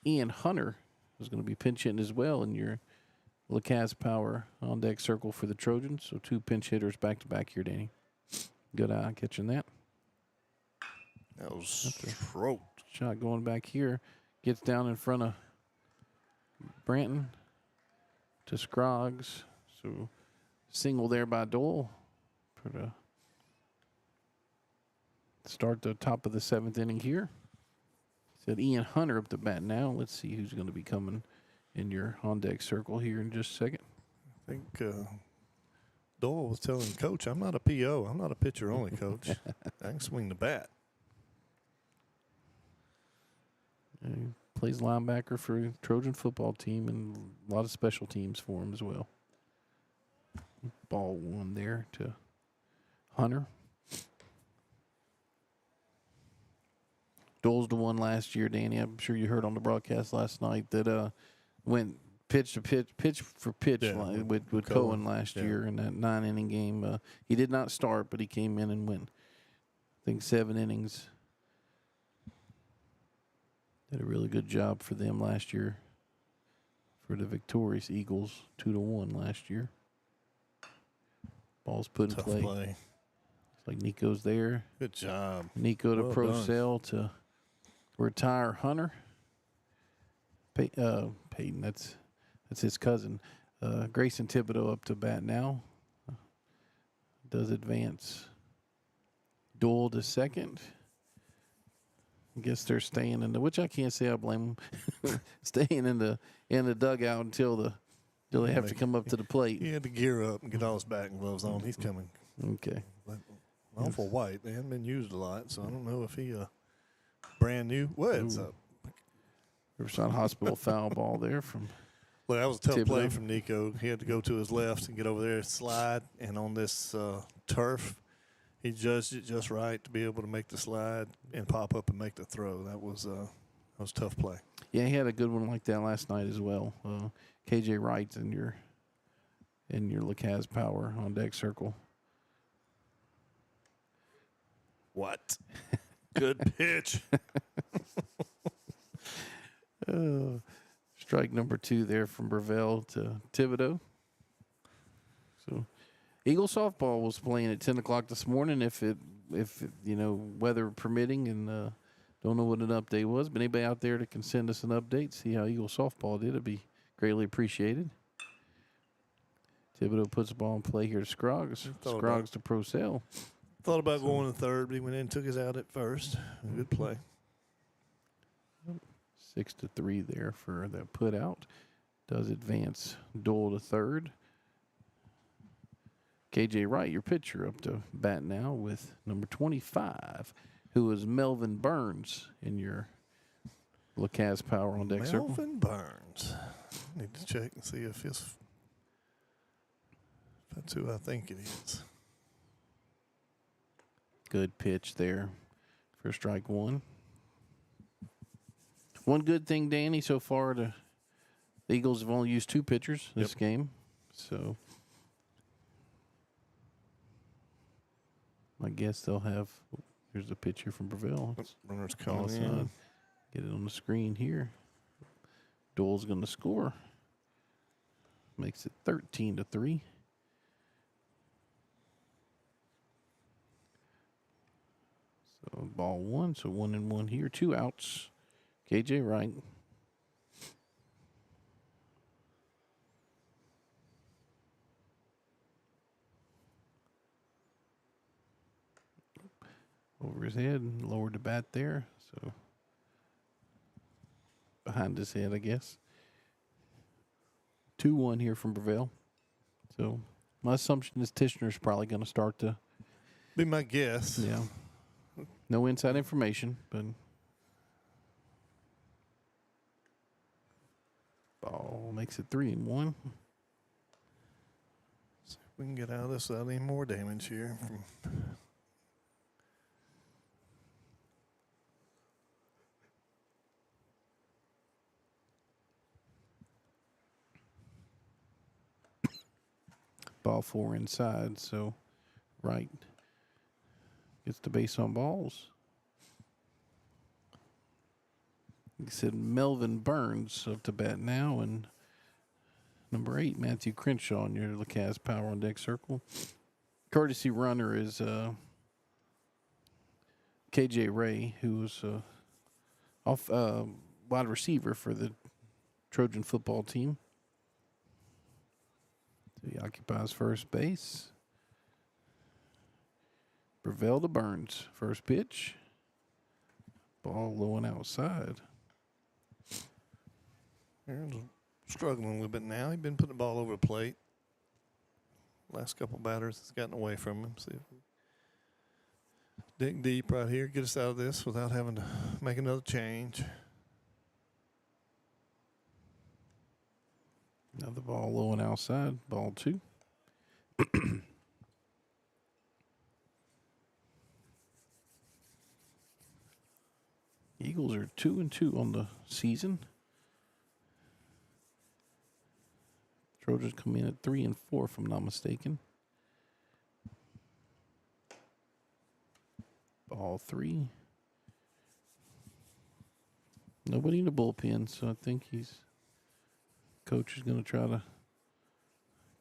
Ian Hunter, who's going to be pinch hitting as well in your LaCaz Power on deck circle for the Trojans. So 2 pinch hitters back to back here, Danny. Good eye catching that.
That was stroked.
Shot going back here. Gets down in front of Branton to Scroggs. So single there by Dole for the start the top of the 7th inning here. Said Ian Hunter up to bat now. Let's see who's going to be coming in your on-deck circle here in just a second.
I think Dole was telling Coach, I'm not a PO. I'm not a pitcher only, Coach. I can swing the bat.
plays linebacker for the Trojan football team, and a lot of special teams for him as well. Ball 1 there to Hunter. Dole's the one last year, Danny. I'm sure you heard on the broadcast last night that went pitch for pitch
Yeah,
with Cohen last year in that 9-inning game. He did not start, but he came in and went, I think, 7 innings. Did a really good job for them last year for the victorious Eagles, 2-1 last year. Ball's put in
Tough
play.
play.
Looks like Nico's there.
Good job.
Nico to
Well
Procell to retire Hunter. Peyton, that's his cousin. Grayson Thibodeau up to bat now. Does advance. Dole to second. I guess they're staying in which I can't say I blame them. Staying in the dugout until they have to come up to the plate.
He had to gear up and get all his batting gloves on. He's coming.
Okay.
Awful white. They haven't been used a lot, so I don't know if he brand new. What's up?
Riverside Hospital foul ball there from.
Well, that was a tough play
Thibodeau.
from Nico. He had to go to his left and get over there, slide, and on this turf, he judged it just right to be able to make the slide and pop up and make the throw. That was a tough play.
Yeah, he had a good one like that last night as well. KJ Wright's in your Lacaz Power on deck circle.
What? Good pitch.
Strike number 2 there from Burvell to Thibodeau. So, Eagle softball was playing at 10 o'clock this morning. If weather permitting, and don't know what an update was, but anybody out there that can send us an update, see how Eagle softball did, it'd be greatly appreciated. Thibodeau puts the ball in play here to Scroggs. Scroggs to Procell.
Thought about going to third, but he went in and took his out at first. Good play.
6-3 there for that put out. Does advance Dole to third. KJ Wright, your pitcher, up to bat now with number 25, who is Melvin Burns in your Lacaz Power on deck circle.
Melvin Burns. Need to check and see if that's who I think it is.
Good pitch there for strike 1. One good thing, Danny, so far, the Eagles have only used 2 pitchers this game. So I guess they'll have, here's the pitcher from Breville.
Runner's calling in.
Get it on the screen here. Dole's going to score. Makes it 13-3. So ball 1, so 1-1 here. 2 outs. KJ Wright. Over his head, lowered the bat there. So behind his head, I guess. 2-1 here from Breville. So my assumption is Tishner's probably going to start to.
Be my guess.
Yeah. No inside information, but ball makes it 3-1.
See if we can get out of this without any more damage here.
Ball 4 inside, so Wright gets the base on balls. He said Melvin Burns up to bat now, and number 8, Matthew Crenshaw in your Lacaz Power on deck circle. Courtesy runner is KJ Ray, who was wide receiver for the Trojan football team. So he occupies first base. Breville to Burns. First pitch. Ball low and outside.
Aaron's struggling a little bit now. He's been putting the ball over the plate. Last couple batters has gotten away from him. See if we dig deep right here. Get us out of this without having to make another change.
Another ball low and outside. Ball 2. Eagles are 2-2 on the season. Trojans come in at 3-4, if I'm not mistaken. Ball 3. Nobody in the bullpen, so I think coach is going to try to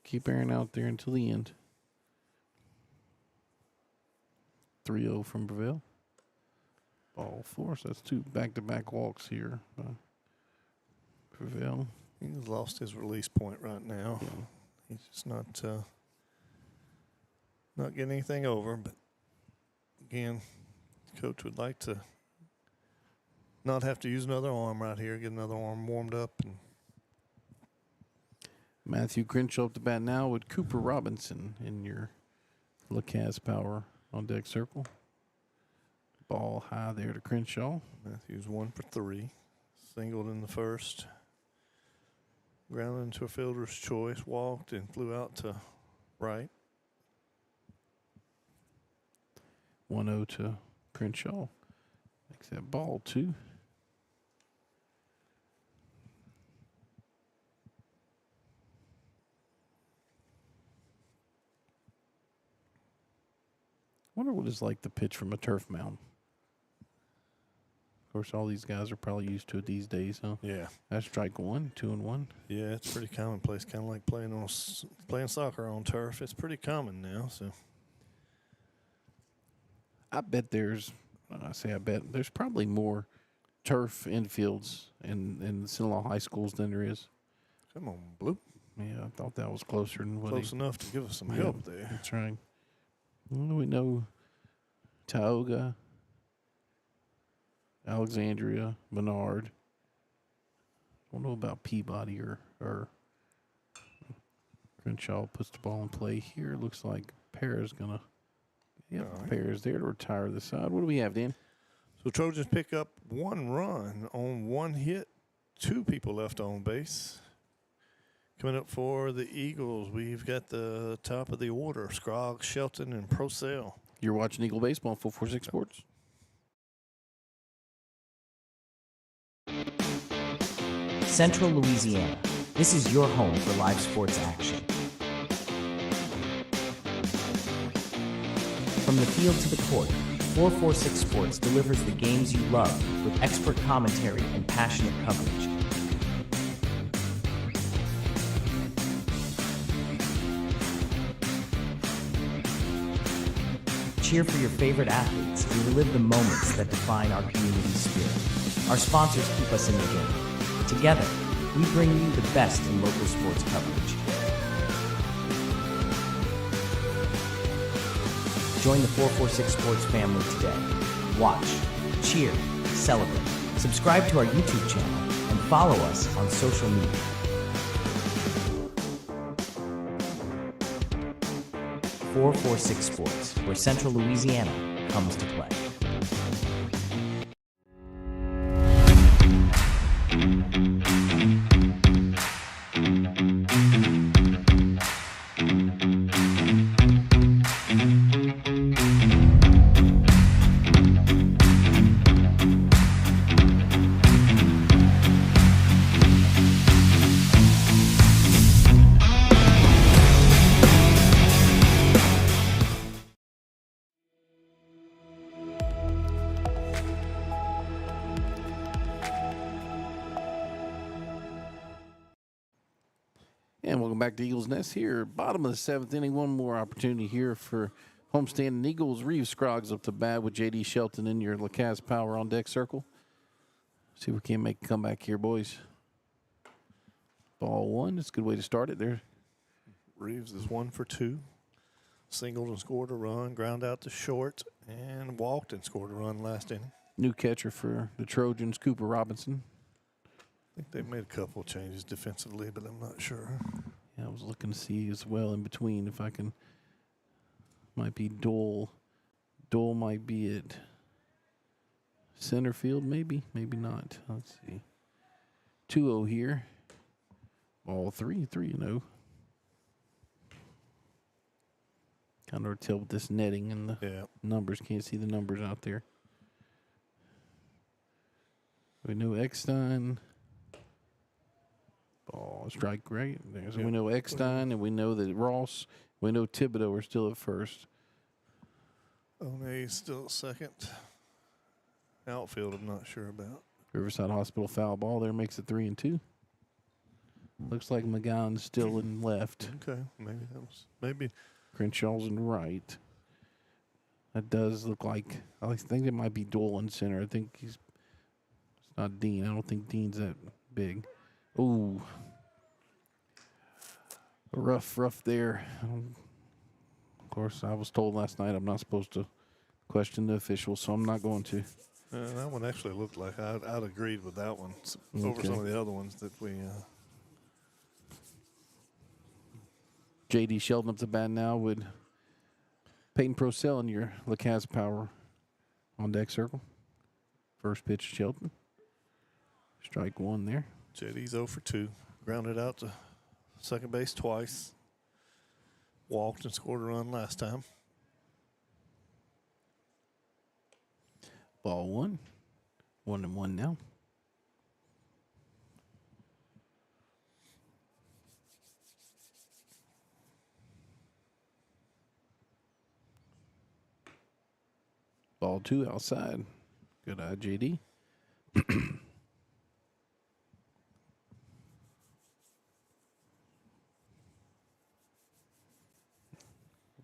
keep Aaron out there until the end. 3-0 from Breville. Ball 4, so that's 2 back-to-back walks here by Breville.
He's lost his release point right now.
Yeah.
He's just not getting anything over. But again, coach would like to not have to use another arm right here. Get another arm warmed up. And
Matthew Crenshaw up the bat now with Cooper Robinson in your LaCaz Power on deck circle. Ball high there to Crenshaw.
Matthews 1 for 3. Singled in the first. Grounded into a fielder's choice. Walked and flew out to right.
1-0 to Crenshaw. Makes that ball 2. Wonder what it's like to pitch from a turf mound. Of course, all these guys are probably used to it these days, huh?
Yeah.
That's strike 1, 2-1.
Yeah, it's pretty commonplace. Kind of like playing soccer on turf. It's pretty common now. So
I bet there's probably more turf infields in the Sinaloa high schools than there is.
come on, Blue.
Yeah, I thought that was closer than what
Close enough to give us some help there.
That's right. Well, we know Tioga, Alexandria, Menard. Don't know about Peabody or Crenshaw puts the ball in play here. Looks like Pear's gonna. Yep,
All right.
Pear's there to retire the side. What do we have, Dan?
So Trojans pick up 1 run on 1 hit. 2 people left on base. Coming up for the Eagles, we've got the top of the order: Scroggs, Shelton, and Procell.
You're watching Eagle Baseball on 446 Sports.
Central Louisiana. This is your home for live sports action. From the field to the court, 446 Sports delivers the games you love with expert commentary and passionate coverage. Cheer for your favorite athletes and relive the moments that define our community spirit. Our sponsors keep us in the game. Together, we bring you the best in local sports coverage. Join the 446 Sports family today. Watch, cheer, celebrate. Subscribe to our YouTube channel and follow us on social media. 446 Sports, where Central Louisiana comes to play.
And welcome back to Eagles Nest here. Bottom of the 7th inning. One more opportunity here for homestand Eagles. Reeves Scroggs up to bat with J.D. Shelton in your LaCaz Power on deck circle. See if we can make a comeback here, boys. Ball 1. That's a good way to start it there.
Reeves is 1 for 2. Singled and scored a run, ground out to short, and walked and scored a run last inning.
New catcher for the Trojans, Cooper Robinson.
I think they made a couple of changes defensively, but I'm not sure.
Yeah, I was looking to see as well in between if I can. Might be Dole. Dole might be at center field, maybe. Maybe not. Let's see. 2-0 here. Ball 3-0. Kind of hard to tell with this netting and the numbers. Can't see the numbers out there. We know Eckstein. Ball strike right there. So we know Eckstein, and we know that Ross. We know Thibodeau are still at first.
Onay's still at second. Outfield, I'm not sure about.
Riverside Hospital foul ball there makes it 3-2. Looks like McGowan's still in left.
Okay, maybe.
Crenshaw's in right. That does look like, I think it might be Dolan center. I think it's not Dean. I don't think Dean's that big. Ooh. Rough there. Of course, I was told last night I'm not supposed to question the officials, so I'm not going to.
That one actually looked like I'd agreed with that one over some of the other ones that we.
J.D. Sheldon up the bat now with Peyton Procell in your LaCaz Power on deck circle. First pitch, Sheldon. Strike one there.
J.D.'s 0 for 2. Grounded out to second base twice. Walked and scored a run last time.
Ball 1. 1-1 now. Ball 2 outside. Good eye, JD.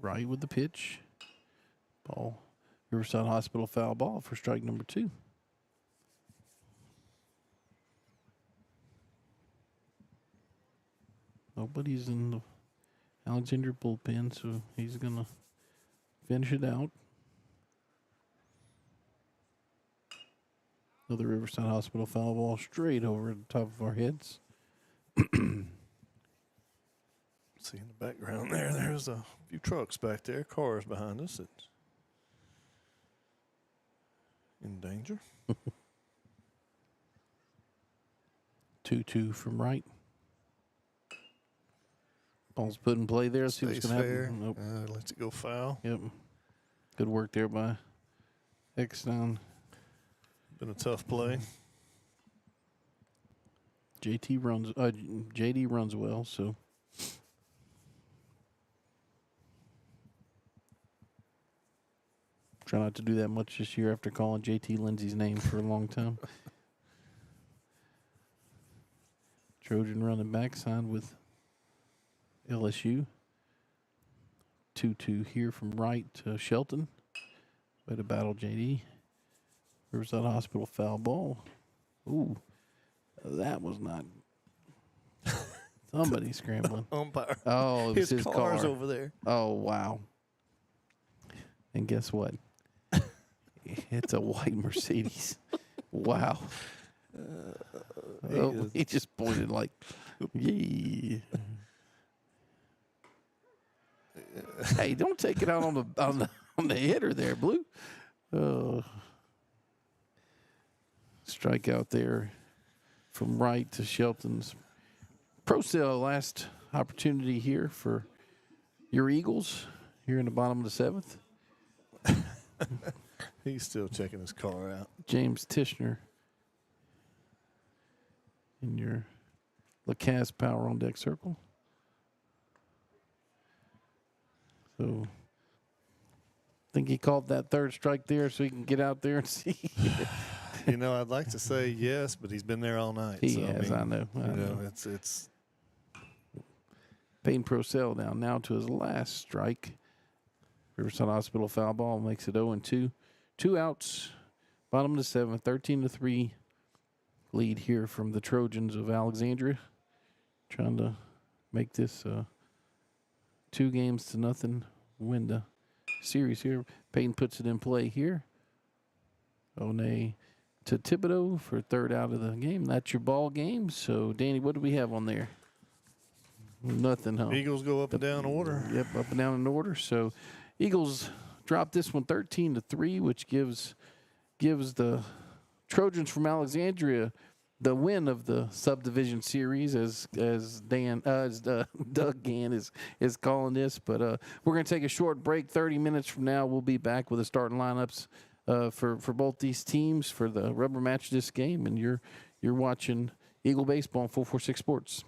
Right with the pitch. Ball. Riverside Hospital foul ball for strike number 2. Nobody's in the Alexandria bullpen, so he's going to finish it out. Another Riverside Hospital foul ball straight over the top of our heads.
See in the background there's a few trucks back there, cars behind us that's in danger.
2-2 from right. Ball's put in play there. See what's going to happen. Nope.
Lets it go foul.
Yep. Good work there by Eckstein.
Been a tough play.
JD runs well, so try not to do that much this year after calling JT Lindsay's name for a long time. Trojan running back signed with LSU. 2-2 here from right to Shelton. Way to battle JD. Riverside Hospital foul ball. Ooh, that was not. Somebody scrambling.
Umpire.
Oh, it was his
car's
car
over there.
Oh, wow. And guess what? It's a white Mercedes. Wow. He just pointed like, yeah. Hey, don't take it out on the hitter there, Blue. Strike out there from right to Shelton's. Procell, last opportunity here for your Eagles here in the bottom of the 7th.
He's still checking his car out.
James Tishner in your LaCaz Power on deck circle. So, think he called that third strike there so he can get out there and see.
You know, I'd like to say yes, but he's been there all night.
He has, I know.
It's
Payne Procell down now to his last strike. Riverside Hospital foul ball makes it 0-2. 2 outs, bottom of the 7th, 13-3 lead here from the Trojans of Alexandria. Trying to make this 2-0 win the series here. Payne puts it in play here. One to Thibodeau for third out of the game. That's your ball game. So, Danny, what do we have on there? Nothing, huh?
Eagles go up and down order.
Yep, up and down in order. So, Eagles drop this one 13-3, which gives the Trojans from Alexandria the win of the Subdivision Series, as Doug Gann is calling this. But we're going to take a short break. 30 minutes from now, we'll be back with the starting lineups for both these teams for the rubber match this game. And you're watching Eagle Baseball on 446 Sports.